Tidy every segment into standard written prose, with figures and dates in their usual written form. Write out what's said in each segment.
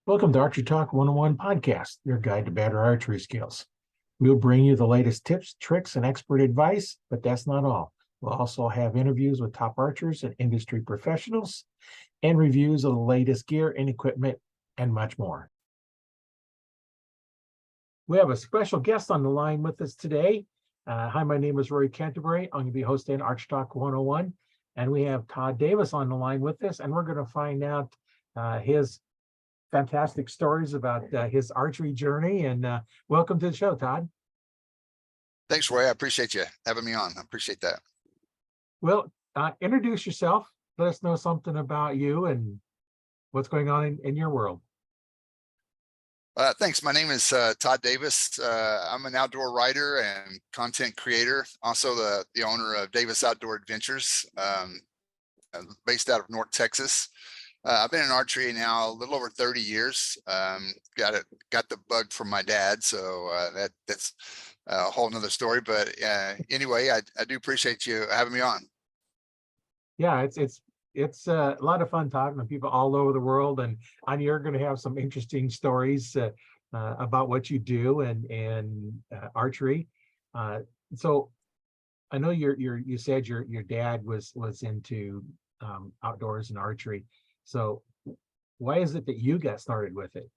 Welcome to Archery Talk 101 podcast, your guide to better archery skills. We'll bring you the latest tips, tricks, and expert advice, but that's not all. We'll also have interviews with top archers and industry professionals and reviews of the latest gear and equipment and much more. We have a special guest on the line with us today. Hi, my name is Rory Canterbury. I'm going to be hosting Archery Talk 101, and we have Todd Davis on the line with us, and we're going to find out his fantastic stories about his archery journey. And welcome to the show, Todd. Thanks, Roy. I appreciate you having me on. I appreciate that. Well, introduce yourself. Let us know something about you and what's going on in your world. Thanks. My name is Todd Davis. I'm an outdoor writer and content creator, also the owner of Davis Outdoor Adventures, based out of North Texas. I've been in archery now a little over 30 years. Got the bug from my dad, so that's a whole nother story. But anyway, I do appreciate you having me on. Yeah, it's a lot of fun talking to people all over the world, and you're going to have some interesting stories about what you do and archery. So I know you said your dad was into outdoors and archery. So why is it that you got started with it?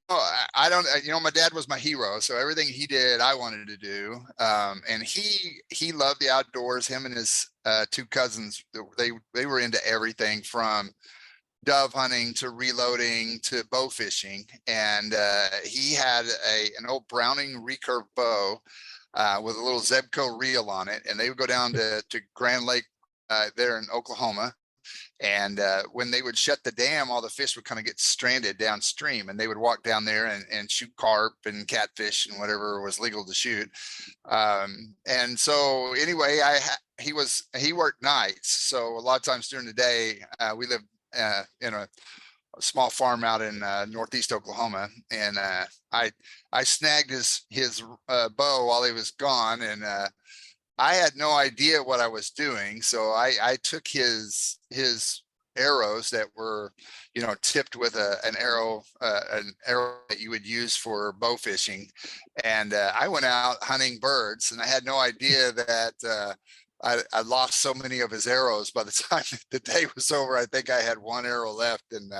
I don't, my dad was my hero. So everything he did, I wanted to do. And he loved the outdoors. Him and his two cousins, they were into everything from dove hunting to reloading to bow fishing. And he had an old Browning recurve bow with a little Zebco reel on it. And they would go down to Grand Lake there in Oklahoma. And when they would shut the dam, all the fish would kind of get stranded downstream, and they would walk down there and shoot carp and catfish and whatever was legal to shoot. And so anyway, he worked nights. So a lot of times during the day, we lived in a small farm out in northeast Oklahoma, and I snagged his bow while he was gone, and I had no idea what I was doing. So I took his arrows that were, tipped with an arrow that you would use for bow fishing. And I went out hunting birds, and I had no idea that I lost so many of his arrows. By the time the day was over, I think I had one arrow left. And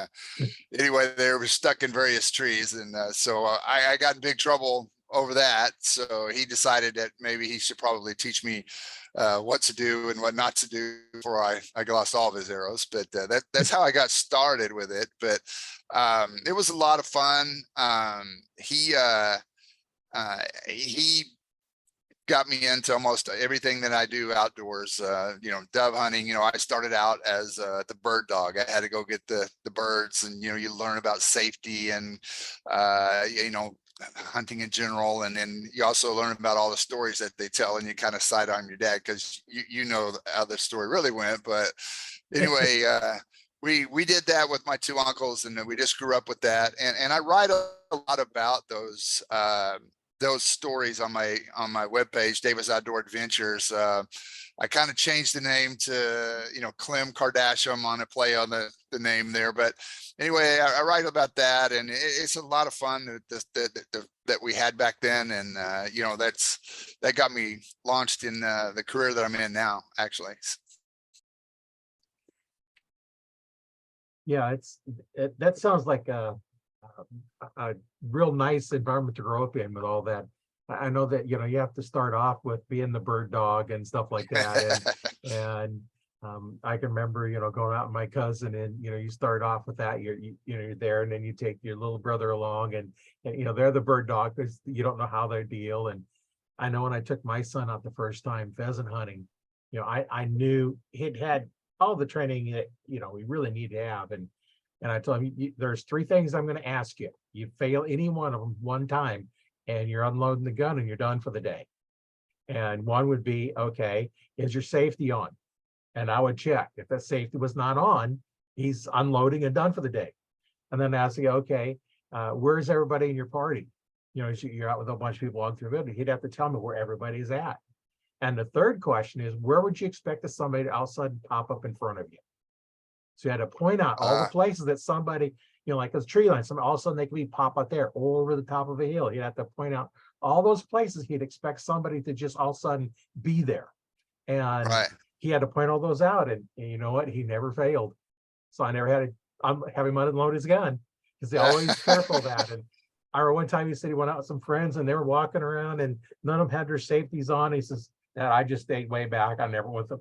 anyway, they were stuck in various trees. And so I got in big trouble over that. So he decided that maybe he should probably teach me what to do and what not to do before I lost all of his arrows. But that's how I got started with it. But it was a lot of fun. He got me into almost everything that I do outdoors. Dove hunting. I started out as the bird dog. I had to go get the birds, and you learn about safety and hunting in general, and then you also learn about all the stories that they tell, and you kind of side on your dad because you know how the story really went. But anyway, we did that with my two uncles, and we just grew up with that. And I write a lot about those stories on my webpage, Davis Outdoor Adventures. I kind of changed the name to, Clem Kardashian on a play on the name there. But anyway, I write about that, and it's a lot of fun that we had back then. And, that got me launched in the career that I'm in now, actually. Yeah, that sounds like a real nice environment to grow up in with all that. I know that, you have to start off with being the bird dog and stuff like that. And I can remember, going out with my cousin, and, you start off with that, you're there, and then you take your little brother along, and they're the bird dog because you don't know how they deal. And I know when I took my son out the first time pheasant hunting, I knew he'd had all the training that, we really need to have. And I told him, there's three things I'm going to ask you. You fail any one of them one time, and you're unloading the gun, and you're done for the day. And one would be, okay, is your safety on? And I would check. If that safety was not on, he's unloading and done for the day. And then ask you, okay, where's everybody in your party? You're out with a bunch of people walking through it. He'd have to tell me where everybody's at. And the third question is, where would you expect somebody to all of a sudden pop up in front of you? So you had to point out all the places that somebody, you know, like those tree lines, all of a sudden they could be pop out there over the top of a hill. He'd have to point out all those places he'd expect somebody to just all of a sudden be there. And Right. he had to point all those out. And you know what? He never failed. So I never had to have him unload his gun because they're always careful of that. And I remember one time he said he went out with some friends and they were walking around and none of them had their safeties on. He says, that I just stayed way back. I never with them,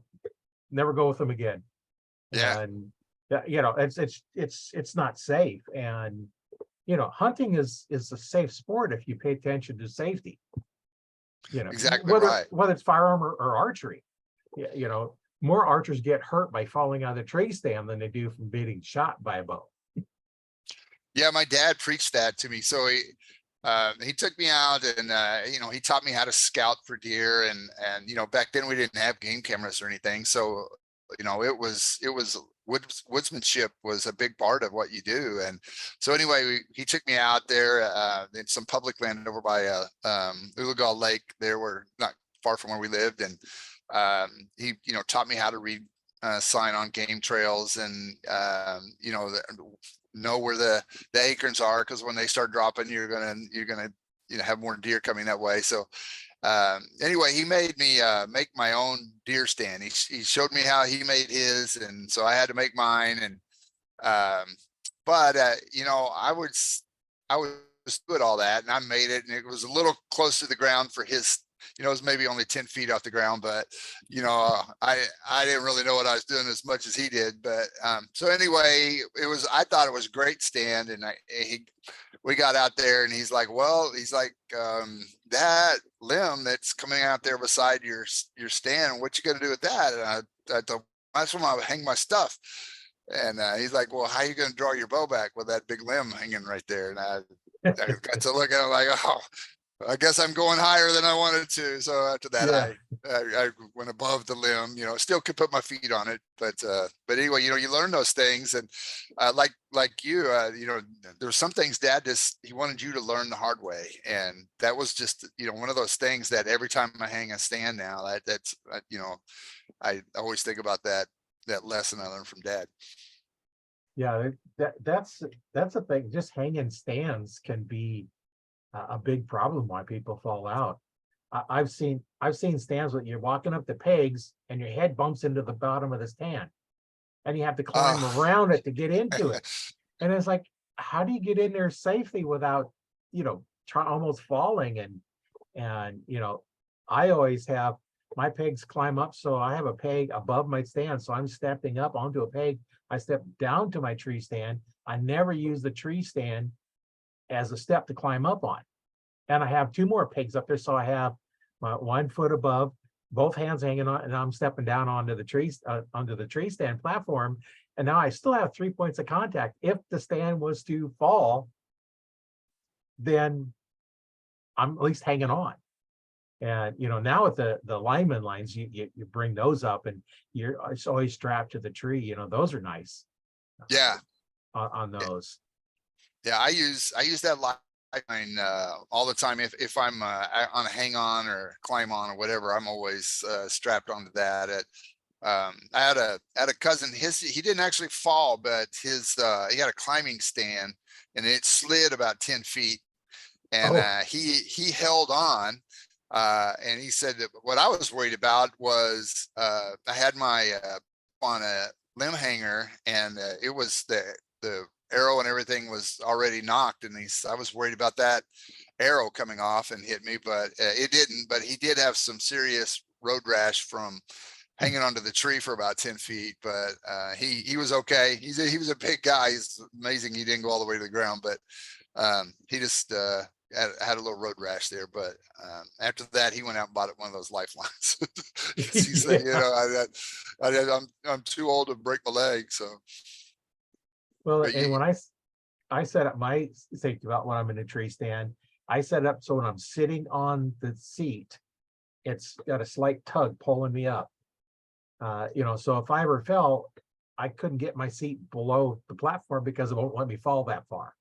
never go with them again. Yeah. And you know, it's not safe. And you know, hunting is a safe sport if you pay attention to safety. You know, Exactly right. whether it's firearm or archery. You know, more archers get hurt by falling out of the tree stand than they do from being shot by a bow. Yeah, my dad preached that to me. So he took me out and you know, he taught me how to scout for deer, and you know, back then we didn't have game cameras or anything, so you know, it was woodsmanship was a big part of what you do. And so anyway, he took me out there in some public land over by Ulagal Lake. There, were not far from where we lived, and he, you know, taught me how to read sign on game trails, and you know where the acorns are, because when they start dropping, you're gonna you know, have more deer coming that way. So anyway, he made me make my own deer stand. He showed me how he made his, and so I had to make mine. And but you know, I was good all that, and I made it, and it was a little close to the ground for his. You know, it was maybe only 10 feet off the ground, but you know, I didn't really know what I was doing as much as he did. But so anyway, I thought it was a great stand, and we got out there, and he's like, that limb that's coming out there beside your stand, what you gonna do with that? And I thought, that's when I would hang my stuff. And he's like, well, how are you gonna draw your bow back with that big limb hanging right there? And I got to look at him like, oh, I guess I'm going higher than I wanted to. So after that, Yeah. I went above the limb, you know, still could put my feet on it. But anyway, you know, you learn those things. And like you, you know, there were some things Dad he wanted you to learn the hard way. And that was just, you know, one of those things that every time I hang a stand now, that's, you know, I always think about that lesson I learned from Dad. Yeah, that's a thing. Just hanging stands can be a big problem why people fall out. I've seen stands where you're walking up the pegs and your head bumps into the bottom of the stand, and you have to climb around it to get into it. And it's like, how do you get in there safely without, you know, almost falling? And you know, I always have my pegs climb up, so I have a peg above my stand, so I'm stepping up onto a peg. I step down to my tree stand. I never use the tree stand as a step to climb up on. And I have two more pegs up there. So I have my 1 foot above, both hands hanging on, and I'm stepping down onto the tree stand platform. And now I still have 3 points of contact. If the stand was to fall, then I'm at least hanging on. And you know, now with the lineman lines, you bring those up, and it's always strapped to the tree. You know, those are nice. Yeah. On those. Yeah, I use that line all the time. If I'm on a hang on or climb on or whatever, I'm always strapped onto that. I had a cousin. He didn't actually fall, but he had a climbing stand, and it slid about 10 feet, and he held on. And he said that what I was worried about was I had my on a limb hanger, and it was the arrow and everything was already knocked, and I was worried about that arrow coming off and hit me, but it didn't. But he did have some serious road rash from hanging onto the tree for about 10 feet, but he was okay. He was a big guy. He's amazing he didn't go all the way to the ground, but he just had a little road rash there. But after that, he went out and bought one of those lifelines. He said, you know, I'm too old to break my leg. So, well, and when I set up my safety belt when I'm in a tree stand, I set it up so when I'm sitting on the seat, it's got a slight tug pulling me up. You know, so if I ever fell, I couldn't get my seat below the platform because it won't let me fall that far.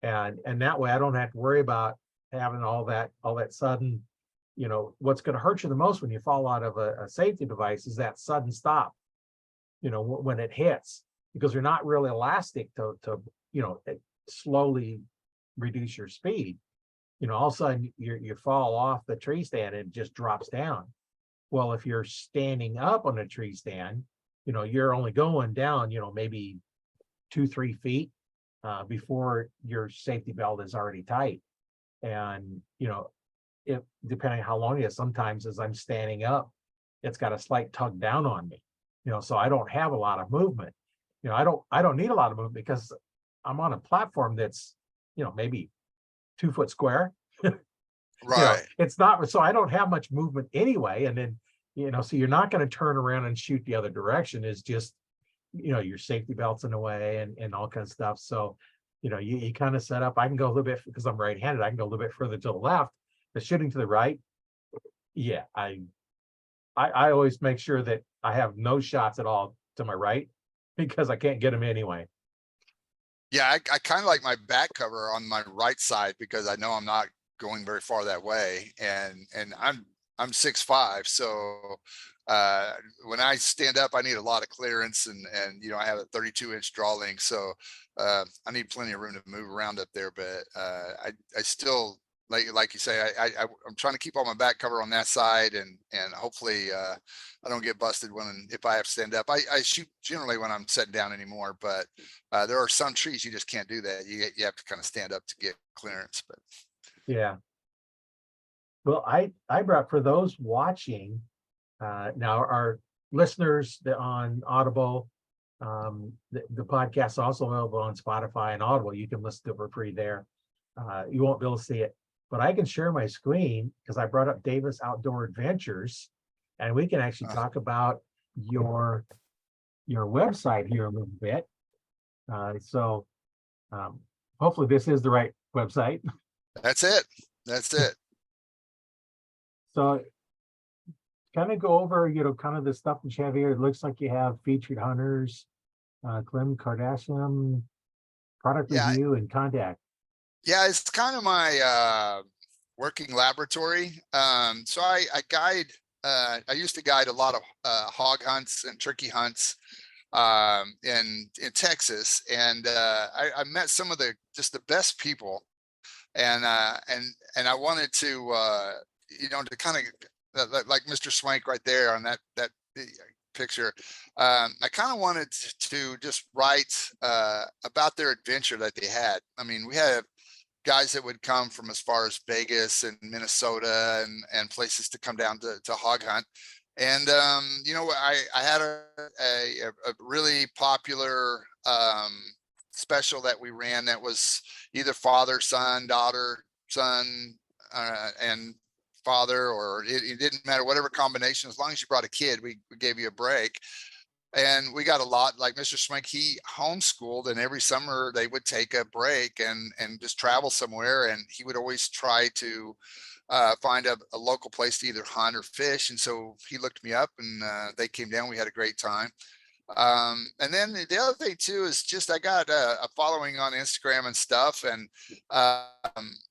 And that way I don't have to worry about having all that sudden, you know, what's going to hurt you the most when you fall out of a safety device is that sudden stop, you know, when it hits, because they're not really elastic to slowly reduce your speed, all of a sudden you fall off the tree stand and it just drops down. Well, if you're standing up on a tree stand, you're only going down, maybe 2-3 feet before your safety belt is already tight. And, if depending on how long it is, sometimes as I'm standing up, it's got a slight tug down on me, so I don't have a lot of movement. I don't need a lot of movement because I'm on a platform that's, maybe 2 foot square. Right. It's not, so I don't have much movement anyway. And then, so you're not going to turn around and shoot the other direction. Is just, your safety belt's in the way and all kinds of stuff. So, you kind of set up, I can go a little bit because I'm right-handed. I can go a little bit further to the left, but shooting to the right. Yeah. I always make sure that I have no shots at all to my right because I can't get them anyway. Yeah, I kind of like my back cover on my right side because I know I'm not going very far that way, and I'm 6'5", so when I stand up, I need a lot of clearance, and I have a 32-inch draw length, so I need plenty of room to move around up there. But I still like you say, I'm trying to keep all my back cover on that side, and hopefully I don't get busted if I have to stand up. I shoot generally when I'm sitting down anymore, but there are some trees you just can't do that. You have to kind of stand up to get clearance. But Yeah. Well, I brought, for those watching, now our listeners on Audible, the podcast is also available on Spotify and Audible. You can listen to it for free there. You won't be able to see it, but I can share my screen because I brought up Davis Outdoor Adventures, and we can actually talk about your website here a little bit. So hopefully this is the right website. that's it. That's it. So kind of go over, kind of the stuff that you have here. It looks like you have featured hunters, Clem Kardashian, product Yeah. review, and contact. Yeah, it's kind of my working laboratory. So I guide. I used to guide a lot of hog hunts and turkey hunts in Texas, and I met some of the best people, and I wanted to to kind of like Mr. Swank right there on that picture. I kind of wanted to just write about their adventure that they had. I mean, we had guys that would come from as far as Vegas and Minnesota and places to come down to hog hunt. And, I had a really popular special that we ran that was either father, son, daughter, son, and father, or it didn't matter, whatever combination, as long as you brought a kid, we gave you a break. And we got a lot, like Mr. Swank, he homeschooled, and every summer they would take a break and just travel somewhere. And he would always try to find a local place to either hunt or fish. And so he looked me up, and they came down. We had a great time. And then the other thing too is just I got a following on Instagram and stuff, and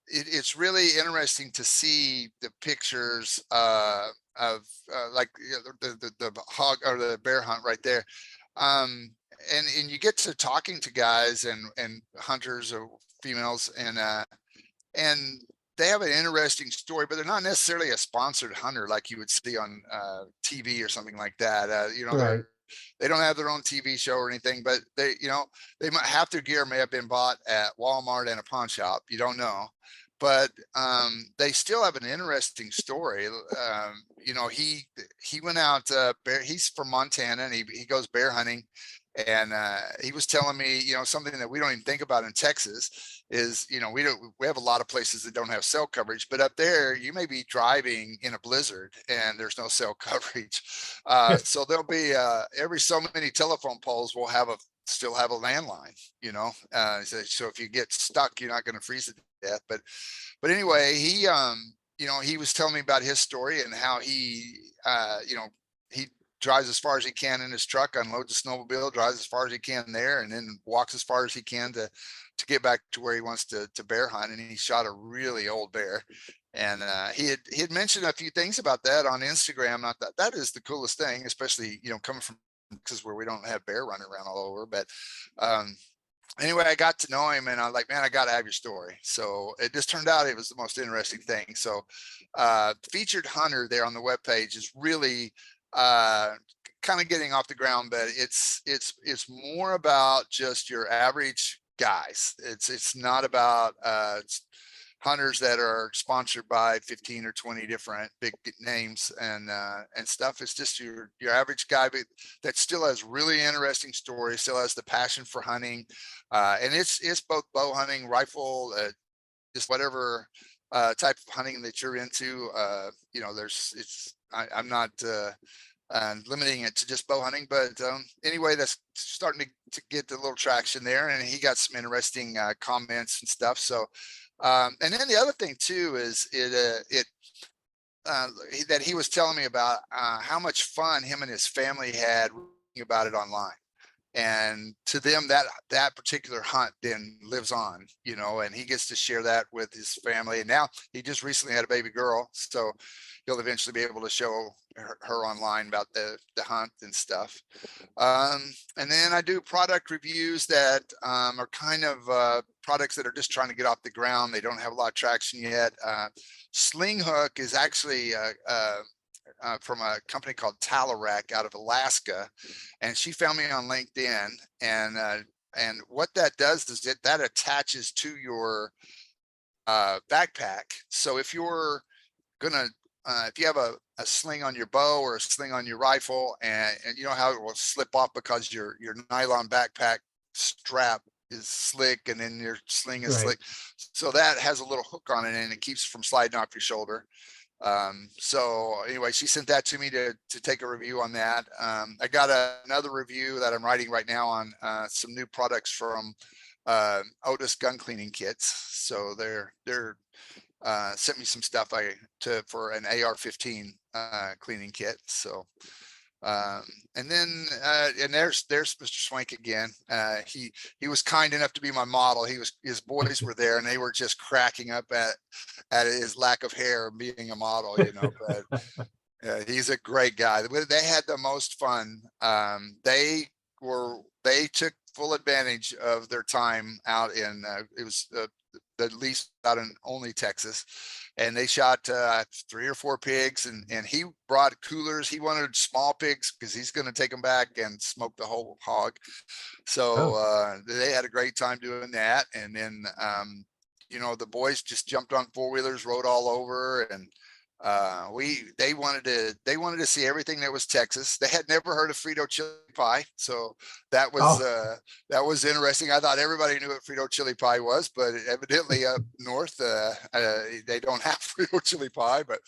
it's really interesting to see the pictures of like the hog or the bear hunt right there. And you get to talking to guys and hunters or females, and they have an interesting story, but they're not necessarily a sponsored hunter like you would see on TV or something like that. Right. They don't have their own TV show or anything, but they might, half their gear may have been bought at Walmart and a pawn shop. You don't know, but they still have an interesting story. He went out he's from Montana, and he goes bear hunting. And he was telling me, something that we don't even think about in Texas is, we have a lot of places that don't have cell coverage, but up there you may be driving in a blizzard and there's no cell coverage. So there'll be every so many telephone poles will still have a landline, so if you get stuck, you're not going to freeze to death. But anyway, he was telling me about his story and how he drives as far as he can in his truck, unloads the snowmobile, drives as far as he can there, and then walks as far as he can to get back to where he wants to bear hunt. And he shot a really old bear. And he had mentioned a few things about that on Instagram. I thought that is the coolest thing, especially, coming from Texas where we don't have bear running around all over. But anyway, I got to know him, and I was like, man, I got to have your story. So it just turned out it was the most interesting thing. So featured hunter there on the webpage is really kind of getting off the ground, but it's more about just your average guys. It's not about hunters that are sponsored by 15 or 20 different big names and stuff. It's just your average guy that still has really interesting stories, still has the passion for hunting, and it's both bow hunting, rifle, just whatever type of hunting that you're into. You know, I'm not limiting it to just bow hunting, but anyway, that's starting to get a little traction there, and he got some interesting comments and stuff. So and then the other thing too is that he was telling me about how much fun him and his family had reading about it online. And to them, that particular hunt then lives on, you know, and he gets to share that with his family. And now he just recently had a baby girl, so he'll eventually be able to show her online about the hunt and stuff. And then I do product reviews that are kind of products that are just trying to get off the ground. They don't have a lot of traction yet. Sling Hook is actually from a company called Talarak out of Alaska, and she found me on LinkedIn. And what that does is that attaches to your backpack. So if you're gonna if you have a sling on your bow or a sling on your rifle, and you know how it will slip off because your nylon backpack strap is slick and then your sling is slick, so that has a little hook on it and it keeps from sliding off your shoulder. So anyway, she sent that to me to take a review on that. I got another review that I'm writing right now on some new products from Otis gun cleaning kits. So they're sent me some stuff for an AR-15 cleaning kit. So and then and there's Mr. Swank again. He was kind enough to be my model. His boys were there and they were just cracking up at his lack of hair being a model, you know. But he's a great guy. They had the most fun. They took full advantage of their time out in it was the lease out in only Texas, and they shot 3 or 4 pigs, and he brought coolers. He wanted small pigs because he's going to take them back and smoke the whole hog. So they had a great time doing that. And then you know, the boys just jumped on 4-wheelers, rode all over, and they wanted to see everything that was Texas. They had never heard of Frito chili pie, so that was interesting. I thought everybody knew what Frito chili pie was, but evidently up north they don't have Frito chili pie. But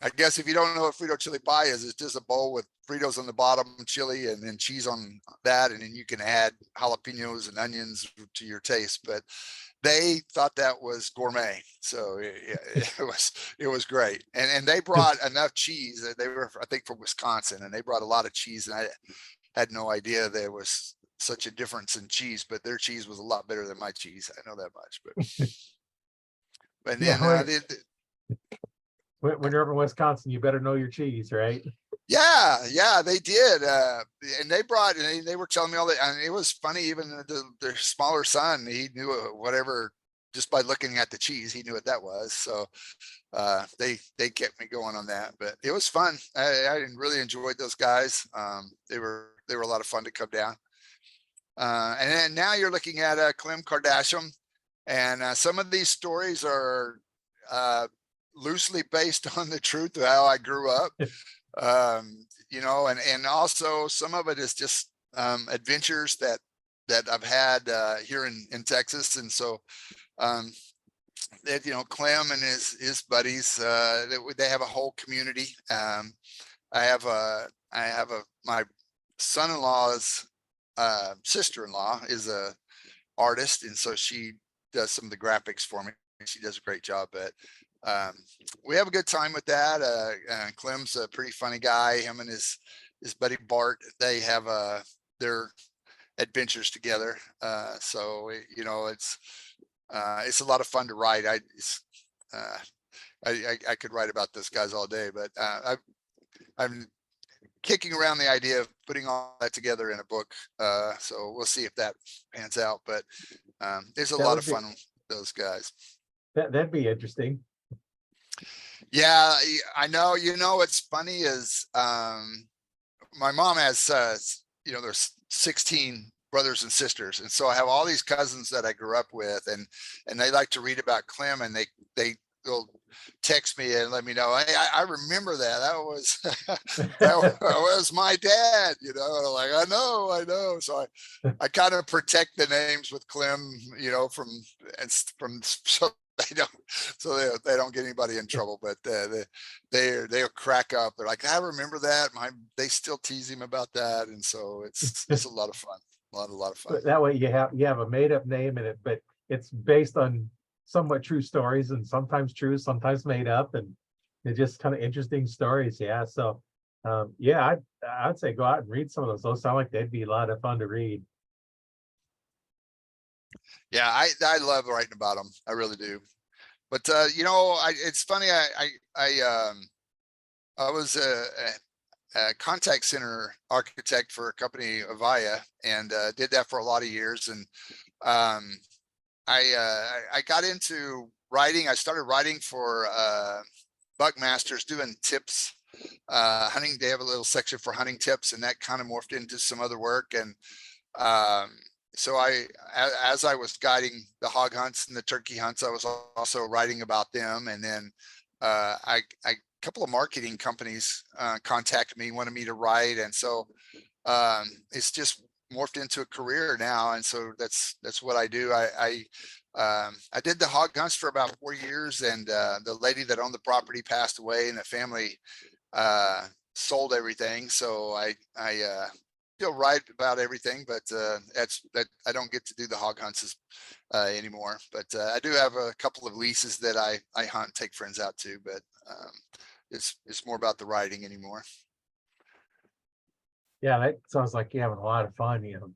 I guess if you don't know what Frito chili pie is, it's just a bowl with Fritos on the bottom, chili, and then cheese on that, and then you can add jalapenos and onions to your taste. But they thought that was gourmet, so it was great. And they brought enough cheese. They were, I think, from Wisconsin, and they brought a lot of cheese, and I had no idea there was such a difference in cheese, but their cheese was a lot better than my cheese. I know that much. But then when you're up in Wisconsin, you better know your cheese, right? Yeah, they did. And they were telling me all that. And it was funny, even their smaller son, he knew whatever, just by looking at the cheese, he knew what that was. So they kept me going on that, but it was fun. I really enjoyed those guys. They were a lot of fun to come down. And then now you're looking at Clem Kardashian, and some of these stories are loosely based on the truth of how I grew up. You know, and also some of it is just adventures that I've had here in Texas. And so that, you know, Clem and his buddies, they have a whole community. I have my son-in-law's sister-in-law is a artist, and so she does some of the graphics for me. She does a great job. But we have a good time with that. Clem's a pretty funny guy. Him and his buddy Bart, they have their adventures together. So you know, it's a lot of fun to write. I could write about those guys all day, but I'm kicking around the idea of putting all that together in a book. So we'll see if that pans out, but there's a That lot would of be fun with those guys. that'd be interesting. Yeah, I know. You know, what's funny is my mom has, there's 16 brothers and sisters. And so I have all these cousins that I grew up with, and they like to read about Clem, and they'll text me and let me know, hey, I remember that. That was, that was my dad, like, I know. So I kind of protect the names with Clem, so they don't get anybody in trouble, but they'll crack up. They're like, I remember that. They still tease him about that. And so it's a lot of fun. A lot of fun. That way you have a made up name in it, but it's based on somewhat true stories, and sometimes true, sometimes made up, and they're just kind of interesting stories. Yeah. So I'd say go out and read some of those. Those sound like they'd be a lot of fun to read. Yeah, I love writing about them. I really do. But it's funny. I was a contact center architect for a company, Avaya, and did that for a lot of years. And I got into writing. I started writing for Buckmasters, doing tips, hunting. They have a little section for hunting tips, and that kind of morphed into some other work. And so as I was guiding the hog hunts and the turkey hunts, I was also writing about them. And then a couple of marketing companies contacted me, wanted me to write. And so it's just morphed into a career now. And so that's what I do. I did the hog hunts for about 4 years, and the lady that owned the property passed away, and the family sold everything. So I still write about everything, but I don't get to do the hog hunts anymore. But I do have a couple of leases that I hunt, take friends out to, but it's more about the writing anymore. Yeah, that sounds like you're having a lot of fun. You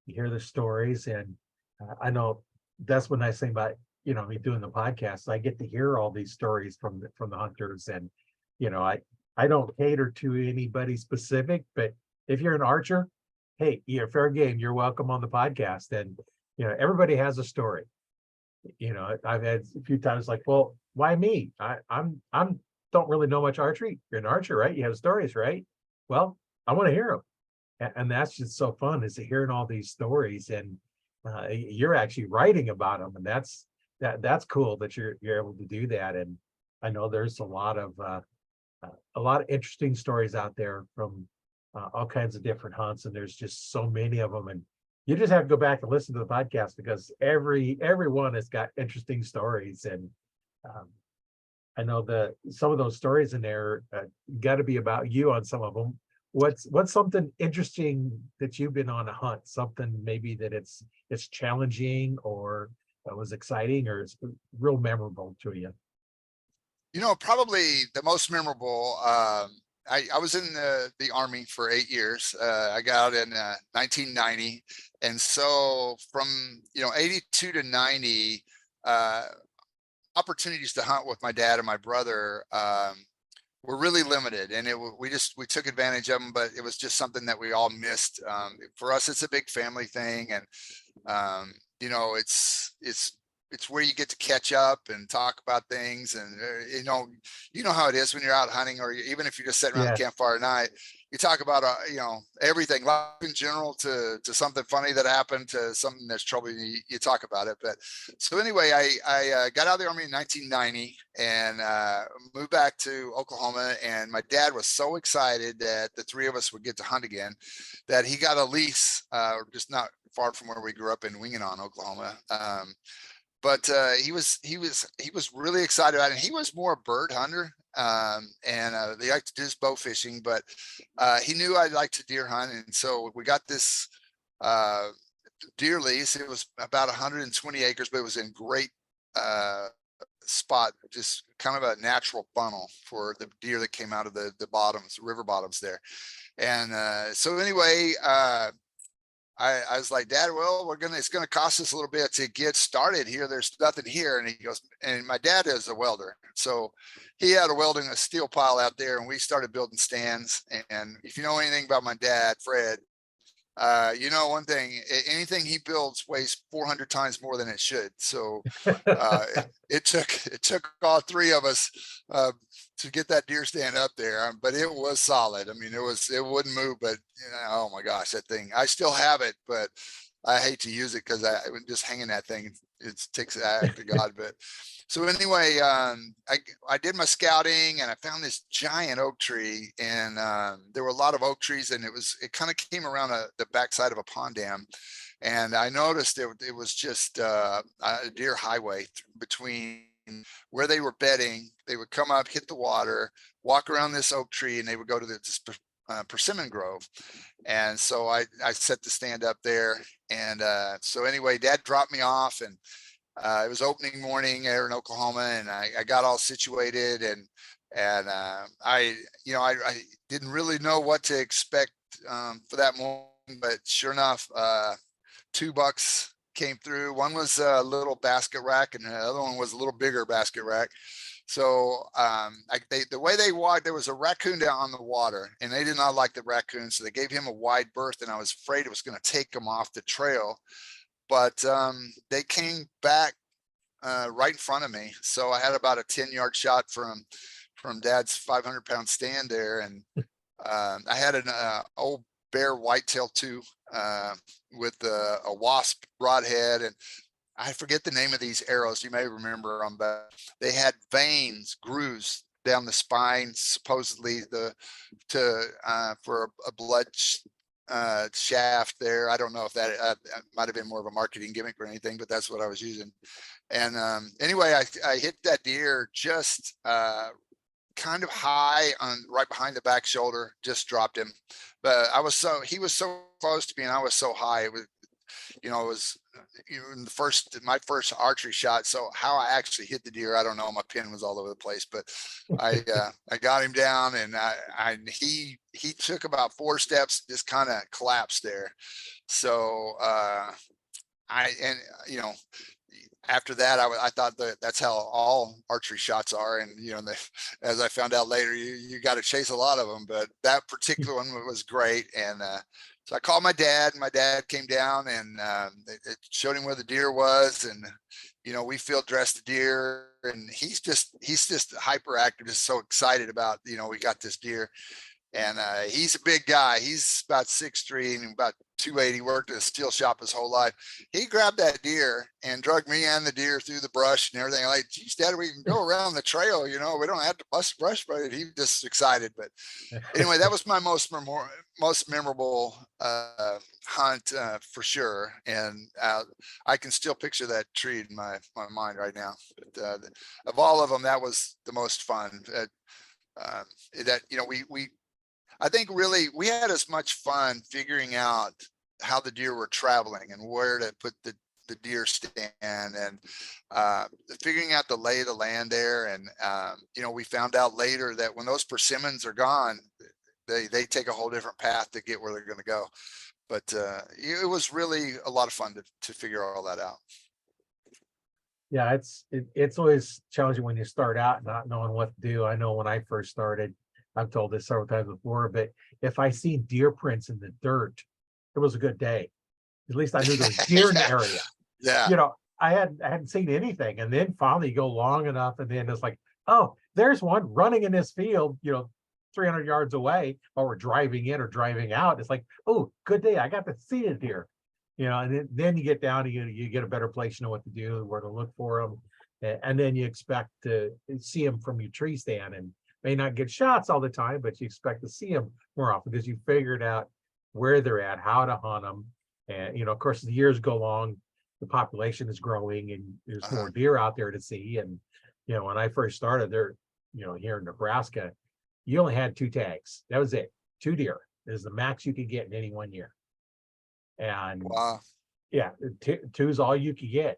hear the stories, and I know that's one nice thing about me doing the podcast. I get to hear all these stories from the hunters, and I don't cater to anybody specific, but if you're an archer, hey, you're fair game. You're welcome on the podcast. And everybody has a story. I've had a few times like, well, why me? I'm don't really know much archery. You're an archer, right? You have stories, right? Well, I want to hear them, and that's just so fun, is to hearing all these stories, and you're actually writing about them, and that's cool that you're able to do that. And I know there's a lot of interesting stories out there from all kinds of different hunts, and there's just so many of them, and you just have to go back and listen to the podcast, because everyone has got interesting stories. And I know some of those stories in there got to be about you on some of them. What's something interesting that you've been on a hunt, something maybe that it's challenging, or was exciting, or it's real memorable to you? Probably the most memorable, I was in the Army for 8 years. I got out in 1990. And so from, 82 to 90, opportunities to hunt with my dad and my brother were really limited. And we took advantage of them, but it was just something that we all missed. For us, it's a big family thing. And, it's where you get to catch up and talk about things. And, how it is when you're out hunting, or even if you're just sitting around the campfire at night, you talk about, everything, life in general, to something funny that happened, to something that's troubling you, you talk about it. But so anyway, I got out of the Army in 1990 and moved back to Oklahoma. And my dad was so excited that the three of us would get to hunt again, that he got a lease, just not far from where we grew up in Winganon, Oklahoma. But he was really excited about it. He was more a bird hunter, and they like to do his bow fishing, but he knew I'd like to deer hunt. And so we got this deer lease. It was about 120 acres, but it was in great spot, just kind of a natural funnel for the deer that came out of the bottoms, river bottoms there. And so anyway, I was like, Dad, well, it's gonna cost us a little bit to get started here. There's nothing here. And he goes, and my dad is a welder. So he had a steel pile out there, and we started building stands. And if you know anything about my dad, Fred, you know, one thing, anything he builds weighs 400 times more than it should. So it took all three of us to get that deer stand up there, but it was solid. I mean, it wouldn't move, but you know, oh my gosh, that thing, I still have it, but I hate to use it because I just hanging that thing, it takes the act of God. But so anyway, I did my scouting, and I found this giant oak tree, and there were a lot of oak trees, and it kind of came around the backside of a pond dam. And I noticed it was just a deer highway between where they were bedding. They would come up, hit the water, walk around this oak tree, and they would go to this persimmon grove. And so I set the stand up there. And so anyway, Dad dropped me off, and it was opening morning there in Oklahoma, and I got all situated, and I didn't really know what to expect for that morning, but sure enough, 2 bucks came through. One was a little basket rack, and the other one was a little bigger basket rack. So the way they walked, there was a raccoon down on the water, and they did not like the raccoon, so they gave him a wide berth, and I was afraid it was going to take him off the trail. But they came back right in front of me. So I had about a 10-yard shot from Dad's 500-pound stand there. And I had an old bear whitetail too, with a wasp broadhead. And I forget the name of these arrows. You may remember them, but they had veins, grooves down the spine, supposedly for a blood shaft there. I don't know if that might have been more of a marketing gimmick or anything, but that's what I was using. And anyway, I hit that deer just kind of high on right behind the back shoulder, just dropped him. But he was so close to me, and I was so high. It was my first archery shot. So how I actually hit the deer, I don't know. My pin was all over the place, but I got him down, and he took about 4 steps, just kind of collapsed there. So after that, I thought that's how all archery shots are. And, as I found out later, you got to chase a lot of them, but that particular one was great. And, so I called my dad, and my dad came down, and it showed him where the deer was. And, we field dressed the deer, and he's just hyperactive, just so excited about, we got this deer. And he's a big guy. He's about 6'3" and about 280, worked at a steel shop his whole life. He grabbed that deer and dragged me and the deer through the brush and everything. Like, geez, Dad, we can go around the trail, we don't have to bust brush, but he was just excited. But anyway, that was my most memorable hunt for sure. And I can still picture that tree in my mind right now. But, of all of them, that was the most fun. I think really we had as much fun figuring out how the deer were traveling and where to put the deer stand, and figuring out the lay of the land there. And we found out later that when those persimmons are gone, they take a whole different path to get where they're going to go. But it was really a lot of fun to figure all that out. Yeah, it's always challenging when you start out not knowing what to do. I know when I first started, I've told this several times before, but if I see deer prints in the dirt, it was a good day. At least I knew there was deer in the area. Yeah. I hadn't seen anything. And then finally you go long enough, and then it's like, oh, there's one running in this field, 300 yards away, while we're driving in or driving out. It's like, oh, good day. I got to see it here. And then you get down to you get a better place, what to do, where to look for them. And then you expect to see them from your tree stand, and may not get shots all the time, but you expect to see them more often because you figured out where they're at, how to hunt them. And, of course, as the years go along, the population is growing, and there's more deer out there to see. And, when I first started there, here in Nebraska, you only had 2 tags. That was it. 2 deer is the max you could get in any one year. And wow. Yeah, 2 is all you could get.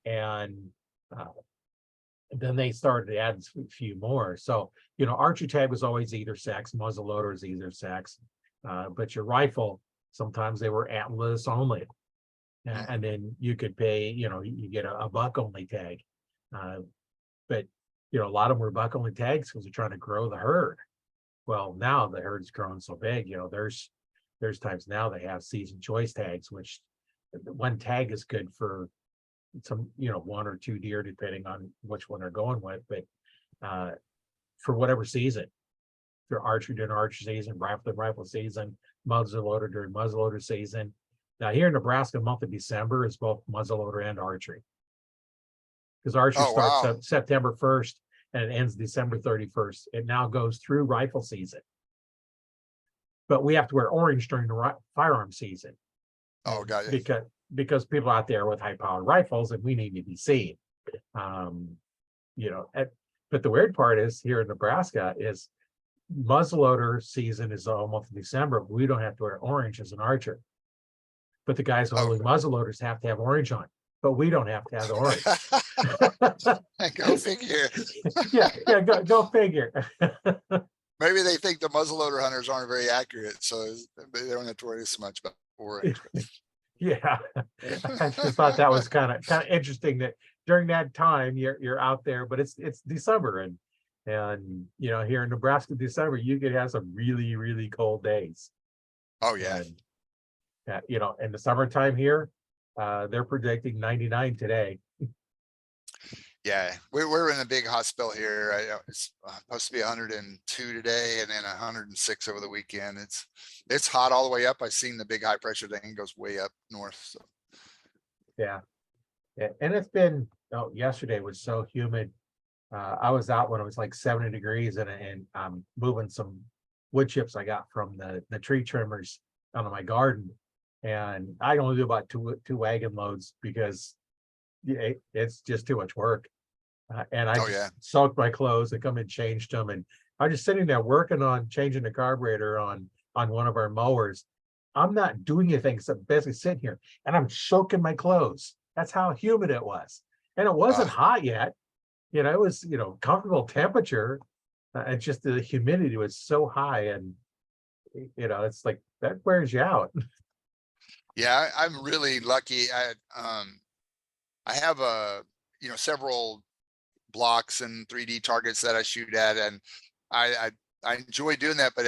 And then they started to add a few more. So, archery tag was always either sex, muzzleloader is either sex, but your rifle Sometimes they were antlerless only. Mm. And then you could pay, you get a buck only tag. But a lot of them were buck only tags because they're trying to grow the herd. Well, now the herd's grown so big, there's times now they have season choice tags, which one tag is good for some, one or two deer, depending on which one they're going with. But for whatever season, for archery during archery season, rifle season, muzzleloader during muzzleloader season. Now here in Nebraska, the month of December is both muzzleloader and archery. Because archery Oh, starts wow. September 1st and it ends December 31st. It now goes through rifle season. But we have to wear orange during the firearm season. Oh, got you. Because people out there with high-powered rifles, and we need to be seen. But the weird part is here in Nebraska is muzzleloader season is almost in December. But we don't have to wear orange as an archer. But the guys Oh. holding muzzleloaders have to have orange on, but we don't have to have the orange. Go figure. yeah, go figure. Maybe they think the muzzleloader hunters aren't very accurate, so they don't have to worry so much about orange. Yeah, I just thought that was kind of interesting that during that time you're out there, but it's December and here in Nebraska, December you could have some really, really cold days. Oh yeah. And, in the summertime here, they're predicting 99 today. Yeah, we're in a big hot spell here. It's supposed to be 102 today, and then 106 over the weekend. It's hot all the way up. I've seen the big high pressure thing goes way up north. So Yeah, and it's been. Yesterday was so humid. I was out when it was like 70 degrees, and I'm moving some wood chips I got from the tree trimmers out of my garden, and I only do about two wagon loads because it's just too much work. And I just soaked my clothes and come and changed them. And I'm just sitting there working on changing the carburetor on one of our mowers. I'm not doing anything except basically sitting here and I'm soaking my clothes. That's how humid it was. And it wasn't hot yet. It was, comfortable temperature. And just the humidity was so high. And, it's like that wears you out. yeah, I'm really lucky. I have several blocks and 3D targets that I shoot at, and I enjoy doing that. But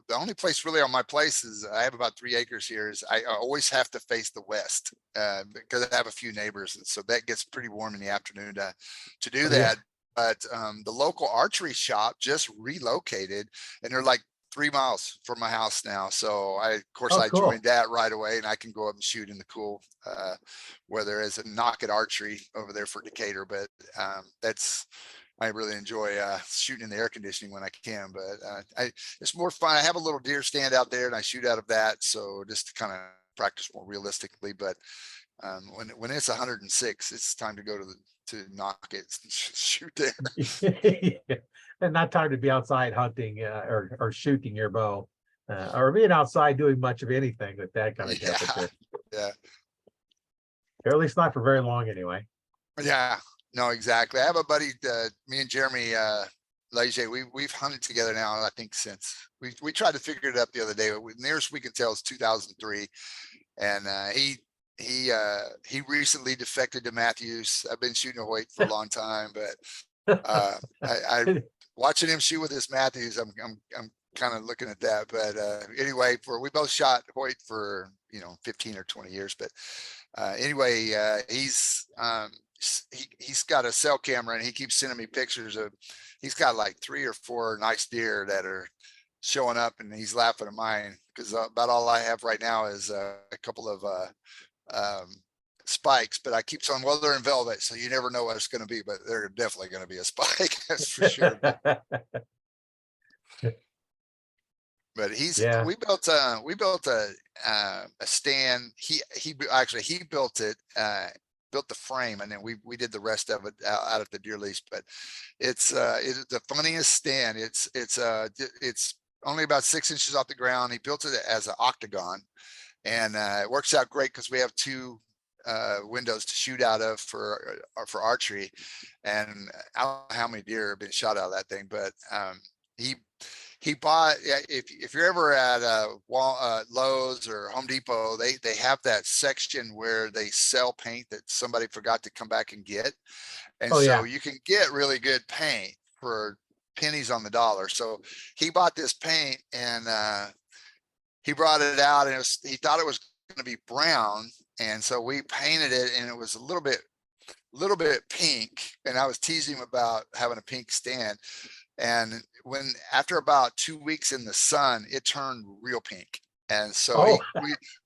the only place really on my place is I have about 3 acres here. Is I always have to face the west because I have a few neighbors, and so that gets pretty warm in the afternoon to do that. But the local archery shop just relocated, and they're like 3 miles from my house now. So I Cool. joined that right away, and I can go up and shoot in the cool weather as a knock at archery over there for Decatur. But I really enjoy shooting in the air conditioning when I can, but it's more fun. I have a little deer stand out there and I shoot out of that. So just to kind of practice more realistically, but when it's 106, it's time to go to knock it, shoot there. And not time to be outside hunting or shooting your bow or being outside doing much of anything with that kind of temperature. Yeah. Or at least not for very long anyway. Yeah, no, exactly. I have a buddy, me and Jeremy Leger, we've hunted together now, I think since we tried to figure it out the other day. Nearest we can tell is 2003. And he recently defected to Matthews. I've been shooting a Hoyt for a long time, but I watching him shoot with his Matthews, I'm kind of looking at that. But anyway, we both shot Hoyt for 15 or 20 years. But anyway, he's got a cell camera and he keeps sending me pictures of. He's got like 3 or 4 nice deer that are showing up, and he's laughing at mine because about all I have right now is a couple of spikes, but I keep saying, well, they're in velvet, so you never know what it's going to be, but they're definitely going to be a spike. That's for sure. But we built a stand. He built it, built the frame, and then we did the rest of it out at the deer lease. But it's the funniest stand. It's only about 6 inches off the ground. He built it as an octagon, and it works out great because we have 2 windows to shoot out of for archery. And I don't know how many deer have been shot out of that thing, but he bought, yeah, if you're ever at Lowe's or Home Depot, they have that section where they sell paint that somebody forgot to come back and get. And Oh so yeah. you can get really good paint for pennies on the dollar. So he bought this paint and he brought it out, and he thought it was going to be brown. And so we painted it, and it was a little bit pink. And I was teasing him about having a pink stand. And after about 2 weeks in the sun, it turned real pink. And so Oh,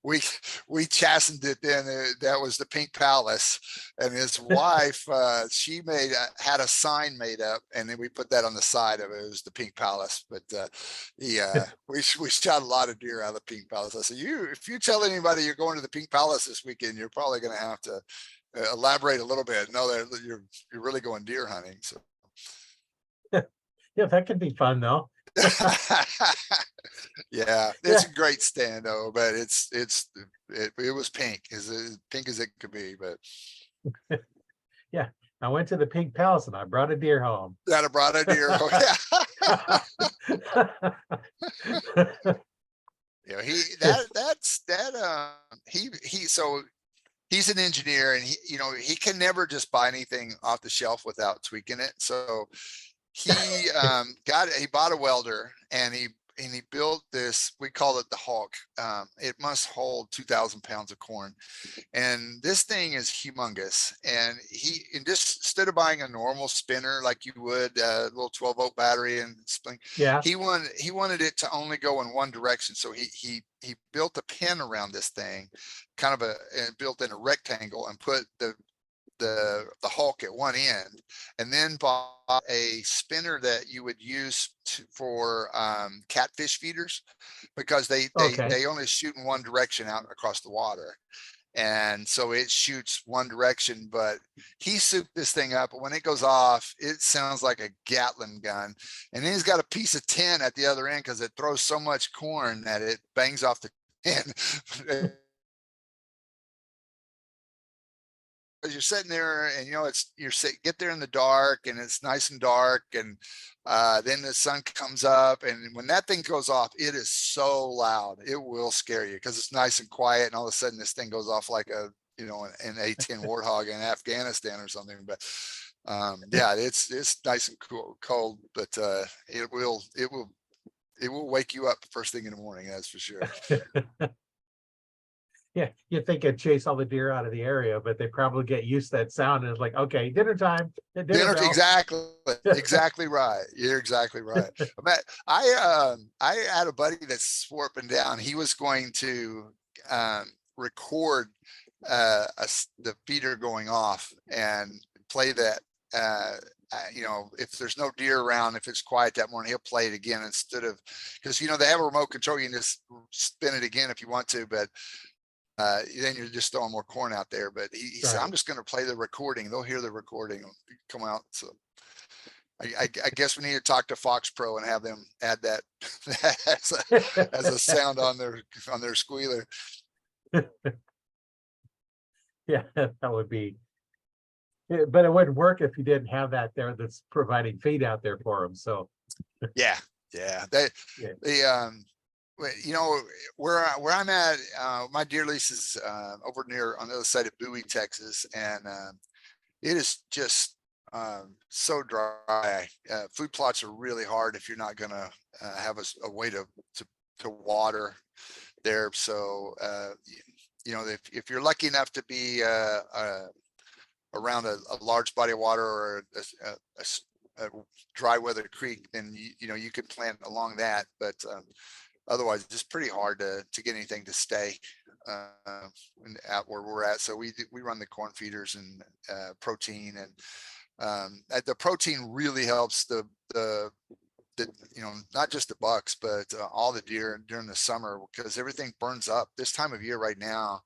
we chastened it then. That was the Pink Palace. And his wife, she had a sign made up, and then we put that on the side of it. It was the Pink Palace. But we shot a lot of deer out of the Pink Palace. I said, if you tell anybody you're going to the Pink Palace this weekend, you're probably going to have to elaborate a little bit. Know that you're really going deer hunting. So. yeah, that could be fun though. Yeah, it's a great stand though, but it was pink, as pink as it could be. But Yeah, I went to the Pink Palace and I brought a deer home. that brought a deer. Oh, yeah. So he's an engineer, and he can never just buy anything off the shelf without tweaking it. So he he bought a welder, and he built this, we call it the Hawk. It must hold 2,000 pounds of corn. And this thing is humongous. And just instead of buying a normal spinner like you would a little 12-volt battery and spring, Yeah. he wanted it to only go in one direction. So he built a pin around this thing, kind of built in a rectangle, and put the Hulk at one end, and then bought a spinner that you would use for catfish feeders, because they only shoot in one direction out across the water. And so it shoots one direction, but he souped this thing up, and when it goes off, it sounds like a Gatling gun. And then he's got a piece of tin at the other end, because it throws so much corn that it bangs off the tin. You're sitting there, and get there in the dark, and it's nice and dark, and then the sun comes up, and when that thing goes off, it is so loud, it will scare you, because it's nice and quiet, and all of a sudden this thing goes off like an A-10 Warthog in Afghanistan or something. But yeah, it's nice and cold, but it will wake you up first thing in the morning, that's for sure. Yeah, you think it'd chase all the deer out of the area, but they probably get used to that sound, and it's like, okay, dinner time. Dinner bell. Exactly right. You're exactly right. But I had a buddy that swore up and down he was going to record the feeder going off and play that. If there's no deer around, if it's quiet that morning, he'll play it again, instead of, because they have a remote control, you can just spin it again if you want to, but then you're just throwing more corn out there. But he said, I'm just going to play the recording. They'll hear the recording come out. So I guess we need to talk to Fox Pro and have them add that as a sound on their squealer. Yeah, that would be. But it wouldn't work if you didn't have that there that's providing feed out there for them. So yeah. Where I'm at, my deer lease is over near on the other side of Bowie, Texas, and it is just so dry. Food plots are really hard if you're not going to have a way to water there. So if you're lucky enough to be around a large body of water, or a dry weather creek, then you could plant along that. But otherwise, it's pretty hard to get anything to stay at where we're at. So we run the corn feeders and protein, and the protein really helps the not just the bucks, but all the deer during the summer, because everything burns up this time of year right now.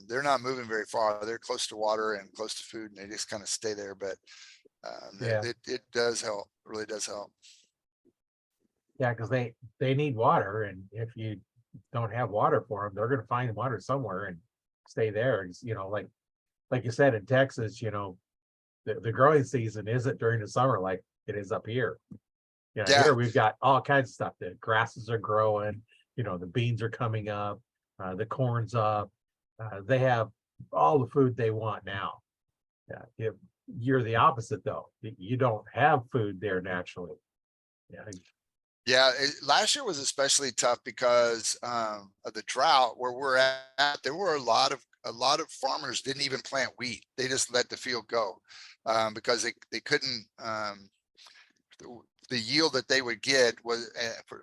They're not moving very far. They're close to water and close to food, and they just kind of stay there. But it does help, really does help. Yeah, because they need water, and if you don't have water for them, they're going to find water somewhere and stay there. It's, like you said, in Texas, the growing season isn't during the summer like it is up here. Yeah, Yeah. here we've got all kinds of stuff. The grasses are growing, the beans are coming up, the corn's up. They have all the food they want now. Yeah, if you're the opposite though, you don't have food there naturally. Yeah, Yeah, last year was especially tough because of the drought where we're at. There were a lot of farmers didn't even plant wheat. They just let the field go because they couldn't. The yield that they would get was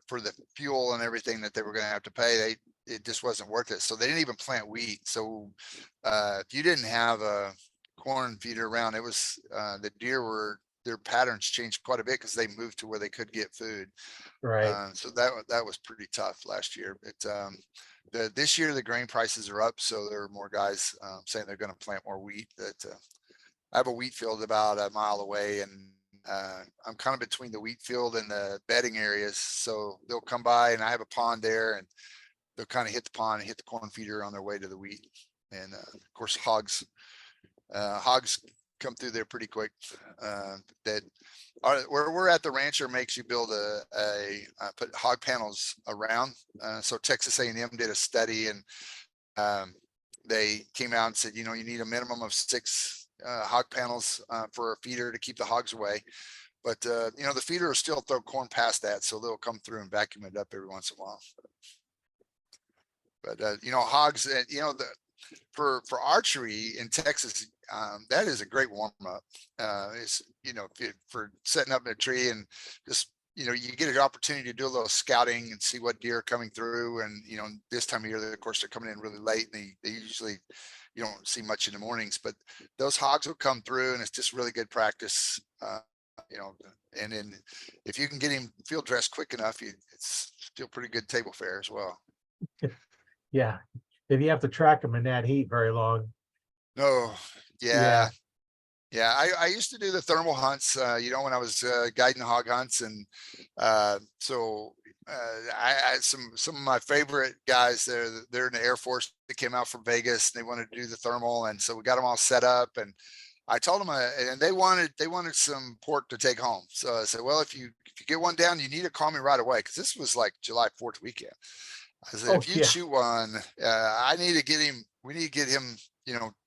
for the fuel and everything that they were going to have to pay. It just wasn't worth it. So they didn't even plant wheat. So if you didn't have a corn feeder around, it was the deer were their patterns changed quite a bit because they moved to where they could get food. right. So that was pretty tough last year. But this year the grain prices are up, so there are more guys saying they're going to plant more wheat. I have a wheat field about a mile away, and I'm kind of between the wheat field and the bedding areas. So they'll come by, and I have a pond there, and they'll kind of hit the pond and hit the corn feeder on their way to the wheat. And of course, hogs come through there pretty quick. Where we're at, the rancher makes you build put hog panels around. So Texas A&M did a study, and they came out and said, you need a minimum of 6 hog panels for a feeder to keep the hogs away. But the feeder will still throw corn past that, so they'll come through and vacuum it up every once in a while. But hogs, for archery in Texas, that is a great warm up. It's for setting up in a tree and just you get an opportunity to do a little scouting and see what deer are coming through. And this time of year, of course, they're coming in really late, and they usually you don't see much in the mornings. But those hogs will come through, and it's just really good practice. And then if you can get him field dressed quick enough, it's still pretty good table fare as well. Yeah, if you have to track them in that heat very long. No, Yeah. yeah. I used to do the thermal hunts, when I was guiding hog hunts, and so I some of my favorite guys. They're in the Air Force. They came out from Vegas, and they wanted to do the thermal, and so we got them all set up. And I told them, and they wanted some pork to take home. So I said, well, if you get one down, you need to call me right away, because this was like July 4th weekend. I said, if you Yeah. shoot one, I need to get him. We need to get him,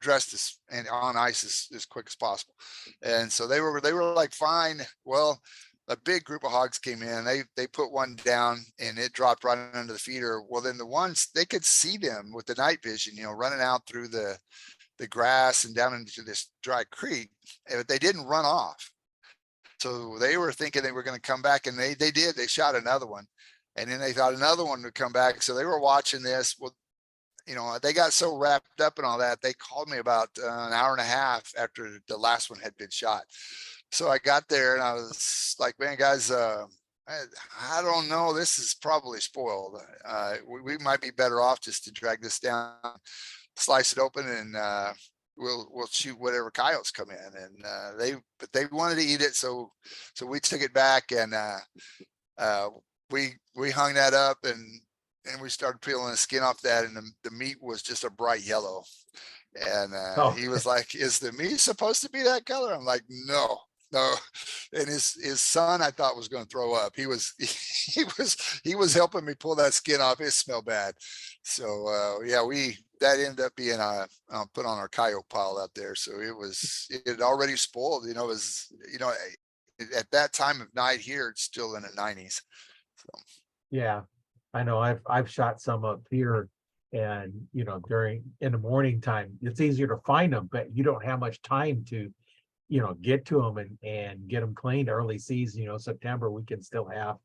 dressed and on ice as quick as possible. And so they were like, fine. Well, a big group of hogs came in. They put one down, and it dropped right under the feeder. Well, then the ones, they could see them with the night vision, running out through the grass and down into this dry creek. But they didn't run off. So they were thinking they were going to come back, and they did. They shot another one. And then they thought another one would come back. So they were watching this. Well, they got so wrapped up in all that, they called me about an hour and a half after the last one had been shot. So I got there, and I was like, man, guys, I don't know. This is probably spoiled. We might be better off just to drag this down, slice it open, and we'll shoot whatever coyotes come in. And they wanted to eat it. So we took it back, and we hung that up, and we started peeling the skin off that, and the meat was just a bright yellow. And he was like, is the meat supposed to be that color? I'm like, no. And his son, I thought, was going to throw up. He was helping me pull that skin off. It smelled bad. So that ended up being put on our coyote pile out there. So it had already spoiled. At that time of night here, it's still in the 90s. So. Yeah, I know. I've shot some up here, and in the morning time, it's easier to find them, but you don't have much time to get to them and get them cleaned. Early season, September, we can still have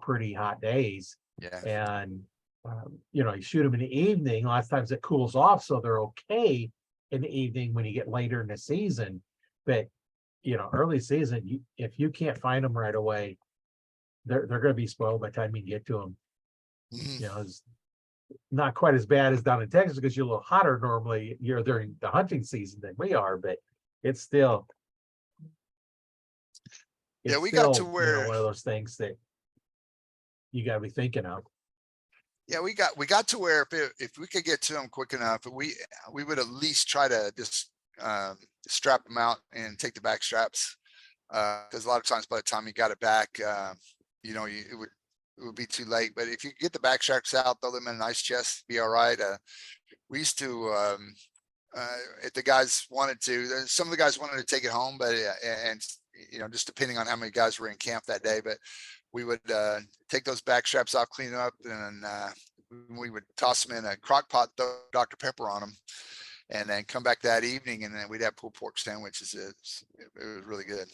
pretty hot days. Yeah. And you shoot them in the evening. A lot of times it cools off, so they're okay in the evening when you get later in the season. But early season, if you can't find them right away, they're going to be spoiled by the time you get to them. Mm-hmm. It's not quite as bad as down in Texas, because you're a little hotter normally during the hunting season than we are, but it's still we got to where one of those things that you got to be thinking of. Yeah, we got to where if we could get to them quick enough, we would at least try to just strap them out and take the back straps Cause a lot of times by the time you got it back, it would be too late. But if you get the back sharks out, throw them in an ice chest, be all right. We used to, if the guys wanted to, some of the guys wanted to take it home, but, and, just depending on how many guys were in camp that day, but we would, take those back straps off, clean them up, and, we would toss them in a crock pot, throw Dr. Pepper on them, and then come back that evening, and then we'd have pulled pork sandwiches. It was really good,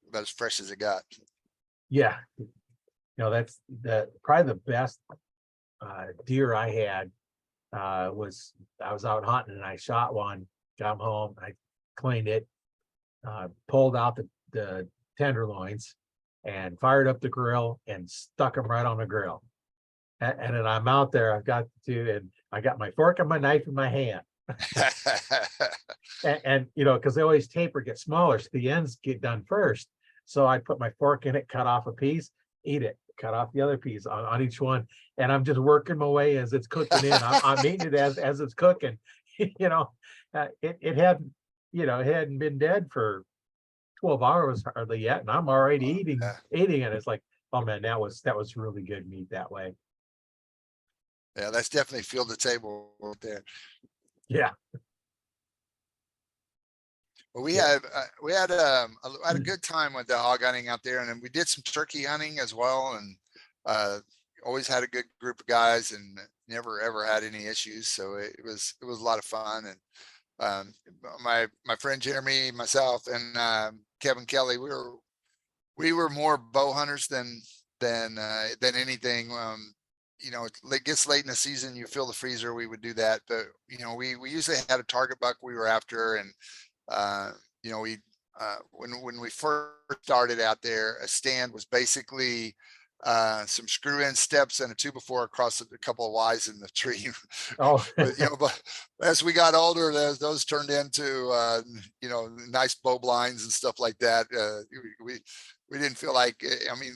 about as fresh as it got. Yeah. That's probably the best deer I had was I was out hunting and I shot one, got him home, I cleaned it, pulled out the tenderloins and fired up the grill and stuck them right on the grill. And then I'm out there, I've got and I got my fork and my knife in my hand. And because they always taper, get smaller, so the ends get done first. So I put my fork in it, cut off a piece, eat it, cut off the other piece on each one, and I'm just working my way as it's cooking in. I'm eating it as it's cooking. It hadn't been dead for 12 hours hardly yet, and I'm already eating it. It's like, oh man, that was really good meat that way. Yeah, that's definitely filled the table there. Yeah. Well, we Yeah. had a good time with the hog hunting out there, and then we did some turkey hunting as well, and always had a good group of guys, and never ever had any issues. So it was a lot of fun. And my friend Jeremy, myself, and Kevin Kelly, we were more bow hunters than anything. It gets late in the season, you fill the freezer, we would do that, but we usually had a target buck we were after. And when we first started out there, a stand was basically some screw-in steps and a 2x4 across a couple of Ys in the tree. Oh. but as we got older, those turned into nice bow blinds and stuff like that. We didn't feel like,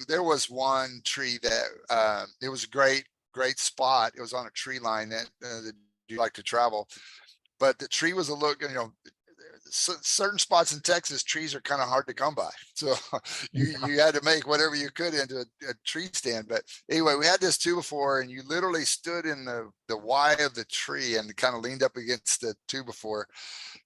there was one tree that it was a great spot. It was on a tree line that you like to travel, but the tree was a look, certain spots in Texas, trees are kind of hard to come by. So you had to make whatever you could into a tree stand. But anyway, we had this 2x4, and you literally stood in the Y of the tree and kind of leaned up against the 2x4.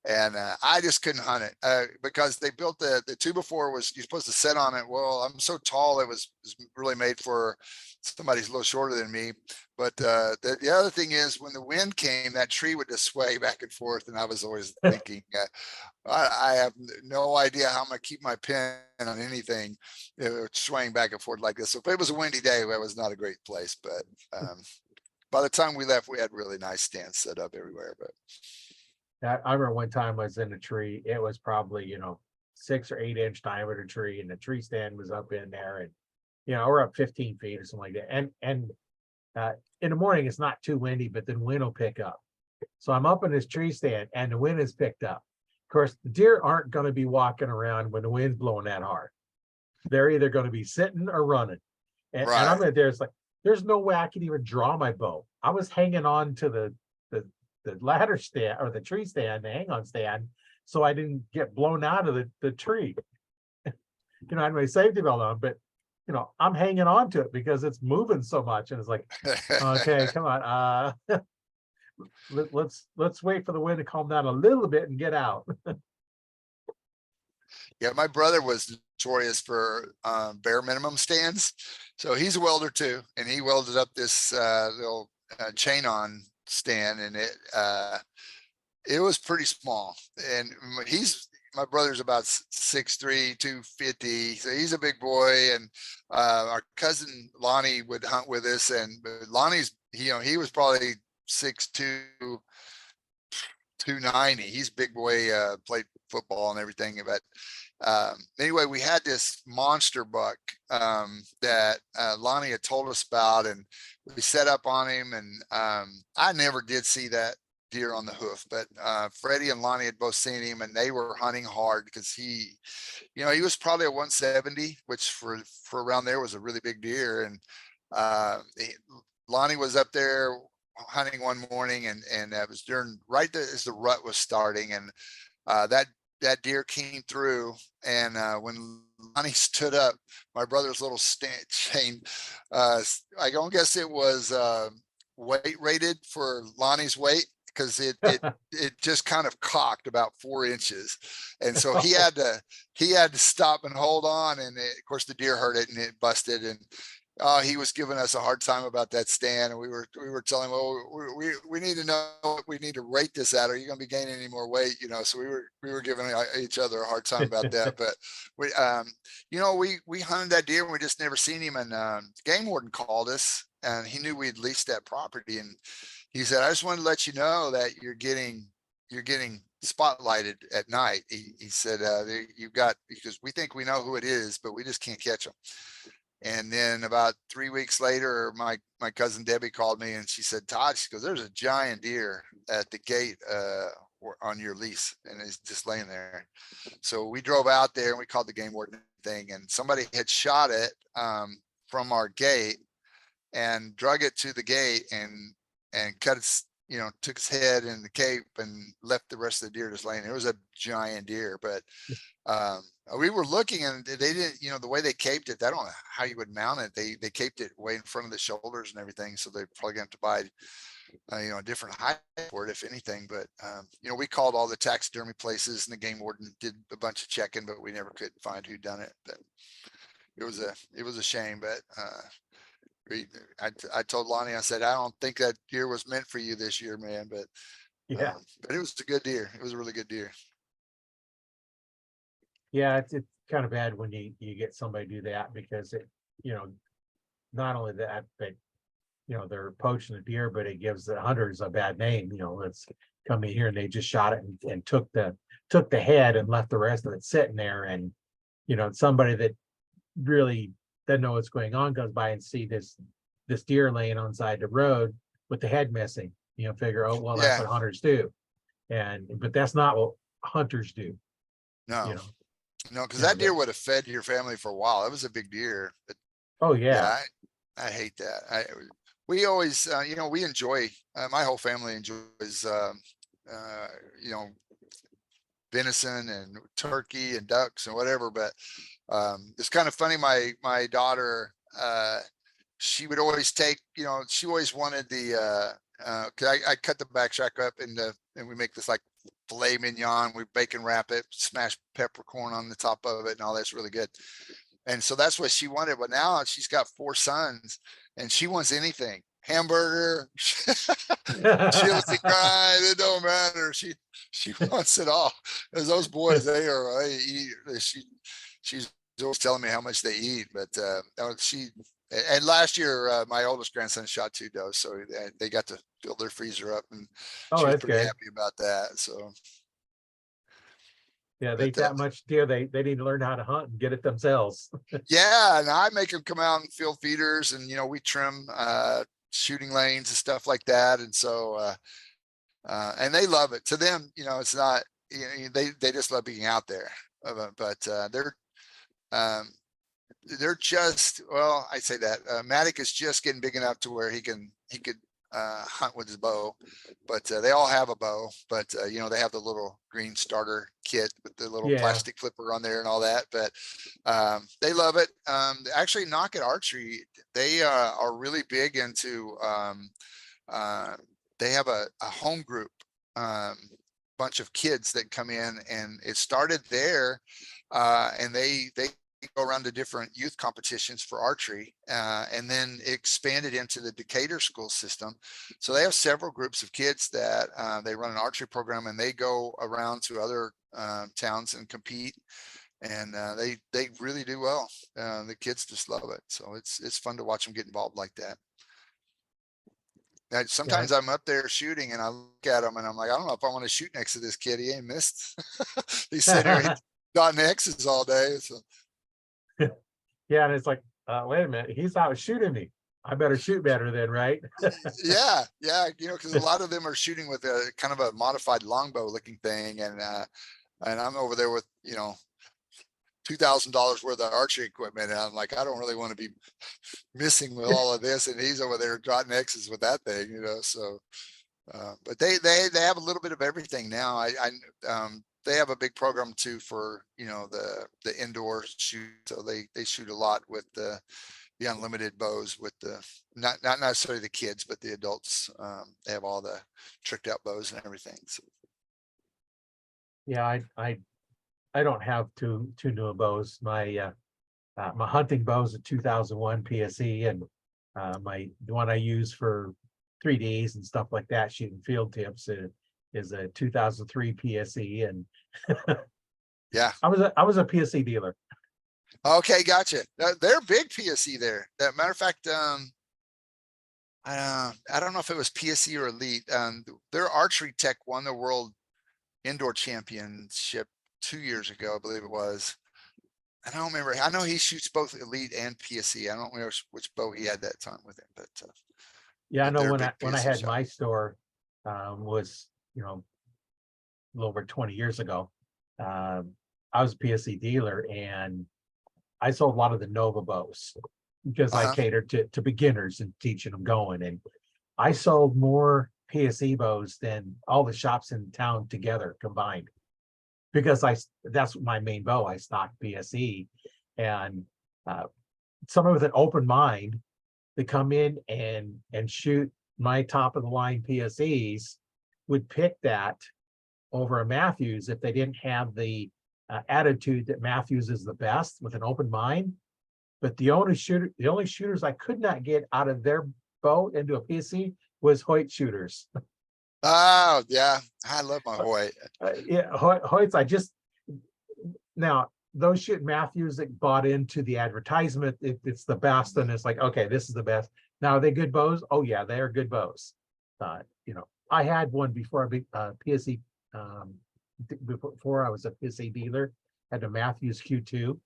And I just couldn't hunt it because they built the 2x4 was, you're supposed to sit on it. Well, I'm so tall, it was really made for somebody who's a little shorter than me. But the other thing is, when the wind came, that tree would just sway back and forth. And I was always thinking, I have no idea how I'm going to keep my pin on anything swaying back and forth like this. So if it was a windy day, that was not a great place. But by the time we left, we had really nice stands set up everywhere. But I remember one time I was in a tree. It was probably 6 or 8 inch diameter tree, and the tree stand was up in there, and we're up 15 feet or something like that. And in the morning it's not too windy, but then wind will pick up. So I'm up in this tree stand, and the wind has picked up. Of course, the deer aren't going to be walking around when the wind's blowing that hard. They're either going to be sitting or running. And I'm in there. It's like, there's no way I could even draw my bow. I was hanging on to the ladder stand, or the tree stand, the hang on stand, so I didn't get blown out of the tree. I had my safety belt on, but I'm hanging on to it because it's moving so much. And it's like, okay, come on. Let's wait for the wind to calm down a little bit and get out. Yeah, my brother was notorious for bare minimum stands. So he's a welder too, and he welded up this little chain on stand, and it was pretty small. And my brother's about 6'3", 250, so he's a big boy. And our cousin Lonnie would hunt with us, and Lonnie's he was probably 6'2", 290. He's a big boy, played football and everything. But anyway, we had this monster buck that Lonnie had told us about, and we set up on him. And I never did see that deer on the hoof, but Freddie and Lonnie had both seen him, and they were hunting hard because he was probably a 170, which for around there was a really big deer. And Lonnie was up there hunting one morning, and that was during as the rut was starting, and that that deer came through, and when Lonnie stood up, my brother's little chain, I don't guess it was weight rated for Lonnie's weight, because it just kind of cocked about 4 inches, and so he had to stop and hold on, and of course the deer heard it and it busted, and he was giving us a hard time about that stand, and we were telling him, well, we need to know what we need to rate this at. Are you going to be gaining any more weight? You know, so we were giving each other a hard time about that. But we we hunted that deer and we just never seen him. And the game warden called us, and he knew we'd leased that property, and he said, I just wanted to let you know that you're getting spotlighted at night. He said, you've got, because we think we know who it is, but we just can't catch them. And then about 3 weeks later, my cousin Debbie called me, and she said, Todd, she goes, there's a giant deer at the gate on your lease, and it's just laying there. So we drove out there and we called the game warden thing, and somebody had shot it from our gate and drug it to the gate and cut its, took its head in the cape and left the rest of the deer just laying there. It was a giant deer, but we were looking, and they didn't, the way they caped it, I don't know how you would mount it. They caped it way in front of the shoulders and everything. So they're probably going to buy, a different height for it, if anything. But, we called all the taxidermy places, and the game warden did a bunch of checking, but we never could find who done it. But it was a shame. But I told Lonnie, I said, I don't think that deer was meant for you this year, man. But Yeah. but it was a good deer. It was a really good deer. Yeah, it's kind of bad when you get somebody do that, because it, not only that, but they're poaching the deer, but it gives the hunters a bad name. Let's come in here and they just shot it and took the head and left the rest of it sitting there. And somebody that really doesn't know what's going on goes by and see this deer laying on side the road with the head missing. Figure, oh well, that's what hunters do, but that's not what hunters do. No. No, because that deer would have fed your family for a while. That was a big deer. But oh yeah, I hate that. We always, we enjoy. My whole family enjoys, venison and turkey and ducks and whatever. But it's kind of funny. My daughter, she would always take. She always wanted the. Cause I cut the backtrack up and we make this like filet mignon. We bacon wrap it, smash peppercorn on the top of it, and all that's really good. And so that's what she wanted. But now she's got 4 sons, and she wants anything. Hamburger, chili grind, it don't matter. She wants it all. As those boys, they eat. She's always telling me how much they eat. But and last year, my oldest grandson shot 2 does, so they got to fill their freezer up, and she was pretty happy about that. So yeah, they eat that much deer. They need to learn how to hunt and get it themselves. Yeah, and I make them come out and field feeders, and we trim shooting lanes and stuff like that, and so and they love it. To them, it's not, they just love being out there. But they're just, well, I say that Matic is just getting big enough to where he could hunt with his bow, but they all have a bow, but they have the little green starter kit with the little plastic clipper on there and all that. But they love it. Actually, Knocket Archery, they are really big into they have a home group, bunch of kids that come in, and it started there, and they go around to different youth competitions for archery, and then expanded into the Decatur school system. So they have several groups of kids that they run an archery program, and they go around to other towns and compete, and they really do well. The kids just love it. So it's fun to watch them get involved like that. Sometimes I'm up there shooting, and I look at him and I'm like, I don't know if I want to shoot next to this kid. He ain't missed. He's sitting here dotting X's all day. So. Yeah, and it's like, wait a minute, he's out shooting me. I better shoot better then, right? Yeah, because a lot of them are shooting with a kind of a modified longbow looking thing, and I'm over there with $2,000 worth of archery equipment, and I'm like, I don't really want to be missing with all of this, and he's over there dotting X's with that thing, So, but they have a little bit of everything now. they have a big program too for, you know, the indoor shoot. So they shoot a lot with the unlimited bows with the, not necessarily the kids, but the adults. They have all the tricked out bows and everything. So Yeah, I don't have two new bows. My hunting bow is a 2001 PSE, and the one I use for 3Ds and stuff like that, shooting field tips, is a 2003 PSE. And yeah. I was a PSE dealer. Okay, gotcha. They're big PSE there. That matter of fact, I don't know if it was PSE or Elite. Their archery tech won the world indoor championship 2 years ago, I believe it was. I don't remember. I know he shoots both Elite and PSE. I don't remember which bow he had that time with him, but Yeah, I know they're a when big I PSE had shop. my store, was, a little over 20 years ago. I was a PSE dealer, and I sold a lot of the Nova bows because I Uh-huh. catered to beginners and teaching them going. And I sold more PSE bows than all the shops in town together combined, because that's my main bow. I stock PSE, and someone with an open mind, they come in and shoot my top of the line PSEs, would pick that over a Matthews if they didn't have the attitude that Matthews is the best with an open mind. But the only shooters I could not get out of their boat into a PSE was Hoyt shooters. Oh yeah, I love my Hoyt. Yeah, Hoyt's, now those shit Matthews that bought into the advertisement, it's the best, and it's like, okay, this is the best. Now, are they good bows? Oh yeah, they are good bows. I had one before I be PSE, before I was a PSE dealer, had a Matthews Q2.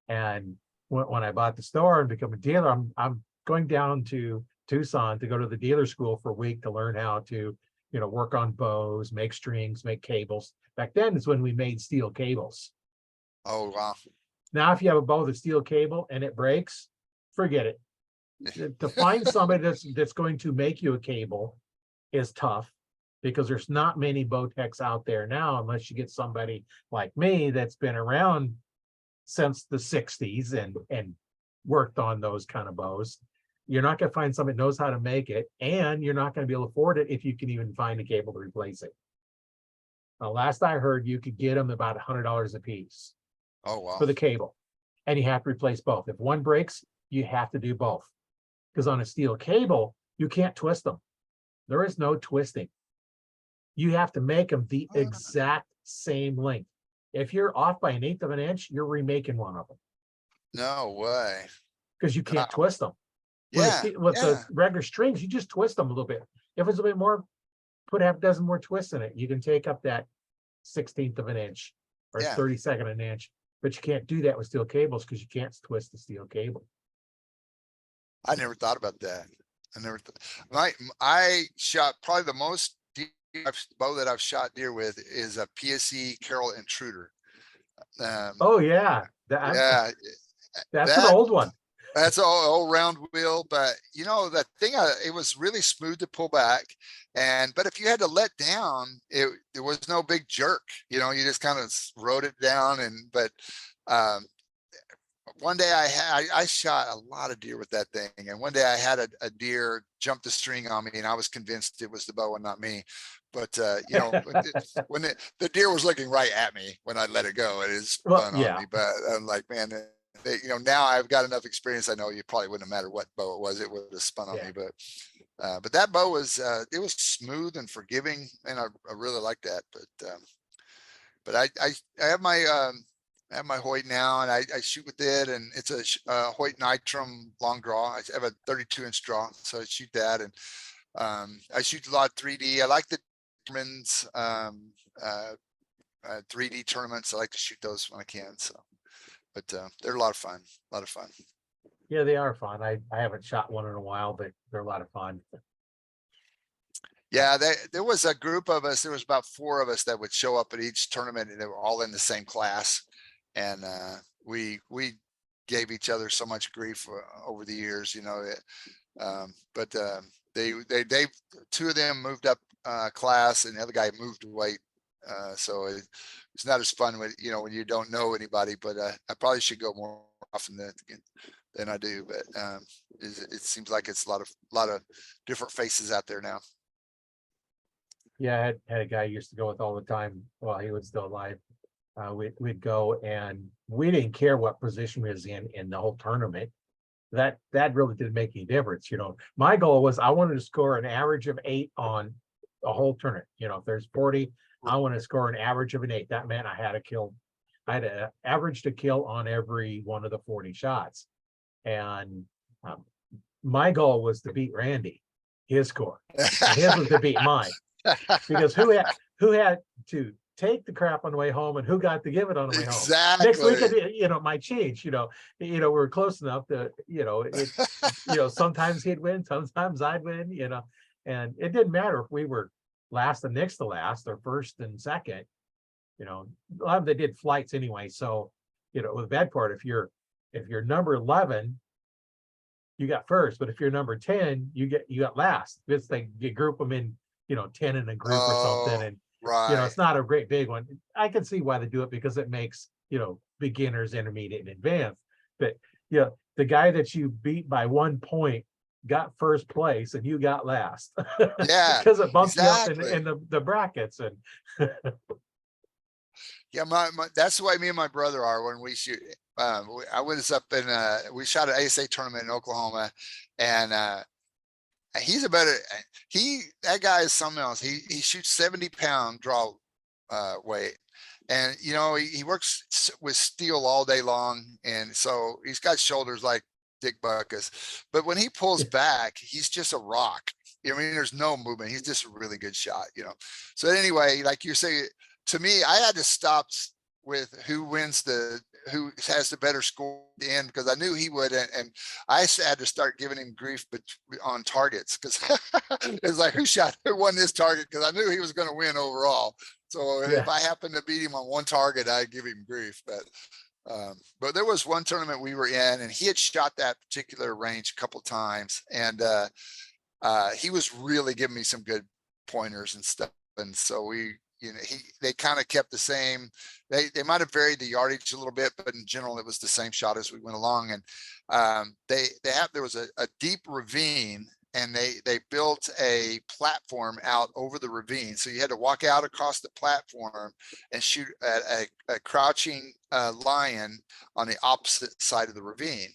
And when I bought the store and become a dealer, I'm going down to Tucson to go to the dealer school for a week to learn how to, work on bows, make strings, make cables. Back then is when we made steel cables. Oh wow. Now, if you have a bow that's steel cable and it breaks, forget it. To find somebody that's going to make you a cable is tough, because there's not many bow techs out there now, unless you get somebody like me that's been around since the 60s and worked on those kind of bows. You're not going to find somebody that knows how to make it, and you're not going to be able to afford it if you can even find a cable to replace it. Last I heard, you could get them about $100 a piece Oh wow. for the cable, and you have to replace both. If one breaks, you have to do both, because on a steel cable, you can't twist them. There is no twisting. You have to make them the exact same length. If you're off by 1/8 of an inch, you're remaking one of them, No way. because you can't Wow. twist them. Yeah. With Yeah. the regular strings, you just twist them a little bit. If it's a bit more, put half a dozen more twists in it. You can take up that 1/16 of an inch or Yeah. 32nd an inch, but you can't do that with steel cables, because you can't twist the steel cable. I never thought about that. I shot probably the most bow that I've shot deer with is a PSE Carroll Intruder. Oh yeah, Yeah, that's an that old one. that's all round wheel, but that thing, it was really smooth to pull back. But if you had to let down, there was no big jerk, you just kind of rode it down. But one day I shot a lot of deer with that thing. And one day I had a deer jump the string on me, and I was convinced it was the bow and not me. But when the deer was looking right at me when I let it go, it is Well, spun on yeah. me. But I'm like, man, now I've got enough experience. I know you probably wouldn't have mattered what bow it was. It would have spun on Yeah. me. But that bow was, it was smooth and forgiving, and I really like that. But I have my Hoyt now, and I shoot with it, and it's a Hoyt Nitrum long draw. I have a 32-inch draw, so I shoot that. And I shoot a lot of 3D. I like the tournaments, 3D tournaments. I like to shoot those when I can. So, but they're a lot of fun. A lot of fun. Yeah, they are fun. I haven't shot one in a while, but they're a lot of fun. Yeah, there was a group of us. There was about 4 of us that would show up at each tournament, and they were all in the same class. And we gave each other so much grief over the years, but they 2 of them moved up class, and the other guy moved away So it's not as fun when, you know, when you don't know anybody, but I probably should go more often than I do, but it seems like it's a lot of different faces out there now. Yeah, I had a guy I used to go with all the time while he was still alive. We'd go and we didn't care what position we was in the whole tournament. That really didn't make any difference. You know, my goal was I wanted to score an average of 8 on the whole tournament. You know, if there's 40, I want to score an average of an 8. That meant I had to average to kill on every one of the 40 shots. And my goal was to beat Randy, his score. And his was to beat mine. Because who had to take the crap on the way home and who got to give it on the way home. Exactly. Next week, it might change, we're close enough to, sometimes he'd win, sometimes I'd win, and it didn't matter if we were last and next to last or first and second, a lot of them did flights anyway. So, with the bad part, if you're number 11, you got first, but if you're number 10, you got last. It's like you group them in, 10 in a group or something. And, right. it's not a great big one. I can see why they do it because it makes, beginners, intermediate, and advanced. But, the guy that you beat by 1 point got first place and you got last. Yeah. Because it bumps exactly. you up in the brackets. And yeah, that's the way me and my brother are when we shoot. I was up in we shot an ASA tournament in Oklahoma, and he's that guy is something else. He shoots 70-pound draw weight, and he works with steel all day long, and so he's got shoulders like Dick Buckus, but when he pulls back, he's just a rock. I mean, there's no movement. He's just a really good shot, So anyway, like you say, to me, I had to stop with who has the better score at the end, because I knew he would, and I had to start giving him grief on targets, because it's like who won this target, because I knew he was going to win overall. So if I happened to beat him on one target, I'd give him grief. But there was one tournament we were in, and he had shot that particular range a couple times, and he was really giving me some good pointers and stuff. And so they kind of kept the same. They might have varied the yardage a little bit, but in general, it was the same shot as we went along. And there was a deep ravine, and they built a platform out over the ravine. So you had to walk out across the platform and shoot at a crouching lion on the opposite side of the ravine.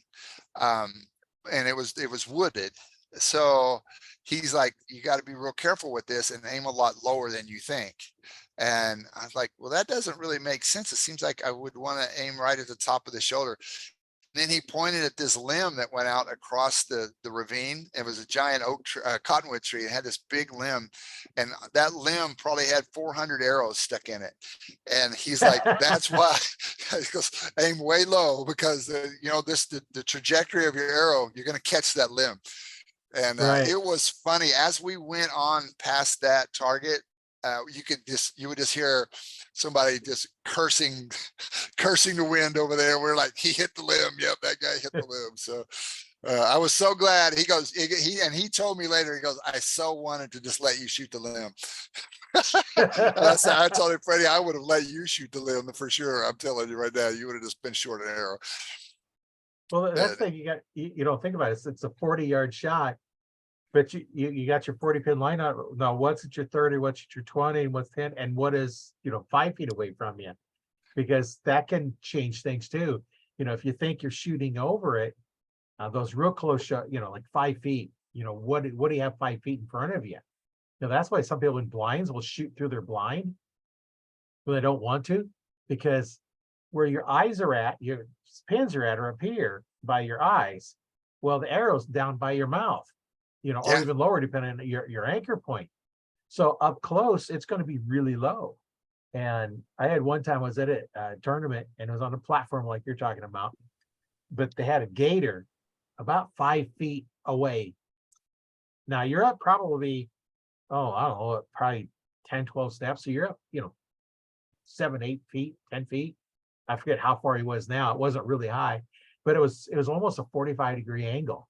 And it was wooded. So he's like, you got to be real careful with this and aim a lot lower than you think. And I was like, well, that doesn't really make sense. It seems like I would want to aim right at the top of the shoulder. And then he pointed at this limb that went out across the ravine. It was a giant cottonwood tree. It had this big limb, and that limb probably had 400 arrows stuck in it. And he's like, that's why. He goes, aim way low, because the trajectory of your arrow, you're going to catch that limb. And it was funny as we went on past that target. You would just hear somebody just cursing the wind over there. We're like, he hit the limb. Yep, that guy hit the limb. So I was so glad. He goes, he told me later, he goes, I so wanted to just let you shoot the limb. I told him, Freddie, I would have let you shoot the limb for sure. I'm telling you right now, you would have just been short an arrow. Well, that's the thing you don't think about it. It's a 40-yard shot. But you got your 40-pin line out. Now, what's at your 30, what's at your 20, and what's 10, and what is 5 feet away from you? Because that can change things too. If you think you're shooting over it, those real close shot, like 5 feet. What do you have 5 feet in front of you? That's why some people in blinds will shoot through their blind when they don't want to, because where your eyes are at, your pins are up here by your eyes. Well, the arrow's down by your mouth. Or even lower, depending on your anchor point. So up close, it's going to be really low. And I had one time I was at a tournament, and it was on a platform like you're talking about, but they had a gator about 5 feet away. Now you're up probably, I don't know, probably 10, 12 steps. So you're up, 7, 8 feet, 10 feet. I forget how far he was now. It wasn't really high, but it was almost a 45-degree angle.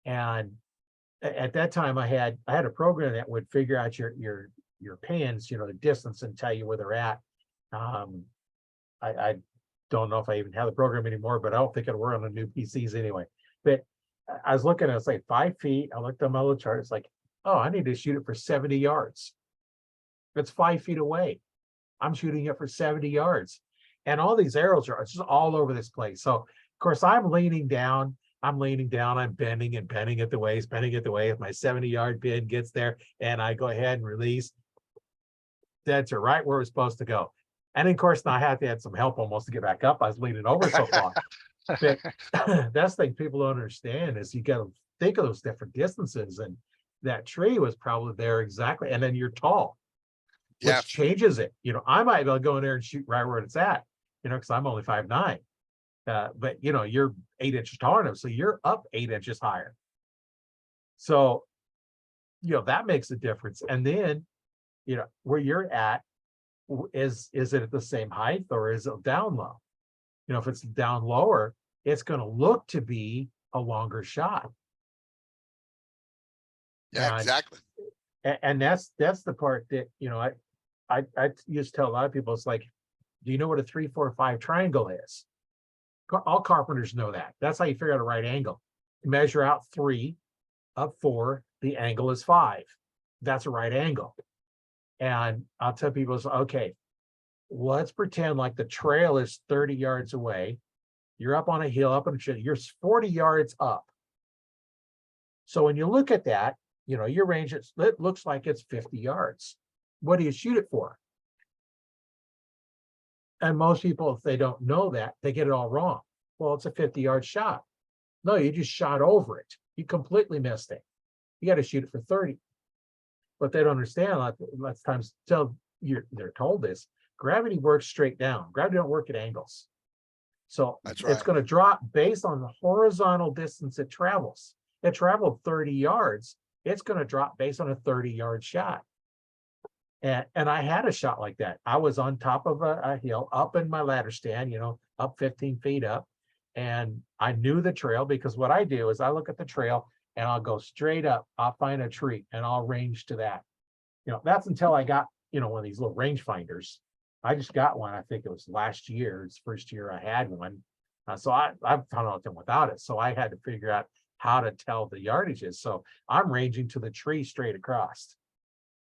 And at that time, I had a program that would figure out your your pins, you know, the distance, and tell you where they're at. I don't know if I even have the program anymore, but I don't think it'll work on the new PCs anyway. But I was looking at, it's like 5 feet. I looked on my little chart. It's like, oh, I need to shoot it for 70 yards. It's 5 feet away. I'm shooting it for 70 yards. And all these arrows are just all over this place. So of course I'm leaning down, I'm bending and bending at the waist, bending at the waist. My 70-yard pin gets there and I go ahead and release. That's right where we're supposed to go. And of course, now I had to add some help almost to get back up. I was leaning over so far. But that's the thing people don't understand is you got to think of those different distances. And that tree was probably there exactly. And then you're tall, which changes it. You know, I might be able to go in there and shoot right where it's at, you know, because I'm only 5'9". But you know, you're 8 inches taller than him, so you're up 8 inches higher. So, you know, that makes a difference. And then, you know, where you're at, is it at the same height or is it down low? You know, if it's down lower, it's going to look to be a longer shot. Yeah, exactly. And that's the part that, you know, I used to tell a lot of people, it's like, do you know what a 3, 4, 5 triangle is? All carpenters know that. That's how you figure out a right angle. You measure out 3 up 4, the angle is 5. That's a right angle. And I'll tell people, okay, let's pretend like the trail is 30 yards away. You're up on a hill, up on a tree, you're 40 yards up. So when you look at that, you know, your range, it looks like it's 50 yards. What do you shoot it for? And most people, if they don't know that, they get it all wrong. Well, it's a 50-yard shot. No, you just shot over it. You completely missed it. You got to shoot it for 30. But they don't understand. Lots of times they're told this. Gravity works straight down. Gravity don't work at angles. So That's right. It's going to drop based on the horizontal distance it travels. It traveled 30 yards. It's going to drop based on a 30-yard shot. And I had a shot like that. I was on top of a hill, up in my ladder stand, you know, up 15 feet up. And I knew the trail because what I do is I look at the trail and I'll go straight up. I'll find a tree and I'll range to that. You know, that's until I got, you know, one of these little range finders. I just got one. I think it was last year. It's the first year I had one. So I've found out them without it. So I had to figure out how to tell the yardages. So I'm ranging to the tree straight across.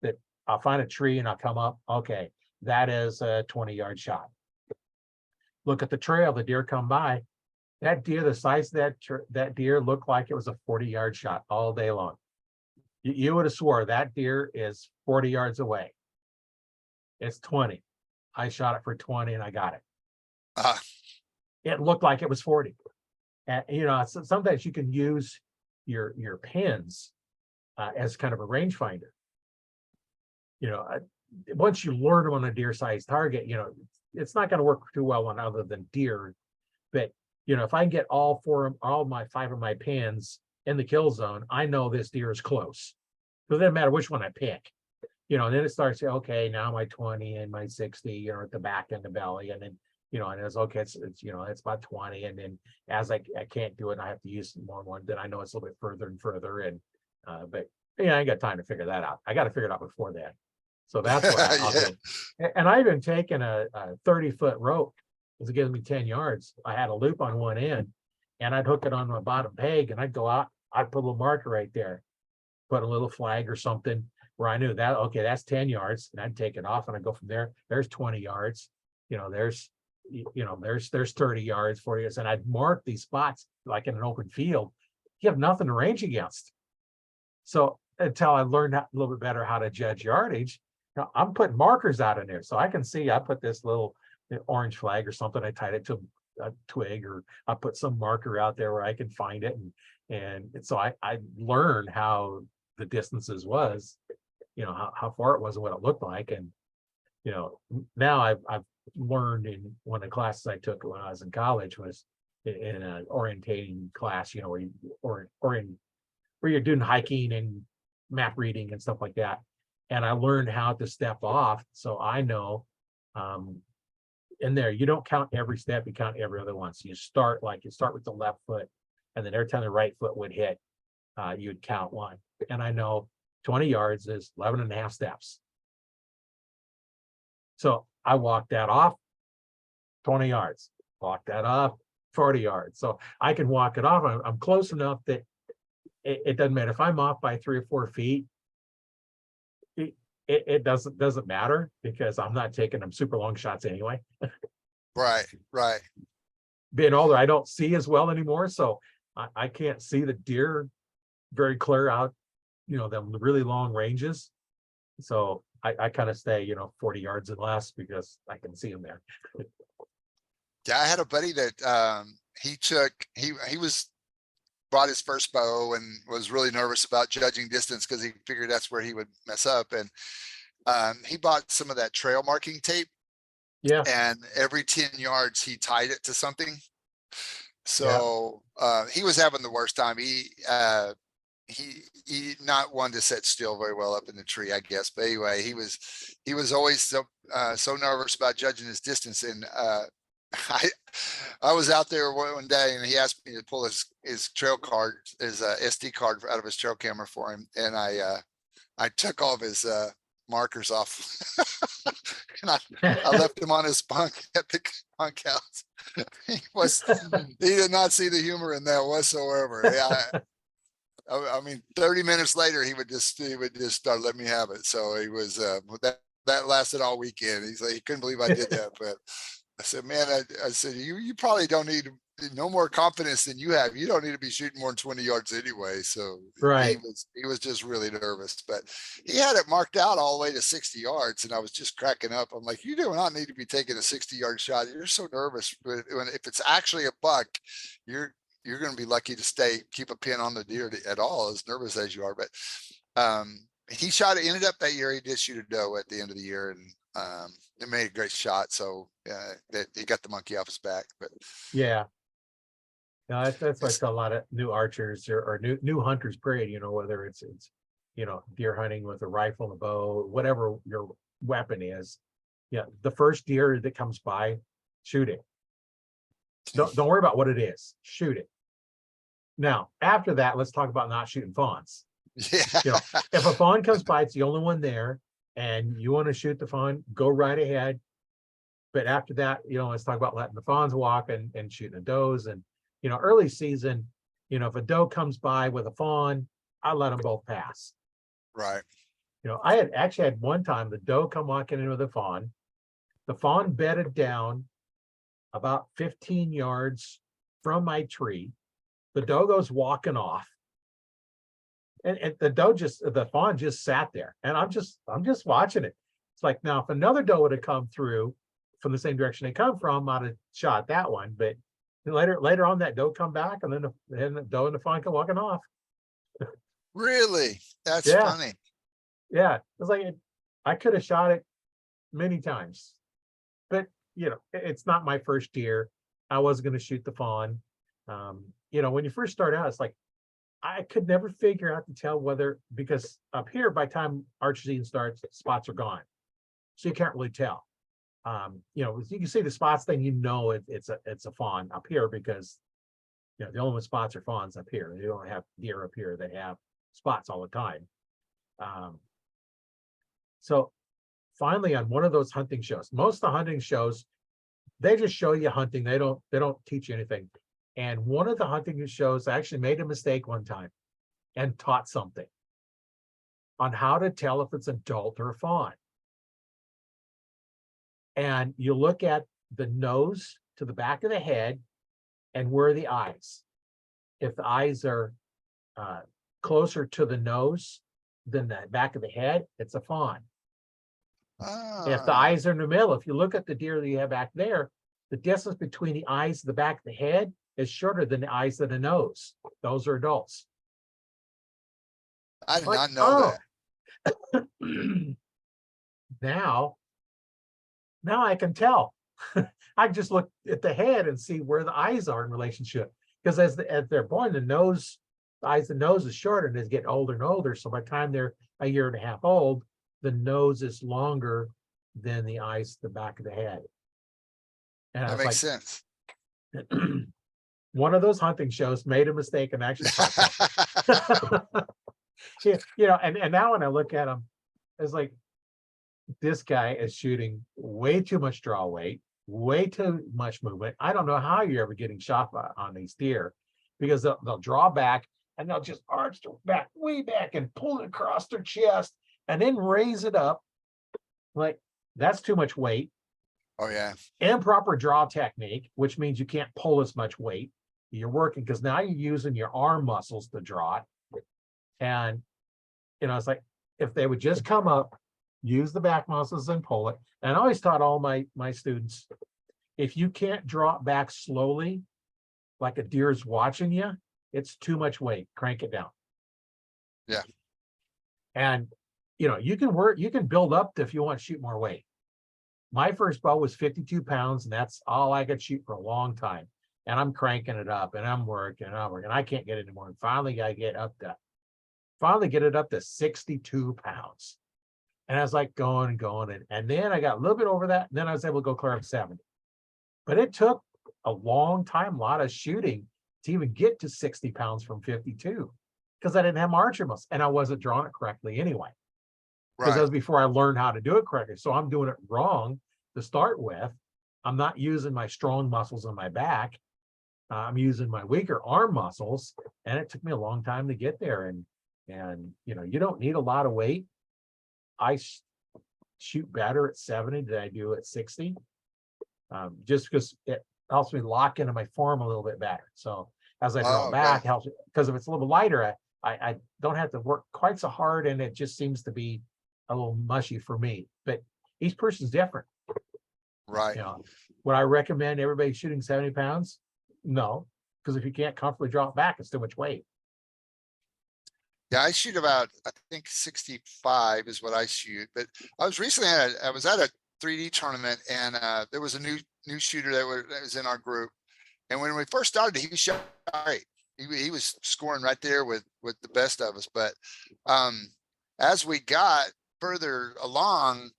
That I'll find a tree and I'll come up. Okay, that is a 20-yard shot. Look at the trail. The deer come by. That deer, the size of that deer looked like it was a 40-yard shot all day long. You would have swore that deer is 40 yards away. It's 20. I shot it for 20 and I got it. It looked like it was 40. And you know, sometimes you can use your pins as kind of a rangefinder. You know, once you learn them on a deer sized target, you know, it's not going to work too well on other than deer. But you know, if I can get all 5 of my pins in the kill zone, I know this deer is close. So it doesn't matter which one I pick. You know, and then it starts to, okay, now my 20 and my 60, you know, at the back and the belly. And then, you know, and it's okay, it's you know, it's about 20. And then as I can't do it, and I have to use more one, then I know it's a little bit further and further. And but yeah, I ain't got time to figure that out. I got to figure it out before that. So that's what I'll do. And I've been taking a 30-foot rope, because it gives me 10 yards. I had a loop on one end and I'd hook it on my bottom peg and I'd go out, I'd put a little marker right there, put a little flag or something where I knew that, okay, that's 10 yards, and I'd take it off and I'd go from there. There's 20 yards, you know, there's 30 yards, 40 yards. And I'd mark these spots like in an open field. You have nothing to range against. So until I learned a little bit better how to judge yardage, you know, I'm putting markers out in there. So I can see, I put this little orange flag or something, I tied it to a twig, or I put some marker out there where I can find it. And so I learned how the distances was, you know, how far it was and what it looked like. And, you know, now I've learned in one of the classes I took when I was in college was in an orientating class, you know, where you're doing hiking and map reading and stuff like that. And I learned how to step off. So I know, in there, you don't count every step, you count every other one. So you start with the left foot, and then every time the right foot would hit, you would count one. And I know 20 yards is 11 and a half steps. So I walked that off 20 yards, walk that off 40 yards. So I can walk it off. I'm close enough that it doesn't matter if I'm off by 3 or 4 feet. It doesn't matter because I'm not taking them super long shots anyway. Right, right. Being older, I don't see as well anymore, so I can't see the deer very clear out, them really long ranges. So I kind of stay, 40 yards and less because I can see them there. Yeah, I had a buddy that he was bought his first bow and was really nervous about judging distance because he figured that's where he would mess up. And he bought some of that trail marking tape, Yeah, and every 10 yards he tied it to something. yeah, So he was having the worst time. He not one to sit still very well up in the tree, I guess. But anyway, he was always so nervous about judging his distance. And I was out there one day and he asked me to pull his trail card, his SD card out of his trail camera for him. And I took all of his markers off and I left him on his bunk at the bunk house. He did not see the humor in that whatsoever. Yeah. I mean, 30 minutes later, he would just start letting me have it. So he was, that lasted all weekend. He's like, he couldn't believe I did that. But I said, man, I said, you probably don't need no more confidence than you have. You don't need to be shooting more than 20 yards anyway. So right. he was just really nervous, but he had it marked out all the way to 60 yards. And I was just cracking up. I'm like, you do not need to be taking a 60-yard shot. You're so nervous. But if it's actually a buck, you're going to be lucky to keep a pin on the deer at all, as nervous as you are. But he ended up that year. He did shoot a doe at the end of the year, and it made a great shot. So that he got the monkey off his back. But Yeah. No, that's why I tell a lot of new archers or new hunters, period, whether it's deer hunting with a rifle and a bow, whatever your weapon is. Yeah, the first deer that comes by, shoot it. Don't worry about what it is. Shoot it. Now, after that, let's talk about not shooting fawns. yeah, If a fawn comes by, it's the only one there, and you want to shoot the fawn, go right ahead. But after that, let's talk about letting the fawns walk and shooting the does. And early season, if a doe comes by with a fawn, I let them both pass. right. I had actually had one time the doe come walking in with a fawn. The fawn bedded down about 15 yards from my tree. The doe goes walking off. And the fawn just sat there. And I'm just watching it. It's like, now, if another doe would have come through from the same direction they come from, I'd have shot that one. But later on, that doe come back, and then the doe and the fawn come walking off. Really? That's Yeah. funny. Yeah, it's like I could have shot it many times, but it's not my first deer. I was going to shoot the fawn. When you first start out, it's like I could never figure out to tell whether, because up here, by the time archery season starts, spots are gone, so you can't really tell. You can see the spots, then it's a fawn up here, because the only spots are fawns up here. They don't have deer up here. They have spots all the time. So finally, on one of those hunting shows, most of the hunting shows, they just show you hunting. They don't teach you anything. And one of the hunting shows, I actually made a mistake one time and taught something on how to tell if it's adult or a fawn. And you look at the nose to the back of the head and where are the eyes. If the eyes are closer to the nose than the back of the head, it's a fawn. If the eyes are in the middle, if you look at the deer that you have back there, the distance between the eyes and the back of the head is shorter than the eyes of the nose. Those are adults. I did not know that. Now I can tell. I just look at the head and see where the eyes are in relationship. Because as they're born, the eyes and nose is shorter, and they get older and older. So by the time they're a year and a half old, the nose is longer than the eyes at the back of the head. And that makes sense. One of those hunting shows made a mistake and actually and now when I look at them, it's like, this guy is shooting way too much draw weight, way too much movement. I don't know how you're ever getting shot on these deer, because they'll draw back and they'll just arch their back way back and pull it across their chest and then raise it up. Like, that's too much weight. Oh yeah. Improper draw technique, which means you can't pull as much weight. You're working because now you're using your arm muscles to draw it. And it's like, if they would just come up, use the back muscles and pull it. And I always taught all my students, if you can't draw it back slowly, like a deer's watching you, it's too much weight. Crank it down. Yeah. And you can build up to, if you want to shoot more weight. My first bow was 52 pounds, and that's all I could shoot for a long time. And I'm cranking it up, and I'm working. I can't get it anymore. And finally, I get it up to 62 pounds. And I was like going and going. And then I got a little bit over that. And then I was able to go clear up 70. But it took a long time, a lot of shooting to even get to 60 pounds from 52, because I didn't have my archer muscle and I wasn't drawing it correctly anyway. Because that was before I learned how to do it correctly. So I'm doing it wrong to start with. I'm not using my strong muscles on my back. I'm using my weaker arm muscles, and it took me a long time to get there. And you don't need a lot of weight. I shoot better at 70 than I do at 60, just because it helps me lock into my form a little bit better. So as I draw back, it helps, because if it's a little lighter, I don't have to work quite so hard, and it just seems to be a little mushy for me. But each person's different. Right. Would I recommend everybody shooting 70 pounds? No, because if you can't comfortably draw it back, it's too much weight. Yeah, I shoot about, I think 65 is what I shoot. But I was recently I was at a 3D tournament, and there was a new shooter that was in our group. And when we first started, he shot great. He was scoring right there with the best of us. But as we got further along,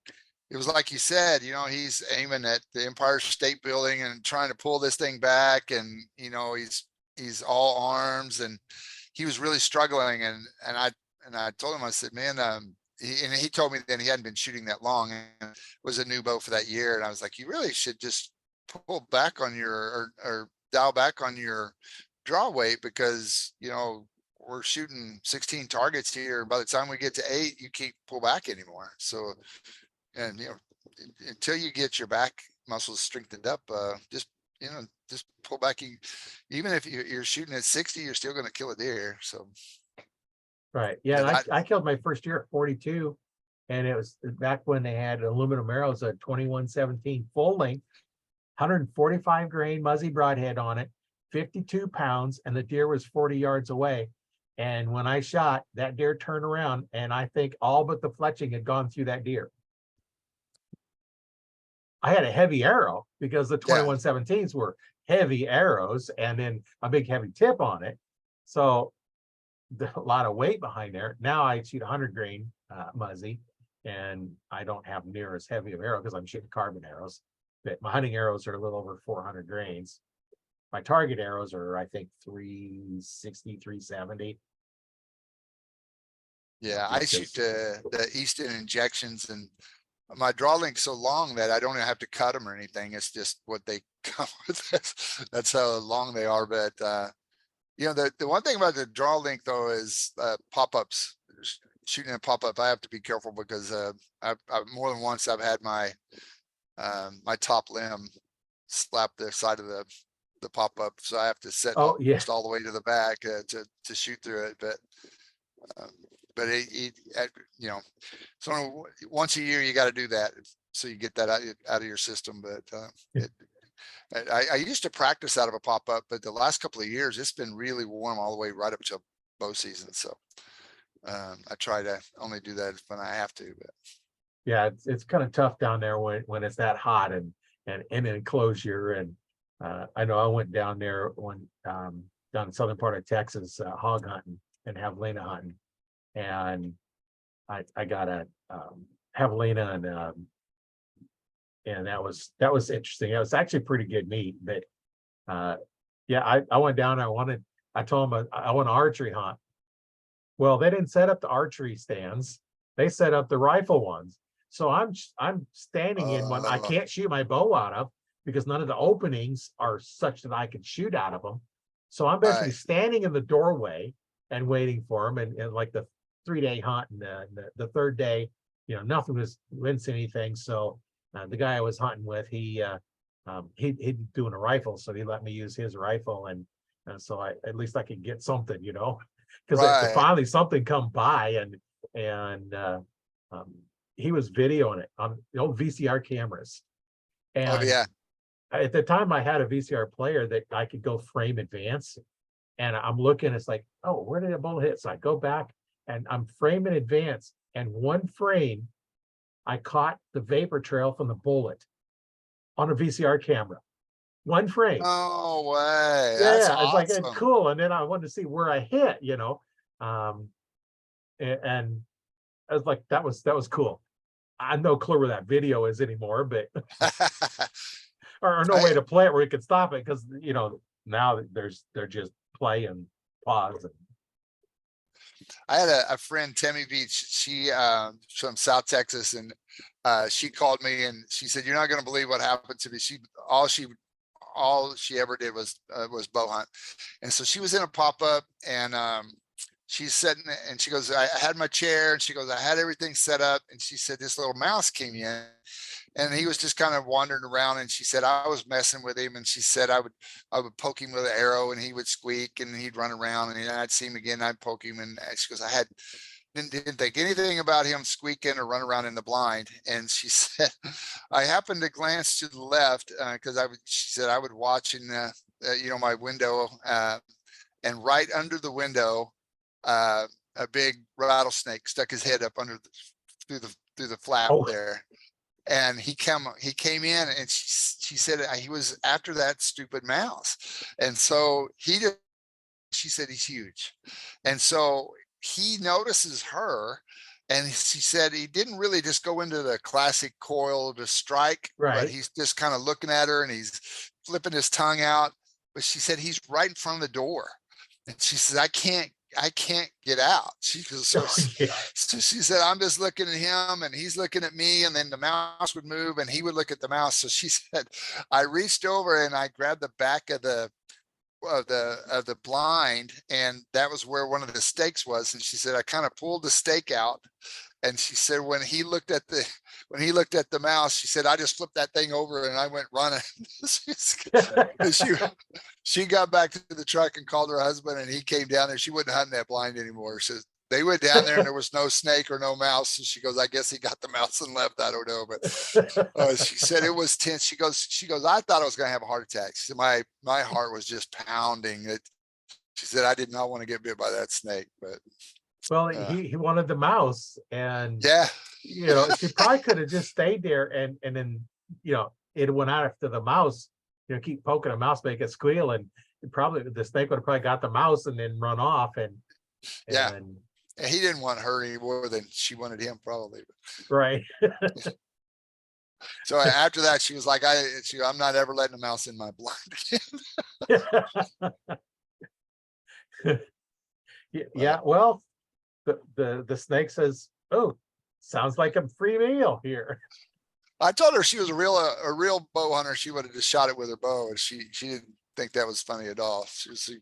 it was like you said, he's aiming at the Empire State Building and trying to pull this thing back, and he's all arms, and he was really struggling. And I told him, I said, man, he told me that he hadn't been shooting that long, and it was a new bow for that year. And I was like, you really should just pull back on your or dial back on your draw weight, because we're shooting 16 targets here. By the time we get to 8, you can't pull back anymore. So, and until you get your back muscles strengthened up, just pull back. Even if you're shooting at 60, you're still going to kill a deer. So, right, yeah. And I killed my first deer at 42, and it was back when they had aluminum arrows, a 2117 full length, 145 grain Muzzy broadhead on it, 52 pounds, and the deer was 40 yards away. And when I shot, that deer turned around, and I think all but the fletching had gone through that deer. I had a heavy arrow, because the 2117s were heavy arrows, and then a big heavy tip on it. So a lot of weight behind there. Now I shoot 100 grain Muzzy, and I don't have near as heavy of arrow because I'm shooting carbon arrows. But my hunting arrows are a little over 400 grains. My target arrows are, I think, 360, 370. Yeah, I shoot the Easton injections, and my draw link's so long that I don't even have to cut them or anything. It's just what they come with. That's how long they are. But the one thing about the draw link though is pop-ups. Shooting a pop-up, I have to be careful, because I've more than once I've had my my top limb slap the side of the pop-up, so I have to set all the way to the back to shoot through it. But so once a year you got to do that, so you get that out of your system. But I used to practice out of a pop-up, but the last couple of years it's been really warm all the way right up to bow season. So I try to only do that when I have to. But yeah, it's kind of tough down there when it's that hot and in an enclosure. And I know I went down there down in southern part of Texas, hog hunting and javelina hunting, and I got a javelina, and that was interesting. It was actually pretty good meat. But I went down. I told them I want an archery hunt. Well, they didn't set up the archery stands. They set up the rifle ones. So I'm standing in one I Oh, can't shoot my bow out of because none of the openings are such that I can shoot out of them. So I'm basically right. standing in the doorway and waiting for him. And like the 3-day hunt and the third day, nothing was wincing anything. So the guy I was hunting with, he'd doing a rifle, so he let me use his rifle, and so at least I could get something, because Right. finally something come by, and um, he was videoing it on the old VCR cameras, Oh, and yeah. at the time I had a VCR player that I could go frame advance, and I'm looking, it's like, oh, where did the bullet hit? So I go back and I'm frame in advance, and one frame I caught the vapor trail from the bullet on a VCR camera. One frame. No way. That's Yeah, it's like awesome. cool. And then I wanted to see where I hit, Um, and I was like, that was cool. I have no clue where that video is anymore, but or no I way to play it where you could stop it because now they're just play and pause. I had a friend, Tammy Beach. She from South Texas, and she called me and she said, "You're not going to believe what happened to me." All she ever did was bow hunt, and so she was in a pop up, and she's sitting and she goes, I had my chair, and she goes, I had everything set up, and she said this little mouse came in, and he was just kind of wandering around, and she said I was messing with him, and she said I would poke him with an arrow, and he would squeak, and he'd run around, and I'd see him again, I'd poke him, and she goes, I didn't think anything about him squeaking or run around in the blind. And she said, I happened to glance to the left because she said I would watch in my window, and right under the window, a big rattlesnake stuck his head up through the flap Oh, there. And he came in, and she said he was after that stupid mouse. And so she said he's huge. And so he notices her, and she said he didn't really just go into the classic coil to strike, but right. he's just kind of looking at her and he's flipping his tongue out. But she said he's right in front of the door. And she says, I can't get out. She goes, Oh, yeah. so she said, I'm just looking at him and he's looking at me, and then the mouse would move and he would look at the mouse. So she said, I reached over and I grabbed the back of the blind, and that was where one of the stakes was. And she said, I kind of pulled the stake out. And she said, when he looked at the mouse, she said, I just flipped that thing over and I went running. she got back to the truck and called her husband, and he came down there. She wouldn't hunt that blind anymore. So they went down there and there was no snake or no mouse. And she goes, I guess he got the mouse and left. I don't know. But she said it was tense. She goes, I thought I was going to have a heart attack. She said, my heart was just pounding. She said, I did not want to get bit by that snake, but Well, he wanted the mouse, and yeah. she probably could have just stayed there, and then it went out after the mouse. Keep poking a mouse, make it squeal, and probably the snake would have probably got the mouse and then run off. Yeah. And He didn't want her any more than she wanted him, probably. right. So after that, she was like, I'm not ever letting a mouse in my blind again. Yeah. Well, the snake says, "Oh, sounds like a free meal here." I told her she was a real bow hunter. She would have just shot it with her bow, and she didn't think that was funny at all. She said,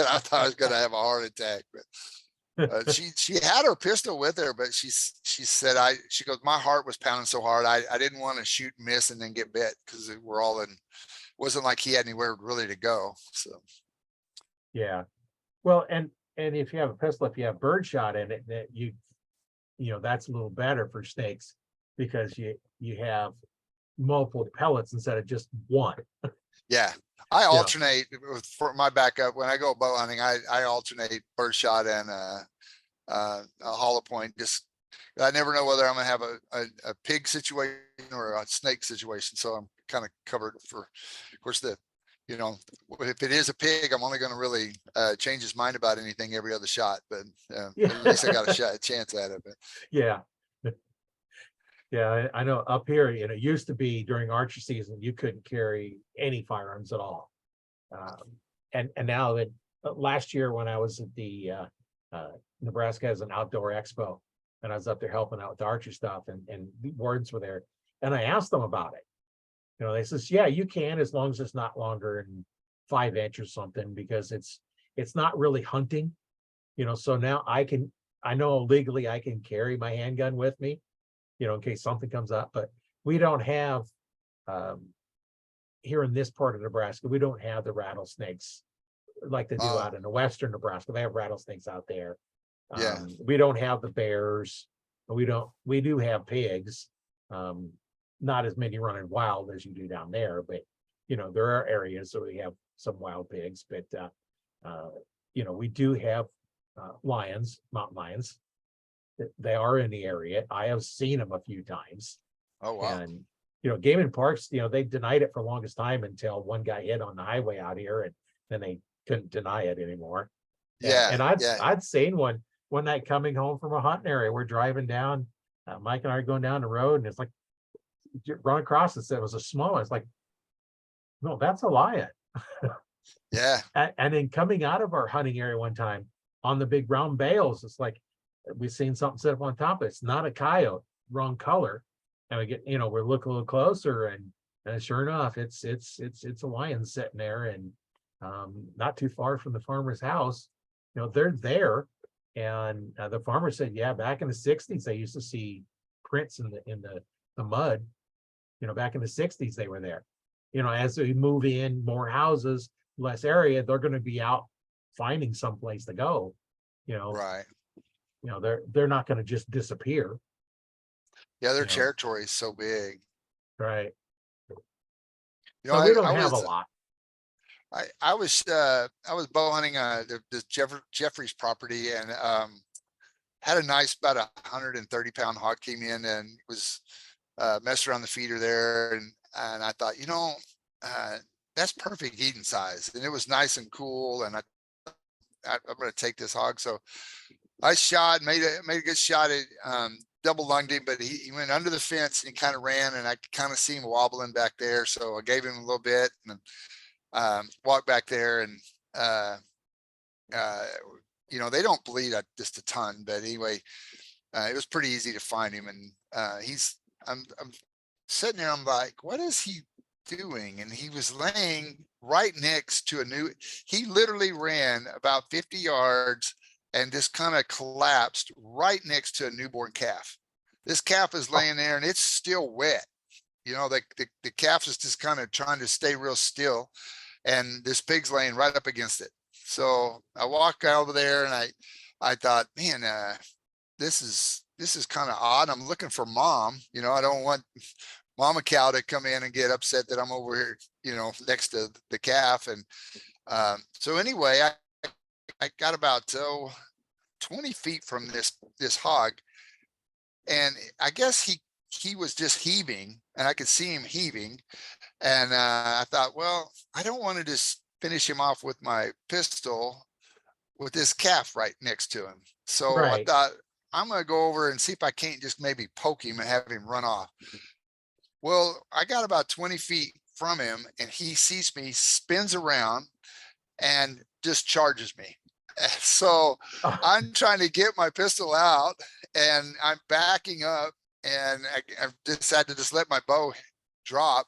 I thought I was going to have a heart attack, but she had her pistol with her, but she said, she goes, my heart was pounding so hard. I didn't want to shoot and miss and then get bit, because we're all in, wasn't like he had anywhere really to go. So. Yeah. Well, and if you have a pistol, if you have birdshot in it, that that's a little better for snakes, because you have multiple pellets instead of just one. Yeah. I Yeah. alternate for my backup. When I go bow hunting, I alternate birdshot and a hollow point. Just, I never know whether I'm gonna have a pig situation or a snake situation. So I'm kind of covered for, of course, if it is a pig, I'm only going to really change his mind about anything every other shot, but at least I got a chance at it. But. Yeah. Yeah, I know up here, it used to be during archery season, you couldn't carry any firearms at all. And now that last year when I was at the Nebraska has an outdoor expo, and I was up there helping out with the archery stuff, and the wardens were there, and I asked them about it. You know, they says, yeah, you can, as long as it's not longer than 5 inches or something, because it's not really hunting. You know, so now I know legally I can carry my handgun with me, you know, in case something comes up, but we don't have, here in this part of Nebraska, we don't have the rattlesnakes like they do out in the western Nebraska. They have rattlesnakes out there. Yeah. We don't have the bears, but we do have pigs. Not as many running wild as you do down there, but you know, there are areas that we have some wild pigs, but you know, we do have lions, mountain lions. They are in the area. I have seen them a few times. Oh, wow. And you know, game and parks, you know, they denied it for the longest time until one guy hit on the highway out here, and then they couldn't deny it anymore. Yeah. And Yeah. I'd seen one night coming home from a hunting area. We're driving down, Mike and I are going down the road, and it's like run across it. It was a small one. It's like, no, that's a lion. Yeah. And then coming out of our hunting area one time on the big round bales, it's like we've seen something set up on top of it. It's not a coyote, wrong color. And we get, you know, we're looking a little closer, and sure enough, it's a lion sitting there, and not too far from the farmer's house. You know, they're there, and the farmer said, yeah, back in the 60s, they used to see prints in the mud. You know, back in the 60s, they were there. You know, as we move in more houses, less area, they're going to be out finding someplace to go. You know, Right. you know, they're not going to just disappear. Yeah. Their You know, territory is so big. right. You know, So we don't I have a was, lot. I was bow hunting the Jeffrey's property, and had a nice, about 130-pound hog came in and was messed around the feeder there, and I thought, you know, that's perfect eating size, and it was nice and cool, and I'm going to take this hog. So I shot, made a good shot at double lunged him, but he went under the fence and he kind of ran, and I could kind of see him wobbling back there. So I gave him a little bit and walked back there, and you know, they don't bleed just a ton, but anyway, it was pretty easy to find him. And I'm sitting there, I'm like, what is he doing? And he was laying right next to he literally ran about 50 yards and just kind of collapsed right next to a newborn calf. This calf is laying there, and it's still wet. You know, the calf is just kind of trying to stay real still, and this pig's laying right up against it. So I walked over there, and I thought, man, this is kind of odd. I'm looking for mom. You know, I don't want mama cow to come in and get upset that I'm over here, you know, next to the calf. And so anyway, I got about 20 feet from this hog, and I guess he was just heaving, and I could see him heaving. And I thought, well, I don't want to just finish him off with my pistol with this calf right next to him. So I Right. thought, I'm going to go over and see if I can't just maybe poke him and have him run off. Well, I got about 20 feet from him, and he sees me, spins around, and just charges me. So I'm trying to get my pistol out, and I'm backing up, and I decided to just let my bow drop,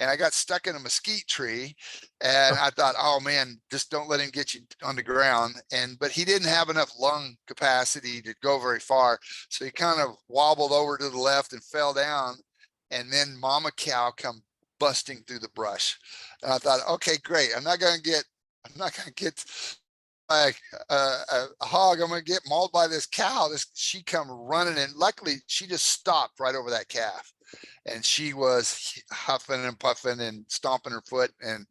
and I got stuck in a mesquite tree, and I thought, oh man, just don't let him get you on the ground. But he didn't have enough lung capacity to go very far, so he kind of wobbled over to the left and fell down, and then mama cow come busting through the brush. And I thought, okay, great, I'm not gonna get like a hog. I'm gonna get mauled by this cow. She come running, and luckily she just stopped right over that calf, and she was huffing and puffing and stomping her foot. And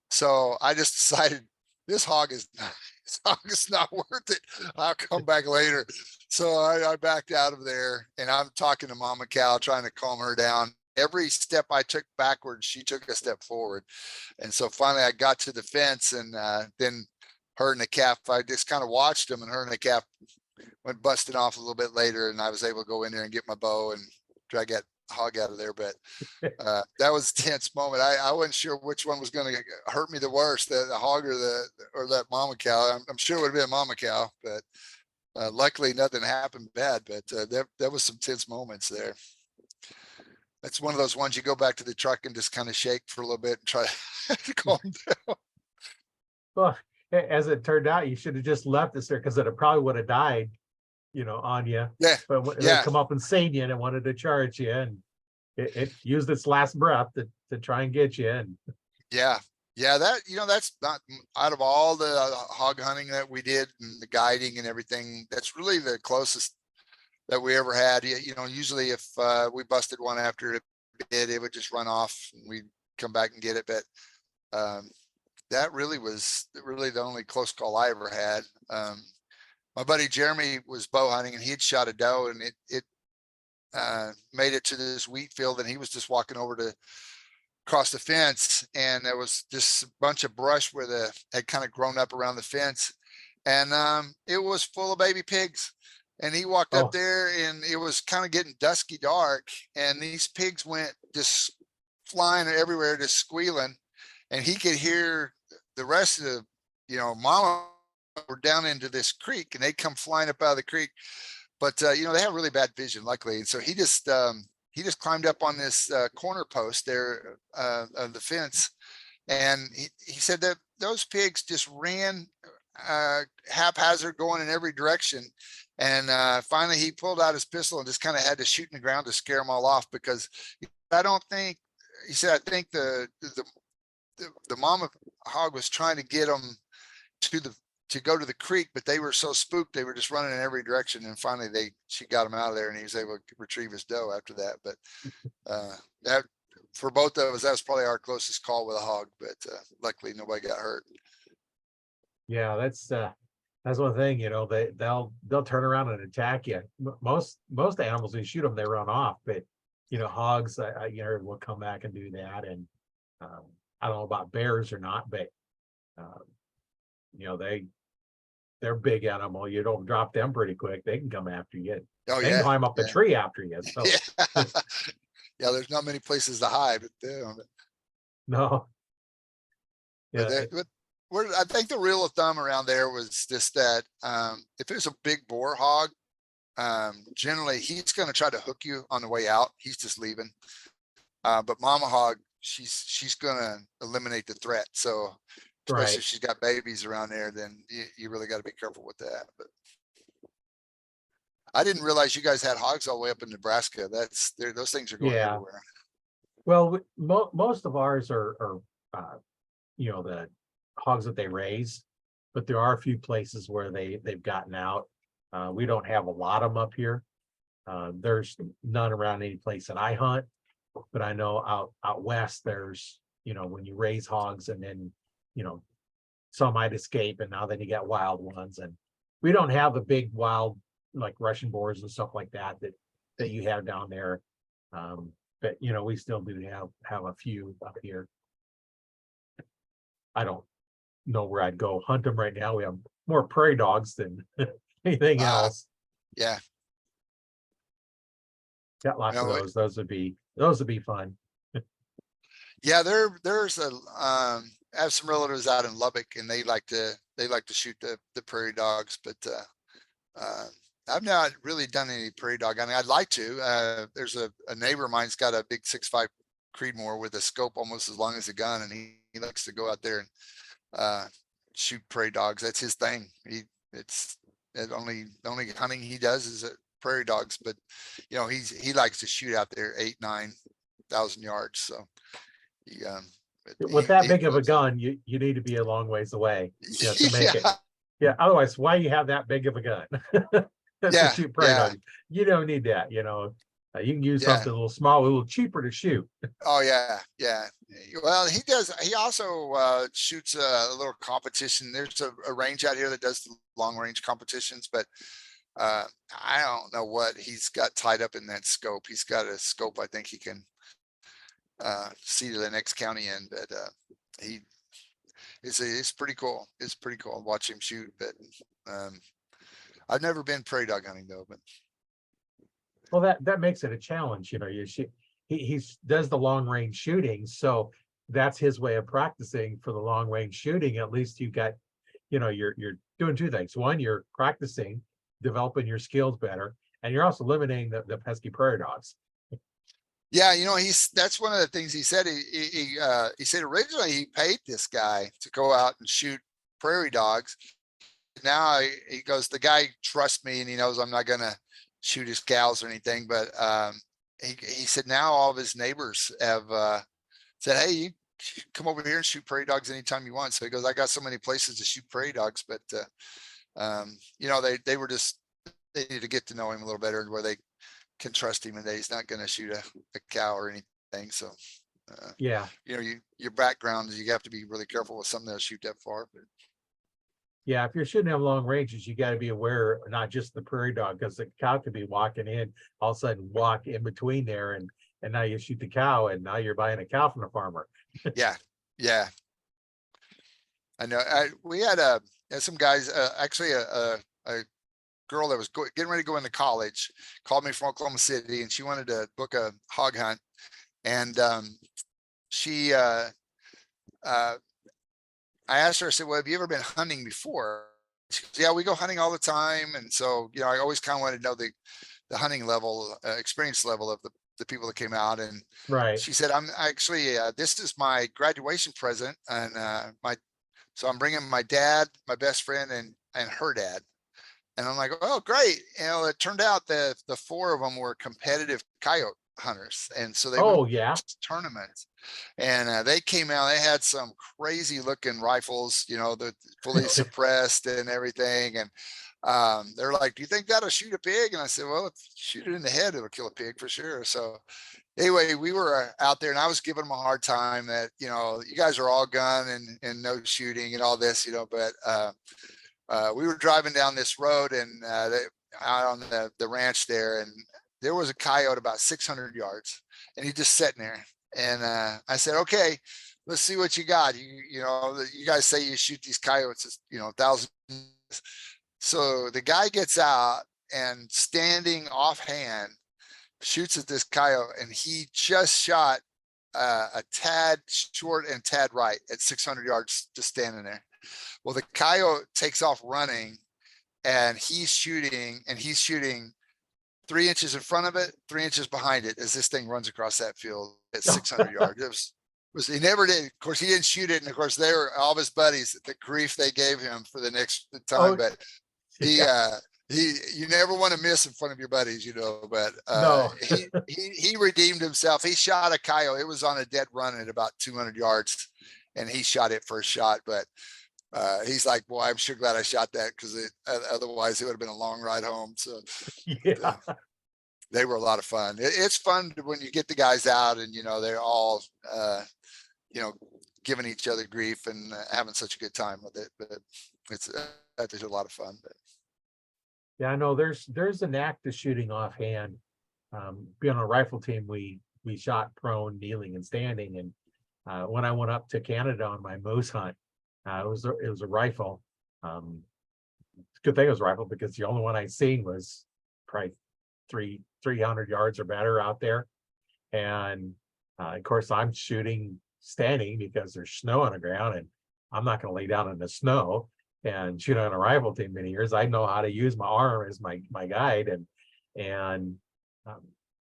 so I just decided this hog is not worth it. I'll come back later. So I backed out of there, and I'm talking to mama cow, trying to calm her down. Every step I took backwards, she took a step forward. And so finally I got to the fence, and then her and the calf, I just kind of watched them, and her and the calf went busting off a little bit later, and I was able to go in there and get my bow and drag that hog out of there. But that was a tense moment. I wasn't sure which one was going to hurt me the worst, the hog or that mama cow. I'm sure it would have been mama cow, but Luckily, nothing happened bad, but that was some tense moments there. That's one of those ones you go back to the truck and just kind of shake for a little bit and try to calm down. Well, as it turned out, you should have just left this there because it probably would have died, on you. Yeah, But they yeah, come up and seen you and it wanted to charge you, and it used its last breath to try and get you. And yeah, yeah. That that's not out of all the hog hunting that we did and the guiding and everything. That's really the closest that we ever had. Usually if we busted one after a bit, it would just run off and we'd come back and get it. But that really was really the only close call I ever had. My buddy Jeremy was bow hunting and he had shot a doe, and it made it to this wheat field, and he was just walking over to cross the fence, and there was just a bunch of brush where had kind of grown up around the fence, and it was full of baby pigs. And he walked up there, and it was kind of getting dusky dark, and these pigs went just flying everywhere, just squealing, and he could hear the rest of the, mama were down into this creek, and they'd come flying up out of the creek. But they have really bad vision, luckily, and so he just climbed up on this corner post there of the fence, and he said that those pigs just ran haphazard, going in every direction. And finally he pulled out his pistol and just kind of had to shoot in the ground to scare them all off, because he said, I think the mama hog was trying to get them to go to the creek, but they were so spooked, they were just running in every direction. And finally she got him out of there, and he was able to retrieve his doe after that. But that, for both of us, that was probably our closest call with a hog, but luckily nobody got hurt. yeah, that's one thing, they'll turn around and attack you. Most animals, when you shoot them, they run off, but hogs, will come back and do that. And I don't know about bears or not, but they're big animal. You don't drop them pretty quick, they can come after you. Oh They can climb up the tree after you. So yeah. Yeah, there's not many places to hide, but no. Yeah. I think the rule of thumb around there was just that if it's a big boar hog, generally he's going to try to hook you on the way out. He's just leaving. But mama hog, she's going to eliminate the threat. So especially if she's got babies around there, then you really got to be careful with that. But I didn't realize you guys had hogs all the way up in Nebraska. Those things are going everywhere. Well, most of ours are the hogs that they raise, but there are a few places where they've gotten out. We don't have a lot of them up here. There's none around any place that I hunt, but I know out west there's, when you raise hogs and then, some might escape, and now then you got wild ones. And we don't have the big wild like Russian boars and stuff like that you have down there. But we still do have a few up here. I don't know where I'd go hunt them right now. We have more prairie dogs than anything else. Yeah. Got lots of those. Those would be fun. Yeah, there's I have some relatives out in Lubbock, and they like to shoot the prairie dogs, but I've not really done any prairie dog. I mean, I'd like to. There's a neighbor of mine's got a big 6.5 Creedmoor with a scope almost as long as a gun, and he likes to go out there and shoot prairie dogs. That's his thing. The only hunting he does is prairie dogs, but he likes to shoot out there 8,000-9,000 yards. So with that big of a gun, you need to be a long ways away to make it. Yeah. Otherwise, why you have that big of a gun? To shoot prairie dogs. You don't need that. You can use something a little small, a little cheaper to shoot. Oh yeah. Well, he does. He also shoots a little competition. There's a range out here that does the long range competitions, but I don't know what he's got tied up in that scope. He's got a scope I think he can see to the next county in, but it's pretty cool. It's pretty cool. Watch him shoot, but I've never been prairie dog hunting though. But well, that makes it a challenge. He does the long range shooting, so that's his way of practicing for the long range shooting. At least you got, you're doing two things. One, you're practicing, developing your skills better, and you're also eliminating the pesky prairie dogs. Yeah, that's one of the things he said. He said originally he paid this guy to go out and shoot prairie dogs. Now he goes, the guy trusts me and he knows I'm not gonna shoot his cows or anything. But he said now all of his neighbors have said, hey, you come over here and shoot prairie dogs anytime you want. So he goes, I got so many places to shoot prairie dogs, but they were just, they need to get to know him a little better where they can trust him and that he's not going to shoot a cow or anything. So Yeah. Your background is you have to be really careful with something that'll shoot that far. But Yeah, if you're shooting at long ranges, you got to be aware, not just the prairie dog, because the cow could be walking in, all of a sudden walk in between there, and now you shoot the cow, and now you're buying a cow from the farmer. yeah. I know. We had some guys, actually a girl that was getting ready to go into college called me from Oklahoma City, and she wanted to book a hog hunt. And she I asked her, I said, well, have you ever been hunting before? She goes, yeah, we go hunting all the time. And so, I always kind of wanted to know the hunting level, experience level of the people that came out. And Right. she said, I'm actually, this is my graduation present. And so I'm bringing my dad, my best friend, and her dad. And I'm like, oh, great. It turned out that the four of them were competitive coyote hunters. And so they went to tournaments, and they came out, they had some crazy looking rifles, the fully suppressed and everything. And they're like, do you think that'll shoot a pig? And I said, well, if you shoot it in the head, it'll kill a pig for sure. So anyway, we were out there and I was giving them a hard time that, you guys are all gun and no shooting and all this, but we were driving down this road and out on the ranch there, and there was a coyote about 600 yards, and he just sitting there. And I said, okay, let's see what you got. You guys say you shoot these coyotes, 1,000. So the guy gets out and standing offhand shoots at this coyote, and he just shot a tad short and tad right at 600 yards, just standing there. Well, the coyote takes off running, and he's shooting 3 inches in front of it, 3 inches behind it, as this thing runs across that field at 600 yards. He never did. Of course, he didn't shoot it. And of course, they were all of his buddies, the grief they gave him for the next time. But you never want to miss in front of your buddies, but No. he redeemed himself. He shot a coyote. It was on a dead run at about 200 yards, and he shot it first shot. But he's like, boy, I'm sure glad I shot that, because otherwise it would have been a long ride home. So Yeah. they were a lot of fun. It's fun when you get the guys out and, they're all, giving each other grief and having such a good time with it. But there's a lot of fun. But Yeah, I know there's an knack to shooting offhand. Being on a rifle team, we shot prone, kneeling, and standing. And when I went up to Canada on my moose hunt, it was a rifle. Good thing it was a rifle, because the only one I seen was probably 300 yards or better out there. And of course, I'm shooting standing because there's snow on the ground, and I'm not going to lay down in the snow and shoot on a rifle team many years. I know how to use my arm as my guide, and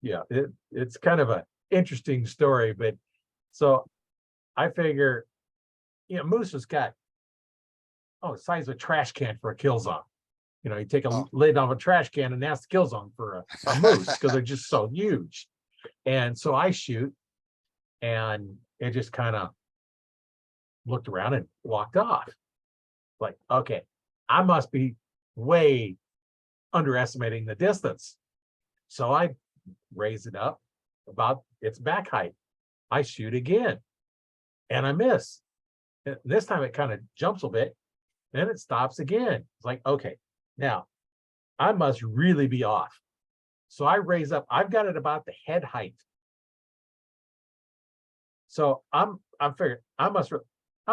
it's kind of an interesting story. But so I figure, moose has got the size of a trash can for a kill zone. You take a lid off a trash can, and that's the kill zone for a moose, because they're just so huge. And so I shoot, and it just kind of looked around and walked off. Like, okay, I must be way underestimating the distance. So I raise it up about its back height. I shoot again, and I miss. And this time it kind of jumps a bit, then it stops again. It's like, okay, now I must really be off. So I raise up. I've got it about the head height. So I'm figuring I'm a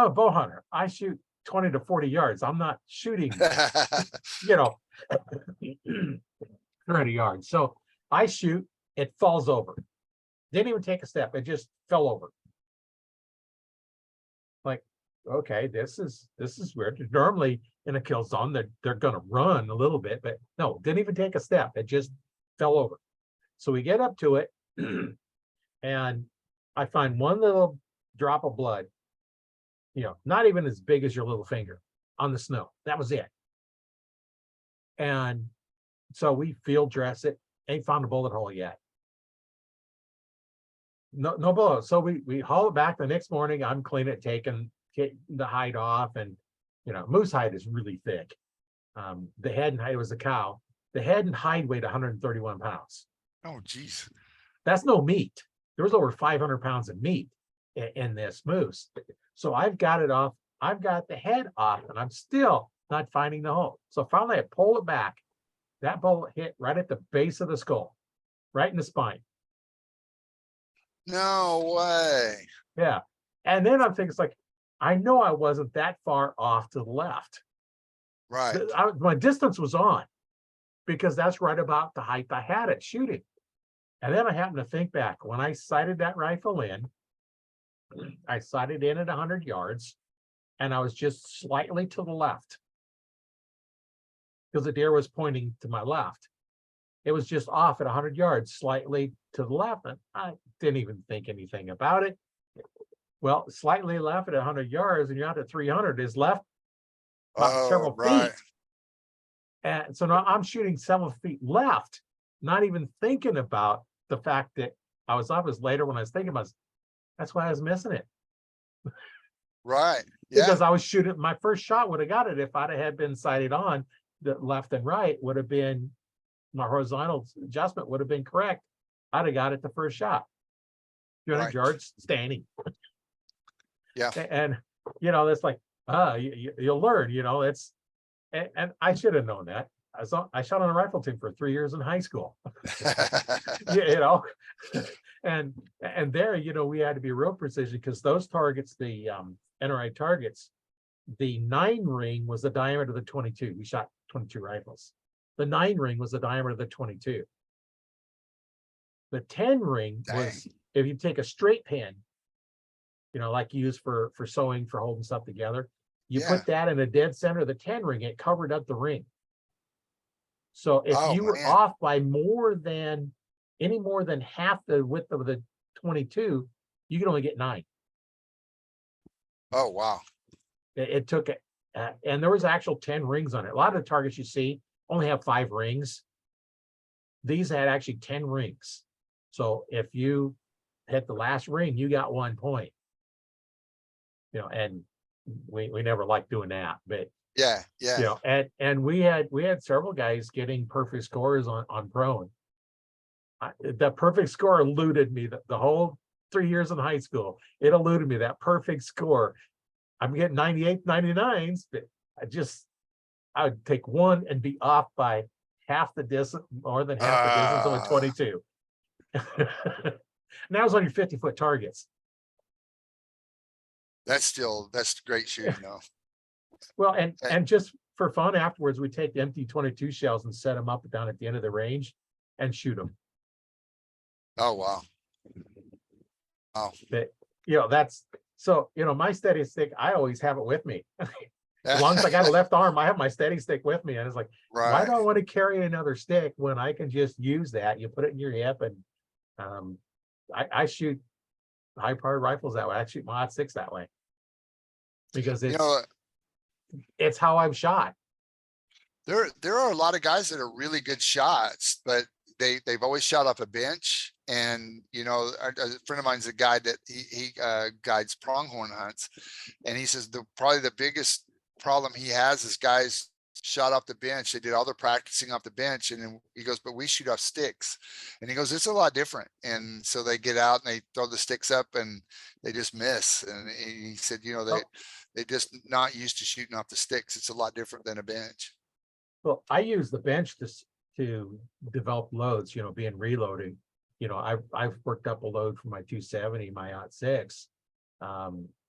bow hunter. I shoot 20 to 40 yards. I'm not shooting, 30 yards. So I shoot, it falls over. Didn't even take a step. It just fell over. Like, okay, this is weird. Normally in a kill zone, they're gonna run a little bit, but no, didn't even take a step. It just fell over. So we get up to it, and I find one little drop of blood, not even as big as your little finger on the snow. That was it. And so we field dress it. Ain't found a bullet hole yet. No bullet. So we haul it back the next morning. I'm cleaning it, taking the hide off, and moose hide is really thick. The head and hide, it was a cow. The head and hide weighed 131 pounds. Oh, geez. That's no meat. There was over 500 pounds of meat in this moose. So I've got it off. I've got the head off, and I'm still not finding the hole. So finally I pull it back. That bullet hit right at the base of the skull, right in the spine. No way. Yeah. And then I'm thinking, it's like, I know I wasn't that far off to the left. Right. My distance was on, because that's right about the height I had it shooting. And then I happened to think back, when I sighted that rifle in, I sighted in at 100 yards, and I was just slightly to the left, because the deer was pointing to my left. It was just off at 100 yards, slightly to the left. And I didn't even think anything about it. Well, slightly left at 100 yards, and you're out at 300 is left about several right. feet. And so now I'm shooting several feet left, not even thinking about the fact that I was off. As later when I was thinking about it, that's why I was missing it. Right. Yeah. Because I was shooting, my first shot would have got it if I'd have had been sighted on. The left and right would have been, my horizontal adjustment would have been correct. I'd have got it the first shot. 200 Right. yards standing. Yeah. And that's like, you'll learn, it's, and I should have known that. I shot on a rifle team for 3 years in high school. And there, we had to be real precision, because those targets, the NRI targets, the 9 ring was the diameter of the 22. We shot 22 rifles. The 9 ring was the diameter of the 22. The 10 ring was, if you take a straight pin, like you use for sewing, for holding stuff together, you put that in a dead center of the 10 ring, it covered up the ring. So if you were off by any more than half the width of the 22, you can only get 9. Oh, wow. It took it, and there was actual 10 rings on it. A lot of the targets you see only have 5 rings. These had actually 10 rings. So if you hit the last ring, you got 1 point. And we never liked doing that, but yeah. And we had several guys getting perfect scores on prone. The perfect score eluded me the whole 3 years in high school. It eluded me, that perfect score. I'm getting 98, 99s, but I would take one and be off by half the distance, more than half the distance of a 22. And that was on your 50-foot targets. That's great shooting though. Well, and just for fun afterwards, we take the empty 22 shells and set them up down at the end of the range and shoot them. Oh, wow. Oh, but that's, so my steady stick, I always have it with me. As long as I got a left arm, I have my steady stick with me. And it's like, why do I want to carry another stick when I can just use that? You put it in your hip, and I shoot high-powered rifles that way. I shoot my .6 that way, because it's how I've shot. There are a lot of guys that are really good shots, but they've always shot off a bench. And a friend of mine's a guy that he guides pronghorn hunts, and he says probably the biggest problem he has is guys shot off the bench. They did all their practicing off the bench, and then he goes, but we shoot off sticks. And he goes, it's a lot different. And so they get out and they throw the sticks up and they just miss. And he said, they just not used to shooting off the sticks. It's a lot different than a bench. Well, I use the bench to develop loads, being reloading. I've worked up a load for my 270, my .6,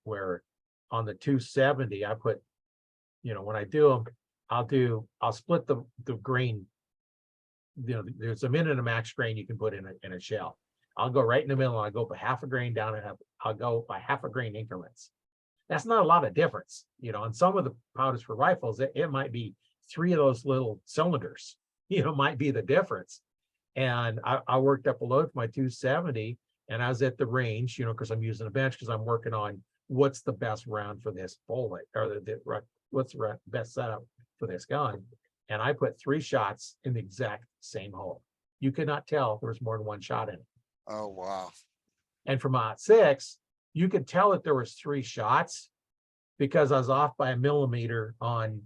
where on the 270, I put, when I do them, I'll split the grain. There's a min and a max grain you can put in a shell. I'll go right in the middle, and I'll go by half a grain down, and I'll go by half a grain increments. That's not a lot of difference, and some of the powders for rifles, it might be 3 of those little cylinders, might be the difference. And I worked up a load for my 270, and I was at the range, because I'm using a bench, because I'm working on what's the best round for this bullet, or what's the best setup for this gun. And I put 3 shots in the exact same hole. You could not tell there was more than 1 shot in it. Oh, wow. And for my 6, you could tell that there was 3 shots because I was off by a millimeter on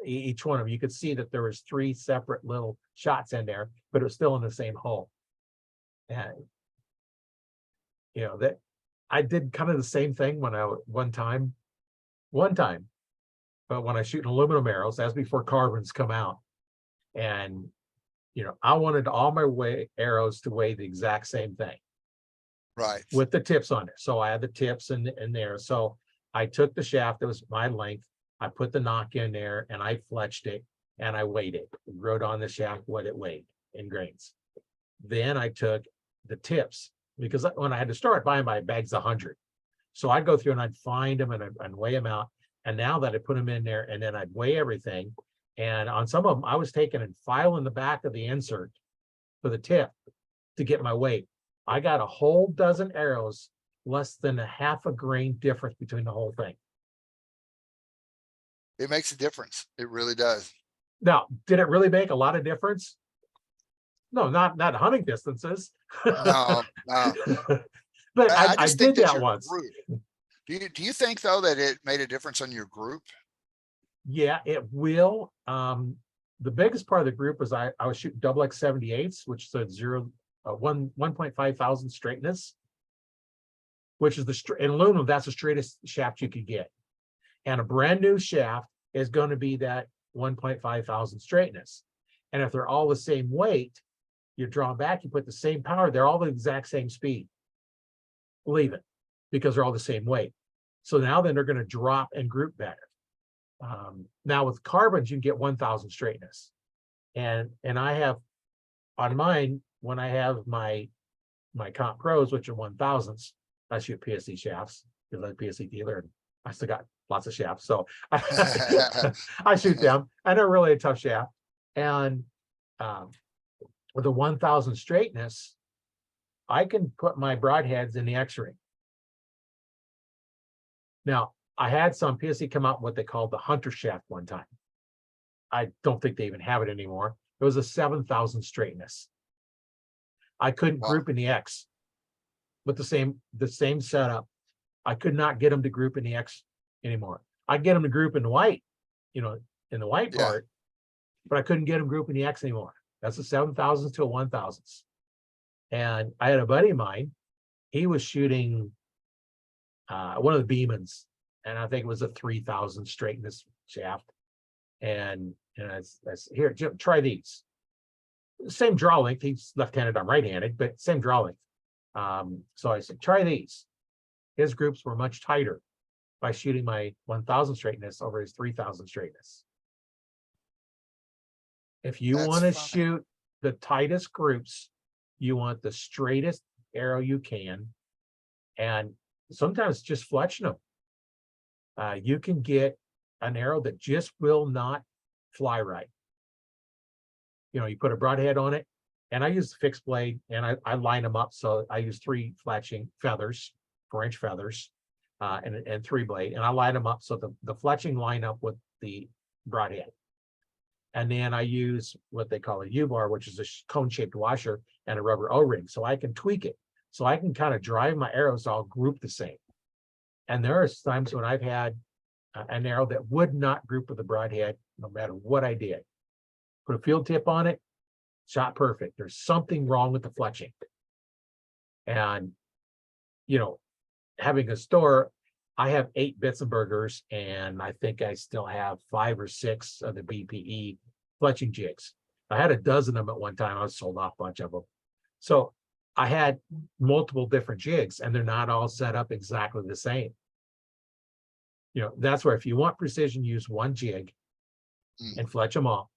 each one of them. You could see that there was 3 separate little shots in there, but it was still in the same hole. And that I did kind of the same thing when one time, but when I shoot aluminum arrows, that's before carbons come out. And I wanted all my arrows to weigh the exact same thing. Right. With the tips on it. So I had the tips in there. So I took the shaft that was my length, I put the nock in there, and I fletched it, and I weighed it, wrote on the shaft what it weighed in grains. Then I took the tips, because when I had to start buying my bags 100, so I'd go through and I'd find them and I'd weigh them out. And now that I put them in there, and then I'd weigh everything, and on some of them I was taking and filing the back of the insert for the tip to get my weight. I got a whole dozen arrows, less than a half a grain difference between the whole thing. It makes a difference. It really does. Now, did it really make a lot of difference? No, not hunting distances. No, no. But I just did think that that your once. group, do you think though that it made a difference on your group? Yeah, it will. The biggest part of the group was I was shooting double X78s, which is 1.5 thousand straightness, which is in aluminum, that's the straightest shaft you could get. And a brand new shaft is going to be that 1.5 thousand straightness. And if they're all the same weight, you draw back, you put the same power, they're all the exact same speed. Believe it, because they're all the same weight. So now then they're going to drop and group better. Now with carbons, you can get 1,000 straightness. And I have on mine, when I have my Comp Pros, which are 1,000s, I shoot PSC shafts because I'm a PSC dealer and I still got lots of shafts. So I shoot them, and they're really a tough shaft. And with a 1,000 straightness, I can put my broadheads in the X-ring. Now, I had some PSC come out with what they called the Hunter shaft one time. I don't think they even have it anymore. It was a 7,000 straightness. I couldn't group in the X with the same setup. I could not get them to group in the X anymore. I get them to group in the white, in the white part, but I couldn't get them group in the X anymore. That's a 7,000s to a 1,000s. And I had a buddy of mine, he was shooting one of the Beemans, and I think it was a 3,000 straightness shaft. And I said, here, Jim, try these. Same draw length. He's left-handed, I'm right-handed, but same draw length. So I said, try these. His groups were much tighter by shooting my 1,000 straightness over his 3,000 straightness. If you want to shoot the tightest groups, you want the straightest arrow you can, and sometimes just fletching them. You can get an arrow that just will not fly right. You put a broadhead on it, and I use the fixed blade, and I line them up. So I use 3 fletching feathers, 4-inch feathers, and 3 blade, and I line them up so the fletching line up with the broadhead. And then I use what they call a U-bar, which is a cone-shaped washer, and a rubber O-ring, so I can tweak it. So I can kind of drive my arrows all grouped the same. And there are times when I've had an arrow that would not group with the broadhead, no matter what I did. Put a field tip on it, shot perfect. There's something wrong with the fletching. And, having a store, I have 8 Bitzenbergers, and I think I still have 5 or 6 of the BPE fletching jigs. I had a dozen of them at one time. I sold off a bunch of them. So I had multiple different jigs, and they're not all set up exactly the same. That's where if you want precision, use one jig and fletch them all.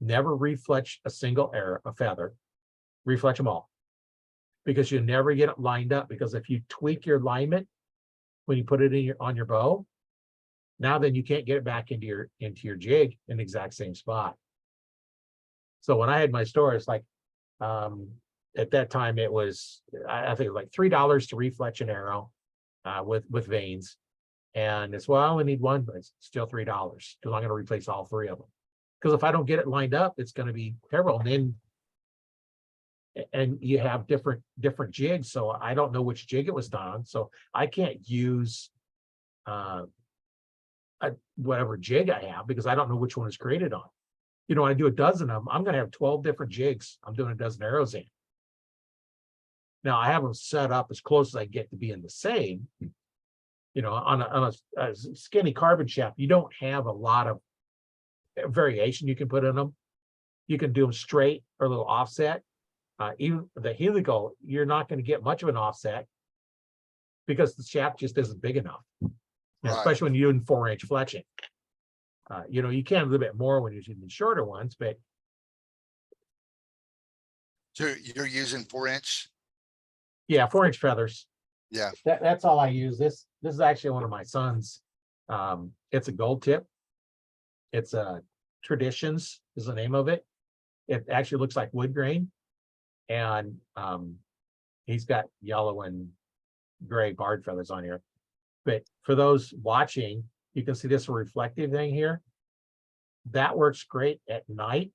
Never refletch a single arrow, a feather. Refletch them all, because you never get it lined up. Because if you tweak your alignment, when you put it in on your bow, now then you can't get it back into your jig in the exact same spot. So when I had my store, it's like, at that time it was, I think it was like $3 to refletch an arrow with vanes. And it's, well, I only need one, but it's still $3 because I'm going to replace all three of them. Because if I don't get it lined up, it's going to be terrible. And you have different jigs, so I don't know which jig it was done on. So I can't use whatever jig I have because I don't know which one is created on. You know, when I do a dozen of them, I'm going to have 12 different jigs I'm doing a dozen arrows in. Now I have them set up as close as I get to being the same. You know, on a skinny carbon shaft, you don't have a lot of variation you can put in them. You can do them straight or a little offset. Even the helical, you're not going to get much of an offset because the shaft just isn't big enough. Right. Especially when you're doing 4-inch fletching. You know, you can a little bit more when you're using shorter ones, but. So you're using 4-inch? Yeah, 4-inch feathers. Yeah. That's all I use. This is actually one of my sons. It's a gold tip. It's a Traditions is the name of it. It actually looks like wood grain. And he's got yellow and gray barred feathers on here. But for those watching, you can see this reflective thing here. That works great at night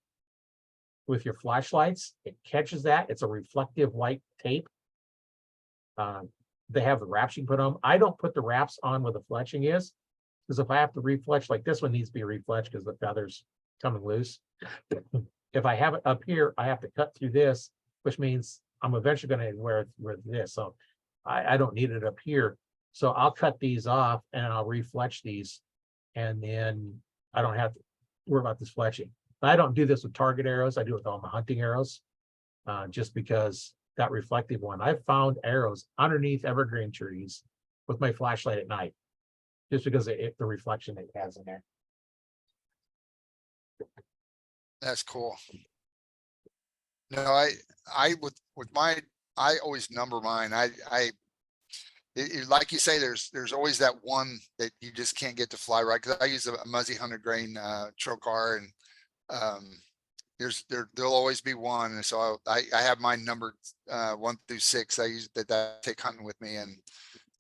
with your flashlights. It catches that. It's a reflective white tape. They have the wraps you can put on. I don't put the wraps on where the fletching is, because if I have to refletch, like this one needs to be refletched because the feather's coming loose. If I have it up here, I have to cut through this, which means I'm eventually going to wear this. So I don't need it up here. So I'll cut these off and I'll refletch these. And then I don't have to worry about this fletching. But I don't do this with target arrows. I do it with all my hunting arrows, just because that reflective one. I've found arrows underneath evergreen trees with my flashlight at night, just because the reflection it has in there. That's cool. No, I always number mine. Like you say, there's always that one that you just can't get to fly right. Cause I use a Muzzy 100 grain trocar, and there'll always be one. And so I have mine numbered 1 through 6. I use that I take hunting with me, and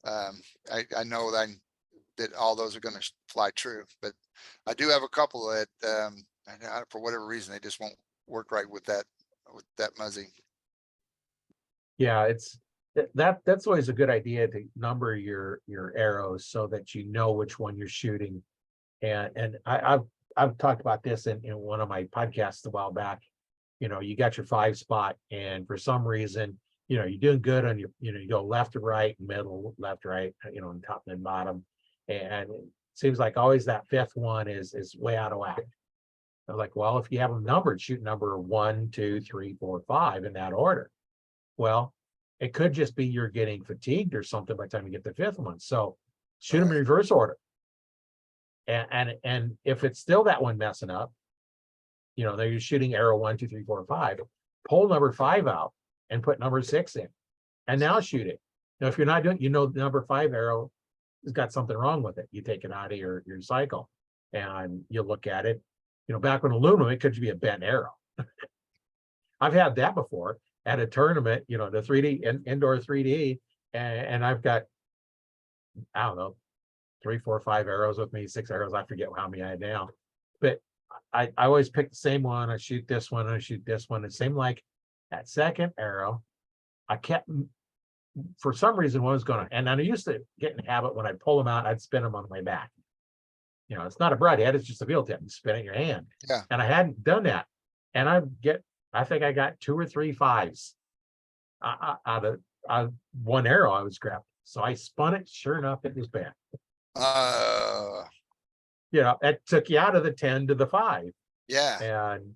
I know that all those are going to fly true. But I do have a couple that for whatever reason they just won't work right with that Muzzy. Yeah, that's always a good idea to number your arrows so that you know which one you're shooting. And I've talked about this in one of my podcasts a while back. You know, you got your 5 spot, and for some reason, you know, you're doing good on your, you know, you go left to right, middle, left, right, you know, and top and bottom. And it seems like always that 5th one is way out of whack. I'm like, well, if you have them numbered, shoot number 1, 2, 3, 4, 5 in that order. Well, it could just be you're getting fatigued or something by the time you get the 5th one. So shoot them in reverse order. And if it's still that one messing up, you know, you're shooting arrow 1, 2, 3, 4, 5, pull number 5 out and put number 6 in, and now shoot it. Now, if you're not doing, you know, the number 5 arrow has got something wrong with it. You take it out of your cycle and you look at it. You know, back when aluminum, it could be a bent arrow. I've had that before at a tournament, you know, the 3D indoor 3D, and I've got, I don't know, 3, 4, 5 arrows with me, 6 arrows. I forget how many I had now, but I always pick the same one. I shoot this one, I shoot this one. It seemed like that 2nd arrow, I kept, for some reason, one was going to, and I used to get in the habit when I'd pull them out, I'd spin them on my back. You know, it's not a broadhead, it's just a wheel tip. You spin it in your hand. Yeah. And I hadn't done that. And I think I got 2 or 3 5s out of one arrow I was grabbing. So I spun it. Sure enough, it was bad. You know, it took you out of the 10 to the 5. Yeah. And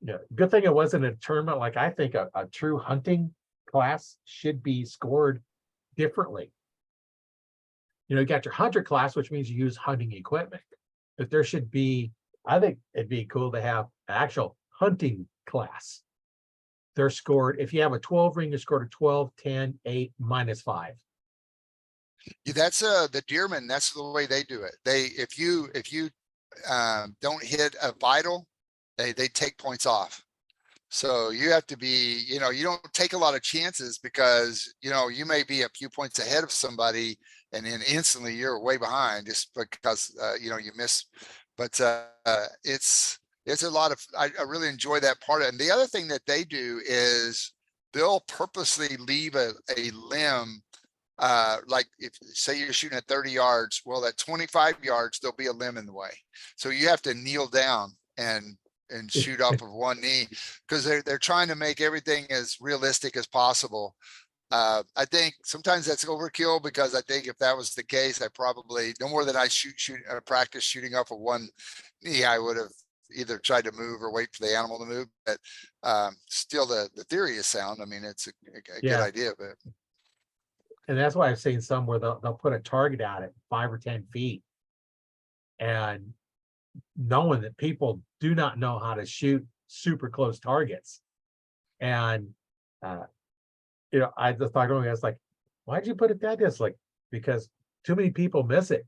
you know, good thing it wasn't a tournament. Like, I think a true hunting class should be scored differently. You know, you got your hunter class, which means you use hunting equipment, but there should be, I think it'd be cool to have an actual hunting class. They're scored, if you have a 12 ring, you're scored a 12, 10, 8, -5. Yeah, that's the deermen. That's the way they do it. If you don't hit a vital, they take points off. So you have to be, you don't take a lot of chances because, you may be a few points ahead of somebody and then instantly you're way behind just because, you miss. But it's a lot of, I really enjoy that part of it. And the other thing that they do is they'll purposely leave a limb. Like if say you're shooting at 30 yards, well, at 25 yards, there'll be a limb in the way. So you have to kneel down and shoot off of one knee because they're trying to make everything as realistic as possible. I think sometimes that's overkill because I think if that was the case, I probably no more than I practice shooting off of one knee, I would have either tried to move or wait for the animal to move. But still, the theory is sound. I mean, it's a good idea, but. And that's why I've seen some where they'll put a target out at 5 or 10 feet. And knowing that people do not know how to shoot super close targets. And, I just thought, I was like, why'd you put it that? It's like, because too many people miss it.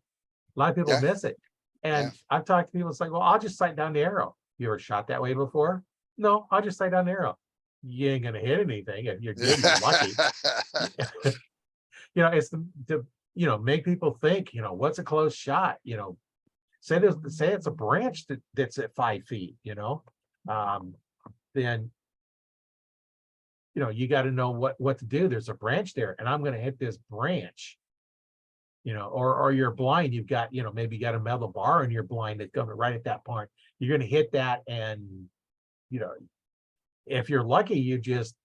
A lot of people miss it. And I've talked to people, it's like, well, I'll just sight down the arrow. You ever shot that way before? No, I'll just sight down the arrow. You ain't going to hit anything. If you're good, you're lucky. It's to make people think, what's a close shot, say it's a branch that's at 5 feet, then you got to know what to do. There's a branch there and I'm going to hit this branch, or you're blind, you've got, maybe you got a metal bar and you're blind that's coming right at that point. You're going to hit that and, if you're lucky, you just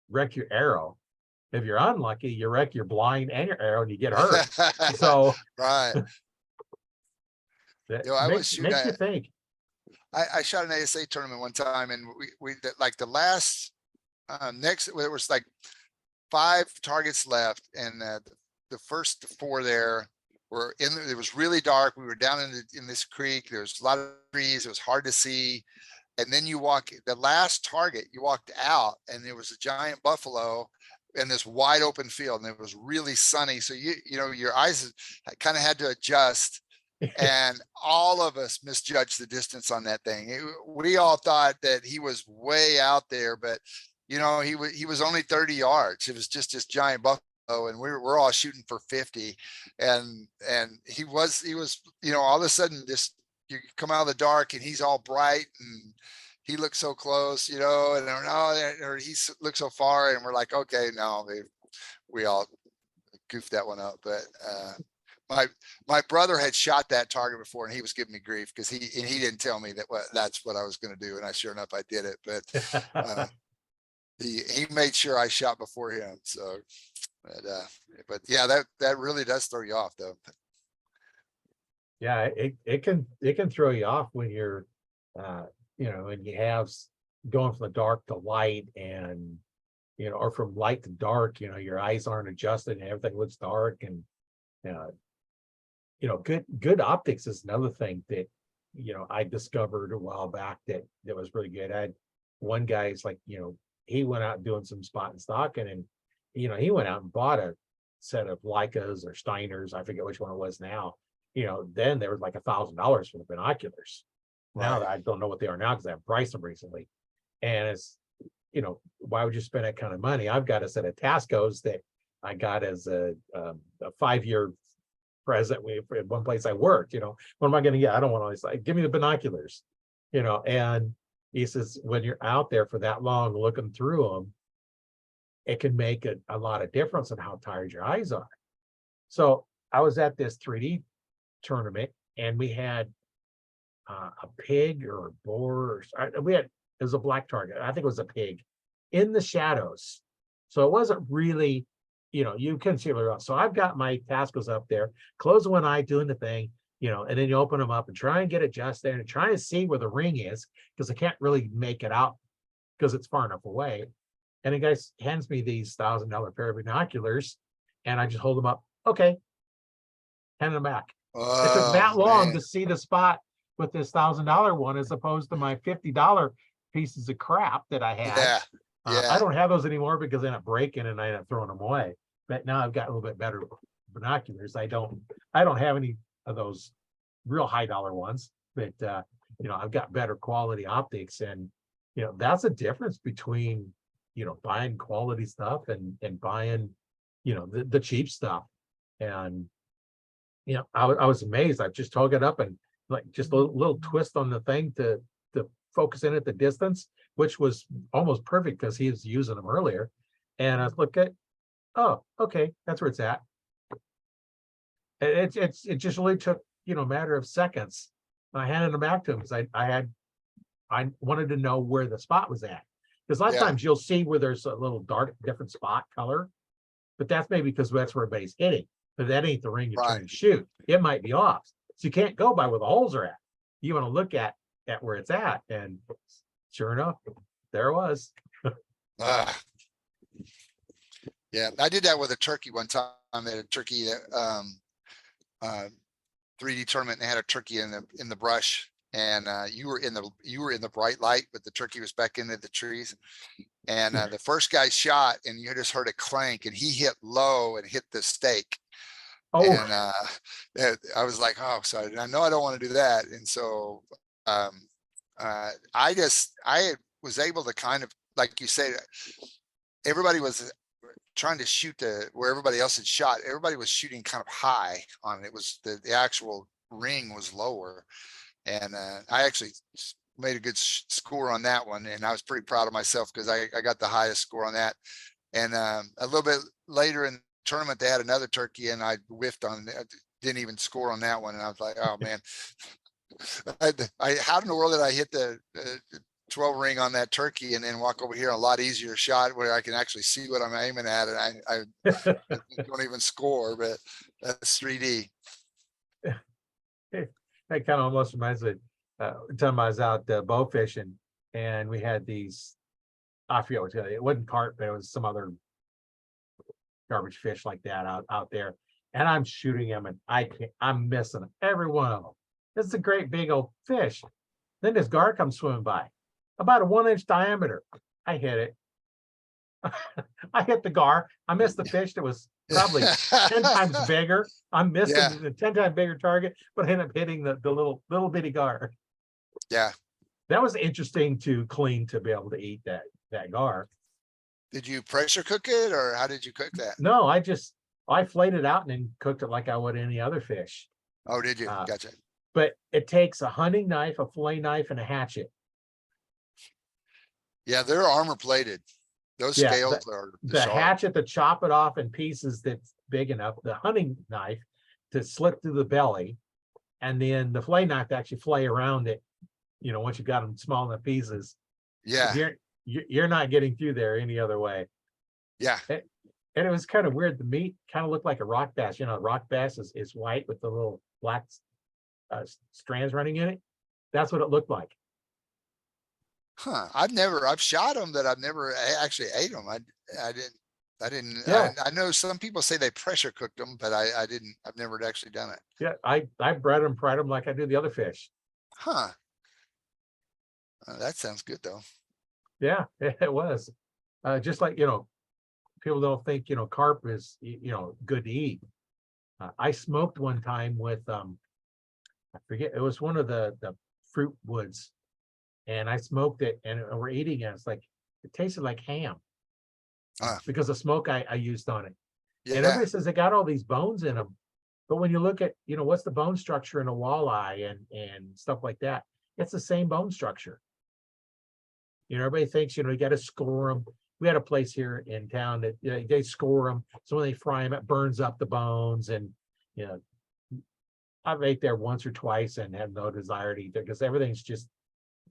wreck your arrow. If you're unlucky, you wreck your blind and your arrow and you get hurt. So right. that makes you think. I shot an ASA tournament one time and we like the last next there was like 5 targets left and the first 4 there were it was really dark. We were down in this creek. There was a lot of trees. It was hard to see. And then you walk the last target, you walked out and there was a giant buffalo in this wide open field and it was really sunny. So your eyes kind of had to adjust and all of us misjudged the distance on that thing. We all thought that he was way out there, but he was only 30 yards. It was just this giant buffalo and we're all shooting for 50 and he was all of a sudden just you come out of the dark and he's all bright and he looked so close, and or he looked so far, and we're like, okay, no, we all goofed that one up. But my brother had shot that target before, and he was giving me grief because he didn't tell me that's what I was going to do, and sure enough, I did it. But he made sure I shot before him. So, but yeah, that really does throw you off, though. Yeah, it can throw you off when you're and you have going from the dark to light and, or from light to dark, your eyes aren't adjusted and everything looks dark. And, good optics is another thing that, I discovered a while back that was really good. I had one guy's like, he went out doing some spot and stalking and, he went out and bought a set of Leicas or Steiners. I forget which one it was now. Then there was like $1,000 for the binoculars. Now that I don't know what they are now because I haven't priced them recently. And it's, why would you spend that kind of money? I've got a set of Tascos that I got as a 5-year present at one place I worked. What am I going to get? I don't want to like, give me the binoculars, and he says, when you're out there for that long looking through them, it can make a lot of difference in how tired your eyes are. So I was at this 3D tournament and we had a pig or a boar, it was a black target. I think it was a pig in the shadows. So it wasn't really, you couldn't see it really well. So I've got my Tascos up there, close one eye doing the thing, and then you open them up and try and get adjusted and try and see where the ring is because I can't really make it out because it's far enough away. And the guy hands me these $1,000 pair of binoculars and I just hold them up. Okay. Hand them back. It took that long to see the spot with this $1,000 one as opposed to my $50 pieces of crap that I had. I don't have those anymore because they end up breaking and I end up throwing them away. But now I've got a little bit better binoculars. I don't have any of those real high dollar ones, but you know, I've got better quality optics, and you know, that's a difference between, you know, buying quality stuff and buying, you know, the cheap stuff. And you know, I was amazed. I just hung it up and like just a little twist on the thing to focus in at the distance, which was almost perfect because he was using them earlier. And I look at, oh, okay, that's where it's at. It just really took, you know, a matter of seconds. I handed them back to him because I wanted to know where the spot was at. Because a lot of Yeah. times you'll see where there's a little dark different spot color, but that's maybe because that's where everybody's hitting. But that ain't the ring you're trying to shoot. It might be off. So you can't go by where the holes are at. You want to look at where it's at. And sure enough, there it was. Yeah, I did that with a turkey one time. I had a turkey 3D tournament, and they had a turkey in the brush, and you were in the bright light, but the turkey was back into the trees. And the first guy shot, and you just heard a clank, and he hit low and hit the stake. Oh, And I was like, oh, so I know I don't want to do that. And so I was able to kind of, like you said, everybody was trying to shoot where everybody else had shot. Everybody was shooting kind of high on it. It was the actual ring was lower. And I actually made a good score on that one. And I was pretty proud of myself because I got the highest score on that. And a little bit later in the tournament, they had another turkey, and I whiffed on it. Didn't even score on that one. And I was like, oh man, how in the world did I hit the 12 ring on that turkey and then walk over here, a lot easier shot where I can actually see what I'm aiming at, and I don't even score, but that's 3D. that kind of almost reminds me time I was out bow fishing, and we had these, I forget what it wasn't carp, but it was some other garbage fish like that out there, and I'm shooting them, and I'm missing every one of them. This is a great big old fish. Then this gar comes swimming by, about a 1-inch diameter. I hit it. I hit the gar. I missed the fish that was probably 10 times bigger. I'm missing the 10 times bigger target, but I ended up hitting the little bitty gar. Yeah. That was interesting to clean, to be able to eat that gar. Did you pressure cook it, or how did you cook that? No, I flayed it out and then cooked it like I would any other fish. Oh, did you? Gotcha. But it takes a hunting knife, a fillet knife, and a hatchet. Yeah, they're armor plated. Those scales are the hatchet to chop it off in pieces that's big enough, the hunting knife to slip through the belly, and then the fillet knife to actually fillet around it, you know, once you've got them small enough pieces. Yeah. You're not getting through there any other way. Yeah. And it was kind of weird. The meat kind of looked like a rock bass. You know, rock bass is white with the little black strands running in it. That's what it looked like. Huh. I've shot them, but I've never actually ate them. I didn't. Yeah. I know some people say they pressure cooked them, but I didn't. I've never actually done it. Yeah, I bred them, fried them like I do the other fish. Huh. That sounds good though. Yeah, it was. Just like, you know, people don't think, you know, carp is, you know, good to eat. I smoked one time with I forget, it was one of the fruit woods, and I smoked it, and we're eating it. It's like it tasted like ham because the smoke I used on it. Yeah. And everybody says they got all these bones in them, but when you look at, you know, what's the bone structure in a walleye and stuff like that, it's the same bone structure. You know, everybody thinks, you know, you got to score them. We had a place here in town that, you know, they score them. So when they fry them, it burns up the bones. And, you know, I've ate there once or twice and had no desire to eat there because everything's just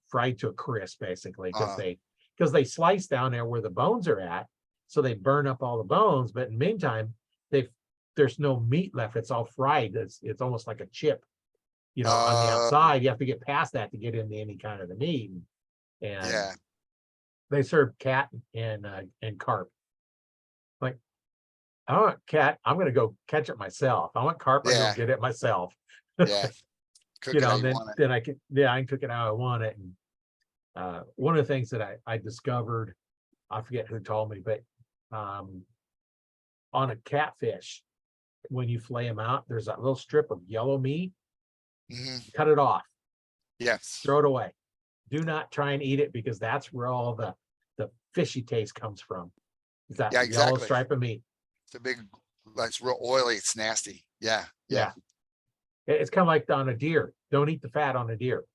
fried to a crisp, basically, because they slice down there where the bones are at. So they burn up all the bones. But in the meantime, there's no meat left. It's all fried. It's almost like a chip, you know, on the outside. You have to get past that to get into any kind of the meat. And yeah. They serve cat and carp. Like, I want cat, I'm gonna go catch it myself. I want carp, I'm gonna get it myself. Yeah. Cook you know, it and then I can, I can cook it how I want it. And one of the things that I discovered, I forget who told me, but on a catfish, when you flay them out, there's that little strip of yellow meat. Mhm. Cut it off, Yes. throw it away. Do not try and eat it, because that's where all the fishy taste comes from. Is that Yeah, yellow exactly. stripe of meat. It's a big, like, it's real oily. It's nasty. Yeah. Yeah. Yeah. It's kind of like on a deer. Don't eat the fat on a deer.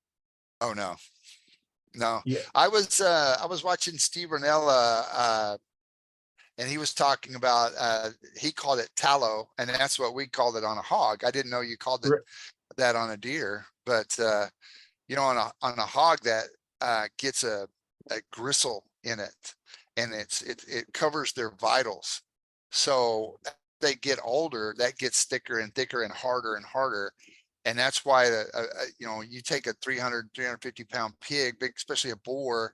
Oh, no. No. Yeah. I was watching Steve Ranella, and he was talking about, he called it tallow, and that's what we called it on a hog. I didn't know you called it that on a deer, but, you know, on a hog that, gets a gristle in it, and it covers their vitals. So they get older, that gets thicker and thicker and harder and harder. And that's why, you know, you take a 350 pound pig, big, especially a boar,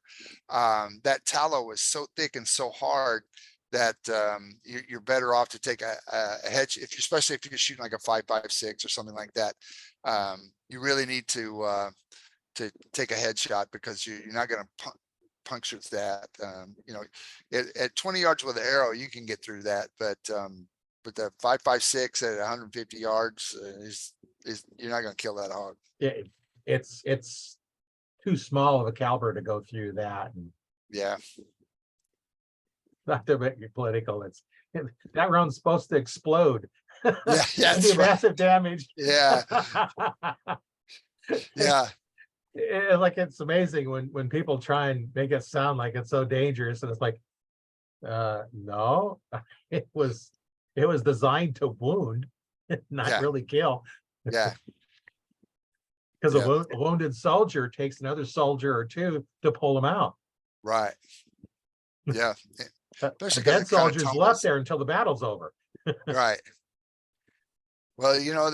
that tallow is so thick and so hard that, you're better off to take a hedge, if you, especially if you're shooting like a 5.56 or something like that. You really need to take a headshot, because you're not going to puncture that. You know, at 20 yards with an arrow, you can get through that, but the 5.56 at 150 yards is you're not going to kill that hog. It's too small of a caliber to go through that. And Yeah. not to make it political, it's that round's supposed to explode. Yeah. And That's do right. massive damage. Yeah. Yeah. Like, it's amazing when people try and make it sound like it's so dangerous, and it's like, no, it was designed to wound, not Yeah. really kill. Yeah. Because Yeah. a wounded soldier takes another soldier or two to pull them out. Right. Yeah. A Especially because dead it kind of soldier's left tumbles. there until the battle's over. Right. Well, you know,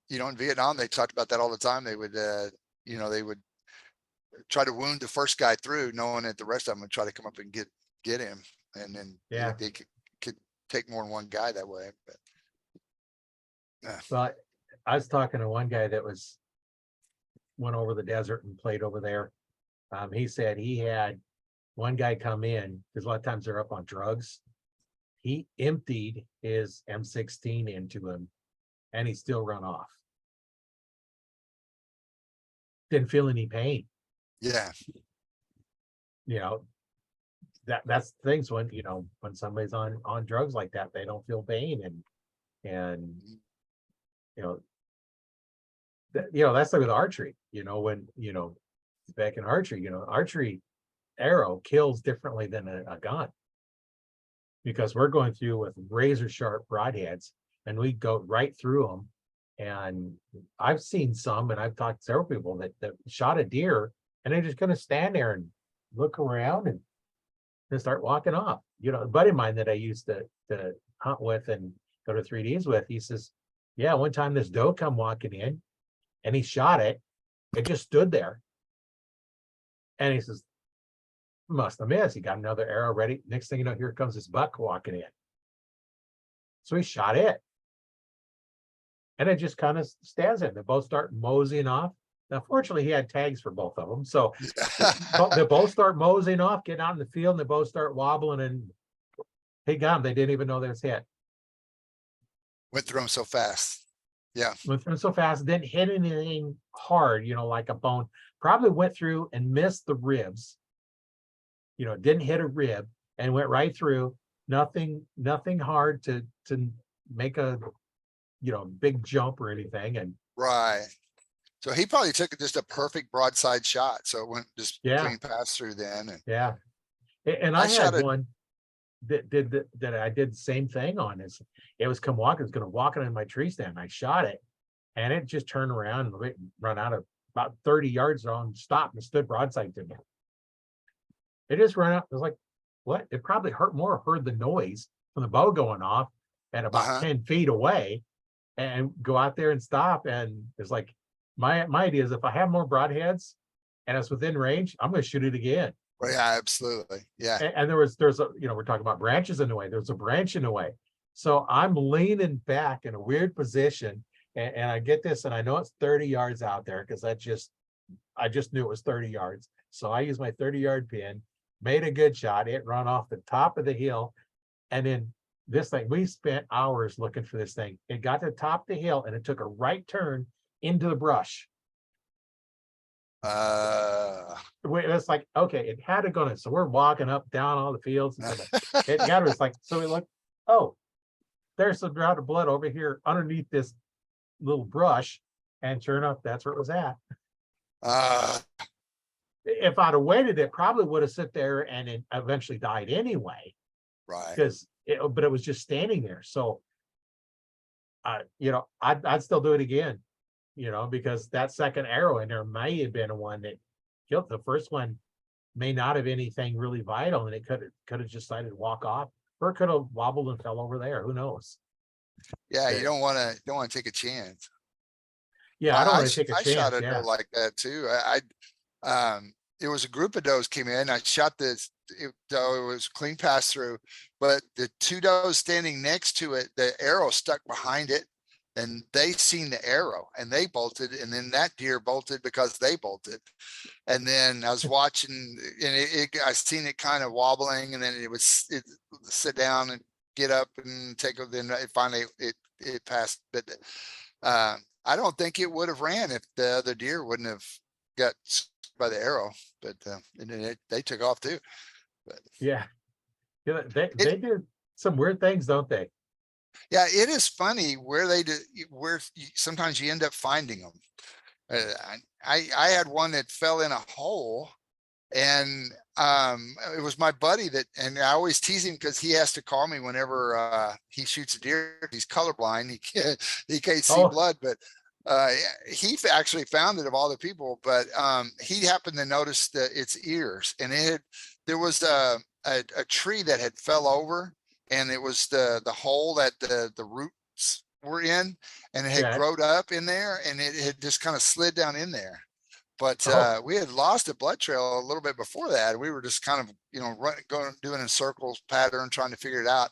you know, in Vietnam, they talked about that all the time. They would, you know, they would try to wound the first guy through, knowing that the rest of them would try to come up and get him. And then Yeah. they could take more than one guy that way. But, Well, I was talking to one guy that went over the desert and played over there. He said he had one guy come in, because a lot of times they're up on drugs. He emptied his M16 into him, and he still run off. Didn't feel any pain. yeah. You know, that's things when, you know, when somebody's on drugs like that, they don't feel pain. And you know, that's like with archery. You know, when, you know, back in archery, you know, archery arrow kills differently than a gun, because we're going through with razor sharp broadheads, and we go right through them. And I've seen some, and I've talked to several people that shot a deer, and they're just going to stand there and look around and then start walking off. You know, a buddy of mine that I used to hunt with and go to 3Ds with, he says, yeah, one time this doe come walking in, and he shot it. It just stood there. And he says, must have missed. He got another arrow ready. Next thing you know, here comes this buck walking in. So he shot it. And it just kind of stands there. They both start moseying off. Now, fortunately, he had tags for both of them. So they both start moseying off, getting out in the field, and they both start wobbling, and he got them. They didn't even know they was hit. Went through them so fast. Yeah. Went through so fast, didn't hit anything hard, you know, like a bone. Probably went through and missed the ribs. You know, didn't hit a rib and went right through. Nothing hard to make a, you know, big jump or anything. And Right. So he probably took just a perfect broadside shot. So it went just clean pass through then. And yeah. And I had one that I did the same thing on. Is it was walking, it was going to walk in my tree stand. I shot it, and it just turned around and run out of about 30 yards on, stopped and stood broadside to me. It just ran out. It was like, what? It probably heard the noise from the bow going off at about 10 feet away, and go out there and stop. And it's like, my idea is, if I have more broadheads and it's within range, I'm going to shoot it again. Well, yeah, absolutely. Yeah. And there's a, you know, we're talking about branches in the way. There's a branch in the way. So I'm leaning back in a weird position, and I get this, and I know it's 30 yards out there, because I just knew it was 30 yards. So I used my 30-yard pin, made a good shot. It run off the top of the hill, and then this thing, we spent hours looking for this thing. It got to the top of the hill and it took a right turn into the brush. It's like, okay, it had to go in. So we're walking up, down all the fields. And it got us like, so we looked, oh, there's a drop of blood over here underneath this little brush. And sure enough, that's where it was at. If I'd have waited, it probably would have sit there and it eventually died anyway. Right. But it was just standing there. So, you know, I'd still do it again, you know, because that second arrow in there may have been one that killed. The first one may not have anything really vital, and it could have just decided to walk off, or it could have wobbled and fell over there. Who knows? Yeah, you don't want to take a chance. Yeah, I don't want to take a I chance. shot a Yeah. doe like that too. It was a group of does came in. I shot this doe. It was clean pass through, but the two does standing next to it, the arrow stuck behind it, and they seen the arrow and they bolted, and then that deer bolted because they bolted. And then I was watching, and I seen it kind of wobbling, and then it sit down and get up and take. Then it finally it passed, but I don't think it would have ran if the other deer wouldn't have got by the arrow, but and they took off too. But Yeah, they do some weird things, don't they? yeah, it is funny where they do, where sometimes you end up finding them. I had one that fell in a hole, and it was my buddy that, and I always tease him because he has to call me whenever he shoots a deer. He's colorblind. He can't see blood, but he actually found it of all the people, but he happened to notice its ears, and there was a tree that had fell over, and it was the hole that the roots were in, and it had growed up in there, and it had just kind of slid down in there. But we had lost a blood trail a little bit before that. We were just kind of, you know, doing a circles pattern, trying to figure it out.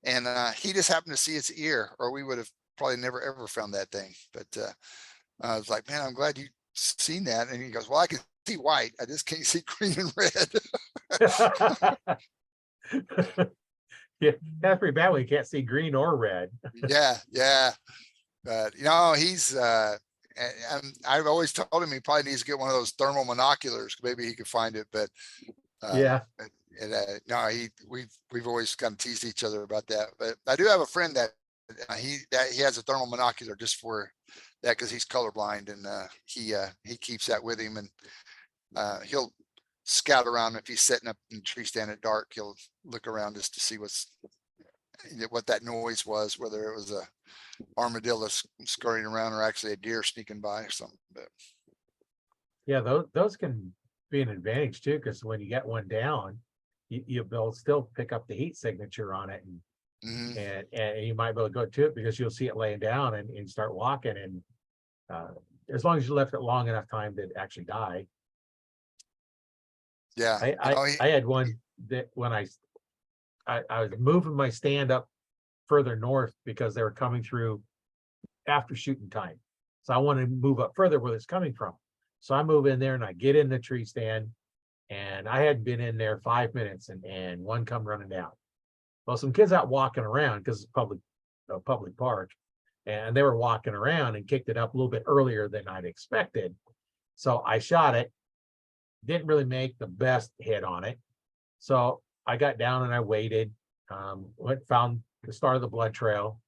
And he just happened to see its ear, or we would have probably never ever found that thing. But I was like, man, I'm glad you seen that. And he goes, well, I can see white, I just can't see green and red. Yeah, that's pretty bad when you can't see green or red. Yeah. But you know, he's I've always told him he probably needs to get one of those thermal monoculars. Maybe he could find it, but yeah. No, we've always kind of teased each other about that. But I do have a friend that he has a thermal monocular just for that, because he's colorblind, and he keeps that with him, and he'll scout around. If he's setting up in the tree stand at dark, he'll look around just to see what that noise was, whether it was a armadillo scurrying around or actually a deer sneaking by or something. But yeah, those can be an advantage too, because when you get one down, you'll still pick up the heat signature on it, and you might be able to go to it because you'll see it laying down and start walking, and as long as you left it long enough time to actually die. Yeah, I had one that when I was moving my stand up further north because they were coming through after shooting time, so I wanted to move up further where it's coming from. So I move in there and I get in the tree stand, and I hadn't been in there 5 minutes, and one come running down. Well, some kids out walking around because it's public park, and they were walking around and kicked it up a little bit earlier than I'd expected. So I shot it, didn't really make the best hit on it. So I got down and I waited, found the start of the blood trail,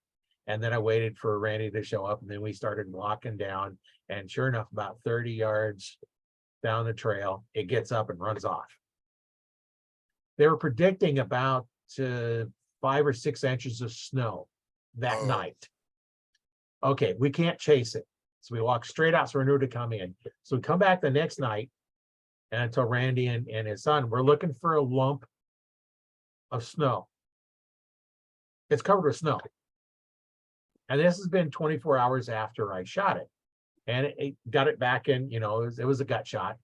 and then I waited for Randy to show up, and then we started walking down, and sure enough, about 30 yards down the trail, it gets up and runs off. They were predicting about 5 or 6 inches of snow that night. Okay, we can't chase it. So we walk straight out, so we knew to come in. So we come back the next night, and I told Randy and his son, we're looking for a lump of snow. It's covered with snow. And this has been 24 hours after I shot it. And it got it back in, you know, it was a gut shot.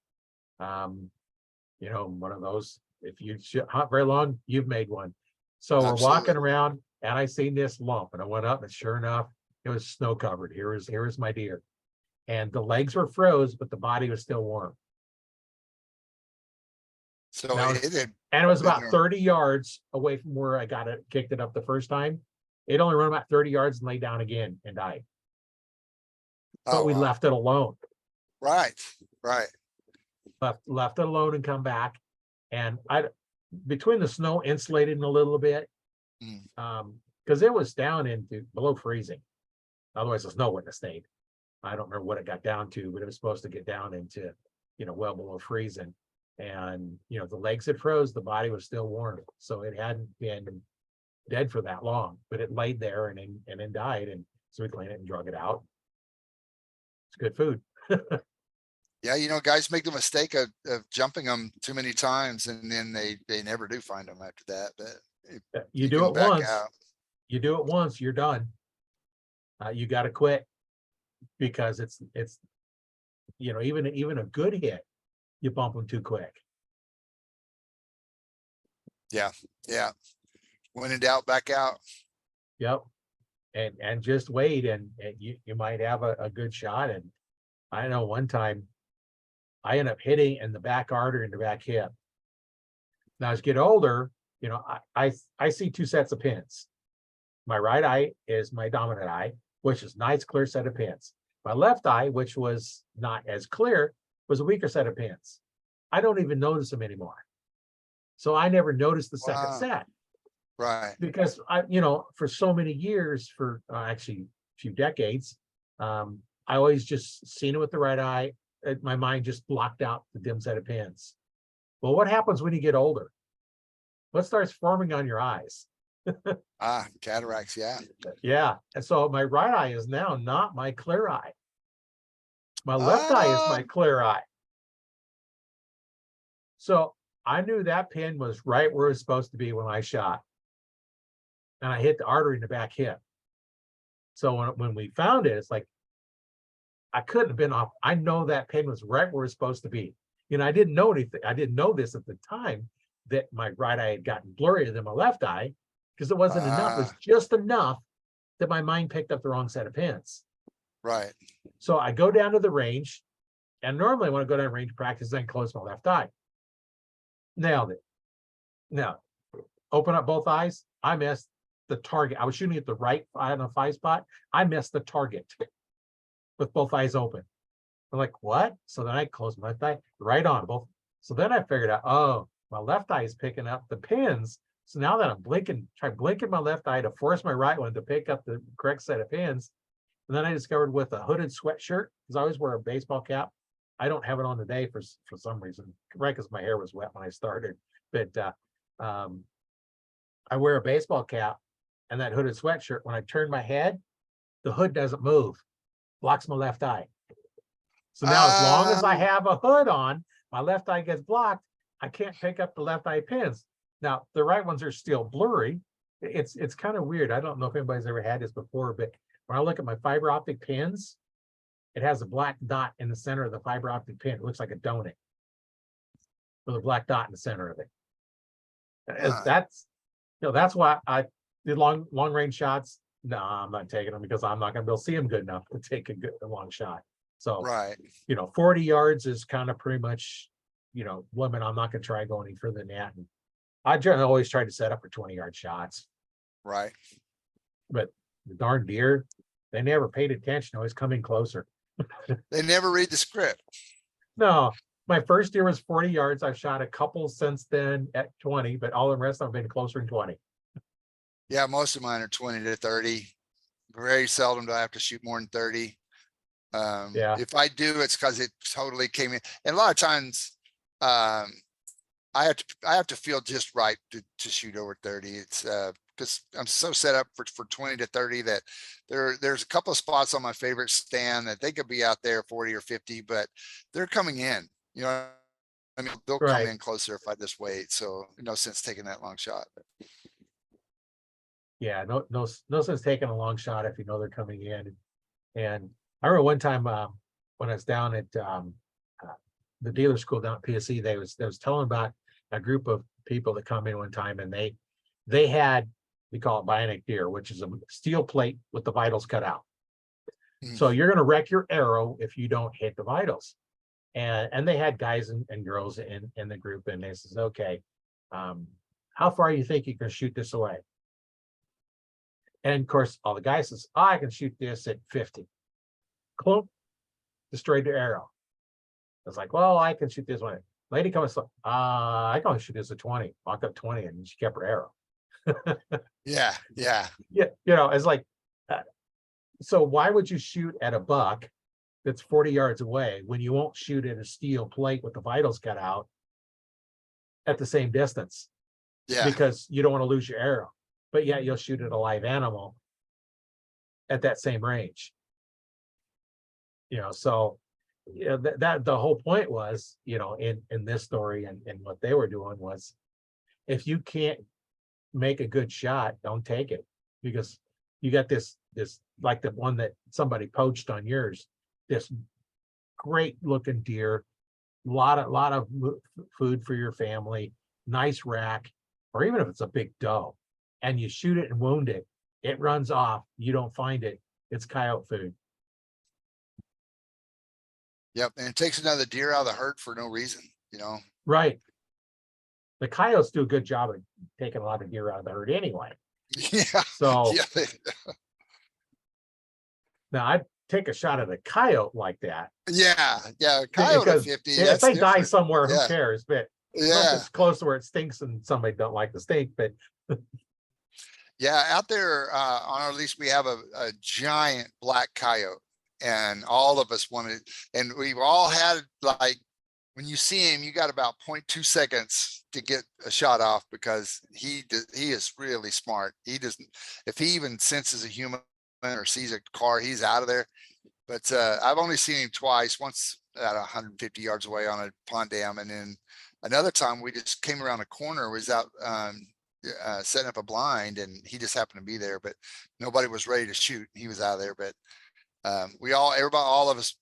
You know, one of those, if you hunt very long, you've made one. So Absolutely. We're walking around, and I seen this lump, and I went up, and sure enough, it was snow covered. Here is my deer. And the legs were froze, but the body was still warm. So Now, it had and it was been about there. 30 yards away from where I got it, kicked it up the first time. It only ran about 30 yards and lay down again and died. But Oh, we wow. left it alone. Right, right. Left it alone and come back. And between the snow insulated a little bit, Mm. because it was down into below freezing. Otherwise, the snow wouldn't have stayed. I don't remember what it got down to, but it was supposed to get down into, well below freezing. And, the legs had froze, the body was still warm. So it hadn't been dead for that long, but it laid there and then died. And so we cleaned it and drug it out. It's good food. Yeah, guys make the mistake of jumping them too many times, and then they never do find them after that. But You do can it back once, out. you're done. You got to quit, because it's even a good hit, you bump them too quick. Yeah, yeah. When in doubt, back out. Yep. And just wait, and you might have a good shot. And I know one time I ended up hitting in the back artery and the back hip. Now, as you get older, I see two sets of pins. My right eye is my dominant eye, which is nice, clear set of pins. My left eye, which was not as clear, was a weaker set of pins. I don't even notice them anymore. So I never noticed the second Wow. set, Right. because for so many years, for actually a few decades, I always just seen it with the right eye. My mind just blocked out the dim set of pins. Well, what happens when you get older? What starts forming on your eyes? Cataracts. Yeah. Yeah. And so my right eye is now not my clear eye. My left eye is my Um, clear eye. So I knew that pin was right where it's supposed to be when I shot. And I hit the artery in the back hip. So when we found it, it's like, I couldn't have been off. I know that pin was right where it's supposed to be. I didn't know anything. I didn't know this at the time, that my right eye had gotten blurrier than my left eye, because it wasn't enough. It was just enough that my mind picked up the wrong set of pins. right. So I go down to the range, and normally when I go down to range practice, I close my left eye. Nailed it. Now, open up both eyes. I missed the target. I was shooting at the right eye on the 5 spot. I missed the target with both eyes open. I'm like, what? So then I closed my left eye, right on both. So then I figured out, oh, my left eye is picking up the pins. So now that I'm try blinking my left eye to force my right one to pick up the correct set of pins. And then I discovered with a hooded sweatshirt, because I always wear a baseball cap. I don't have it on today for some reason, right? Because my hair was wet when I started. But I wear a baseball cap and that hooded sweatshirt. When I turn my head, the hood doesn't move, blocks my left eye. So now, as long as I have a hood on, my left eye gets blocked. I can't pick up the left eye pins. Now, the right ones are still blurry. It's kind of weird. I don't know if anybody's ever had this before, but when I look at my fiber optic pins, it has a black dot in the center of the fiber optic pin. It looks like a donut with a black dot in the center of it. That's why I did long range shots. No, I'm not taking them, because I'm not going to be able to see them good enough to take a long shot. So, Right. 40 yards is kind of pretty much, limit. I'm not going to try going any further than that. And I generally always try to set up for 20-yard shots. Right. But the darn deer, they never paid attention, always coming closer. They never read the script. No, my first deer was 40 yards. I've shot a couple since then at 20, but all the rest I've been closer than 20. Yeah, most of mine are 20 to 30. Very seldom do I have to shoot more than 30. Yeah. If I do, it's because it totally came in. And a lot of times, I have to feel just right to shoot over 30. It's because I'm so set up for 20 to 30 that there's a couple of spots on my favorite stand that they could be out there 40 or 50, but they're coming in. I mean, they'll come Right. in closer if I just wait. So no sense taking that long shot. Yeah, no sense taking a long shot if you know they're coming in. And I remember one time when I was down at the dealer school down at PSC, they was telling about a group of people that come in one time, and they had, we call it bionic deer, which is a steel plate with the vitals cut out. So you're going to wreck your arrow if you don't hit the vitals. And they had guys and girls in the group, and they says, okay, how far you think you can shoot this away? And of course, all the guys says, oh, I can shoot this at 50. Clump, destroyed the arrow. I was like, well, I can shoot this one. Lady comes, I can only shoot this at 20. Walk up 20, and she kept her arrow. Yeah. Yeah, it's like, so why would you shoot at a buck that's 40 yards away when you won't shoot at a steel plate with the vitals cut out at the same distance? Yeah. Because you don't want to lose your arrow, but yet you'll shoot at a live animal at that same range. So that the whole point was, in this story and what they were doing was, if you can't make a good shot, don't take it, because you got this like the one that somebody poached on yours, this great looking deer, lot of food for your family, nice rack, or even if it's a big doe, and you shoot it and wound it, it runs off, you don't find it, it's coyote food. Yep. And it takes another deer out of the herd for no reason, Right. The coyotes do a good job of taking a lot of deer out of the herd anyway. Yeah. So Yeah. now I'd take a shot at a coyote like that. Yeah. Coyote Because 50. if they die somewhere, who Yeah. cares? But Yeah. it's close to where it stinks and somebody don't like the stink. But Yeah. Out there on our lease, we have a giant black coyote, and all of us wanted, and we've all had, like, when you see him, you got about 0.2 seconds to get a shot off, because he is really smart. He doesn't, if he even senses a human or sees a car, he's out of there. But I've only seen him twice, once at 150 yards away on a pond dam, and then another time we just came around a corner, was out setting up a blind, and he just happened to be there, but nobody was ready to shoot. He was out of there. But all of us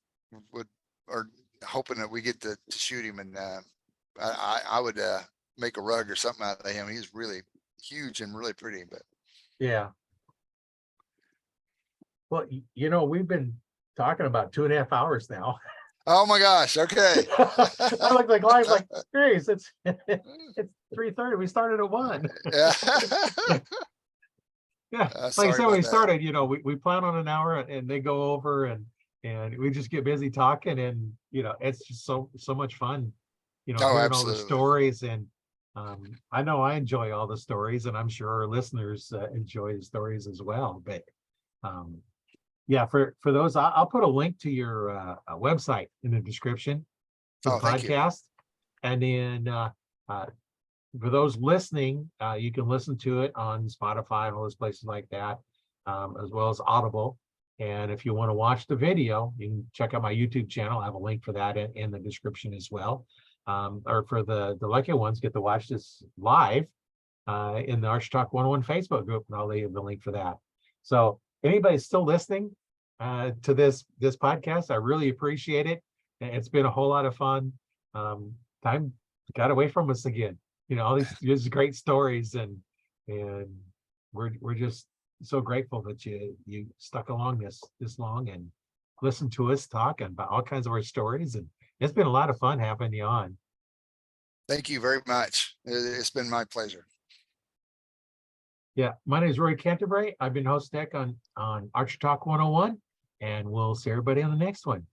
are hoping that we get to shoot him, and I would make a rug or something out of him. He's really huge and really pretty. But yeah. Well, we've been talking about 2.5 hours now. oh my gosh, okay. I look like live, like, Grace, it's 3:30. We started at 1. Yeah. Yeah, like I said, when we started, we plan on an hour and they go over, and we just get busy talking, and it's just so much fun, hearing all the stories. And I know I enjoy all the stories, and I'm sure our listeners enjoy the stories as well. But yeah, for those, I'll put a link to your website in the description to the podcast. And then for those listening, you can listen to it on Spotify and all those places like that, as well as Audible. And if you want to watch the video, you can check out my YouTube channel. I have a link for that in the description as well. Or for the lucky ones, get to watch this live in the Archery Talk 101 Facebook group, and I'll leave the link for that. So anybody still listening to this podcast, I really appreciate it. It's been a whole lot of fun. Time got away from us again. All these great stories, and we're just so grateful that you stuck along this long and listened to us talk about all kinds of our stories. And it's been a lot of fun having you on. Thank you very much. It's been my pleasure. Yeah, my name is Roy Canterbury. I've been host Nick on Archery Talk 101, and we'll see everybody on the next one.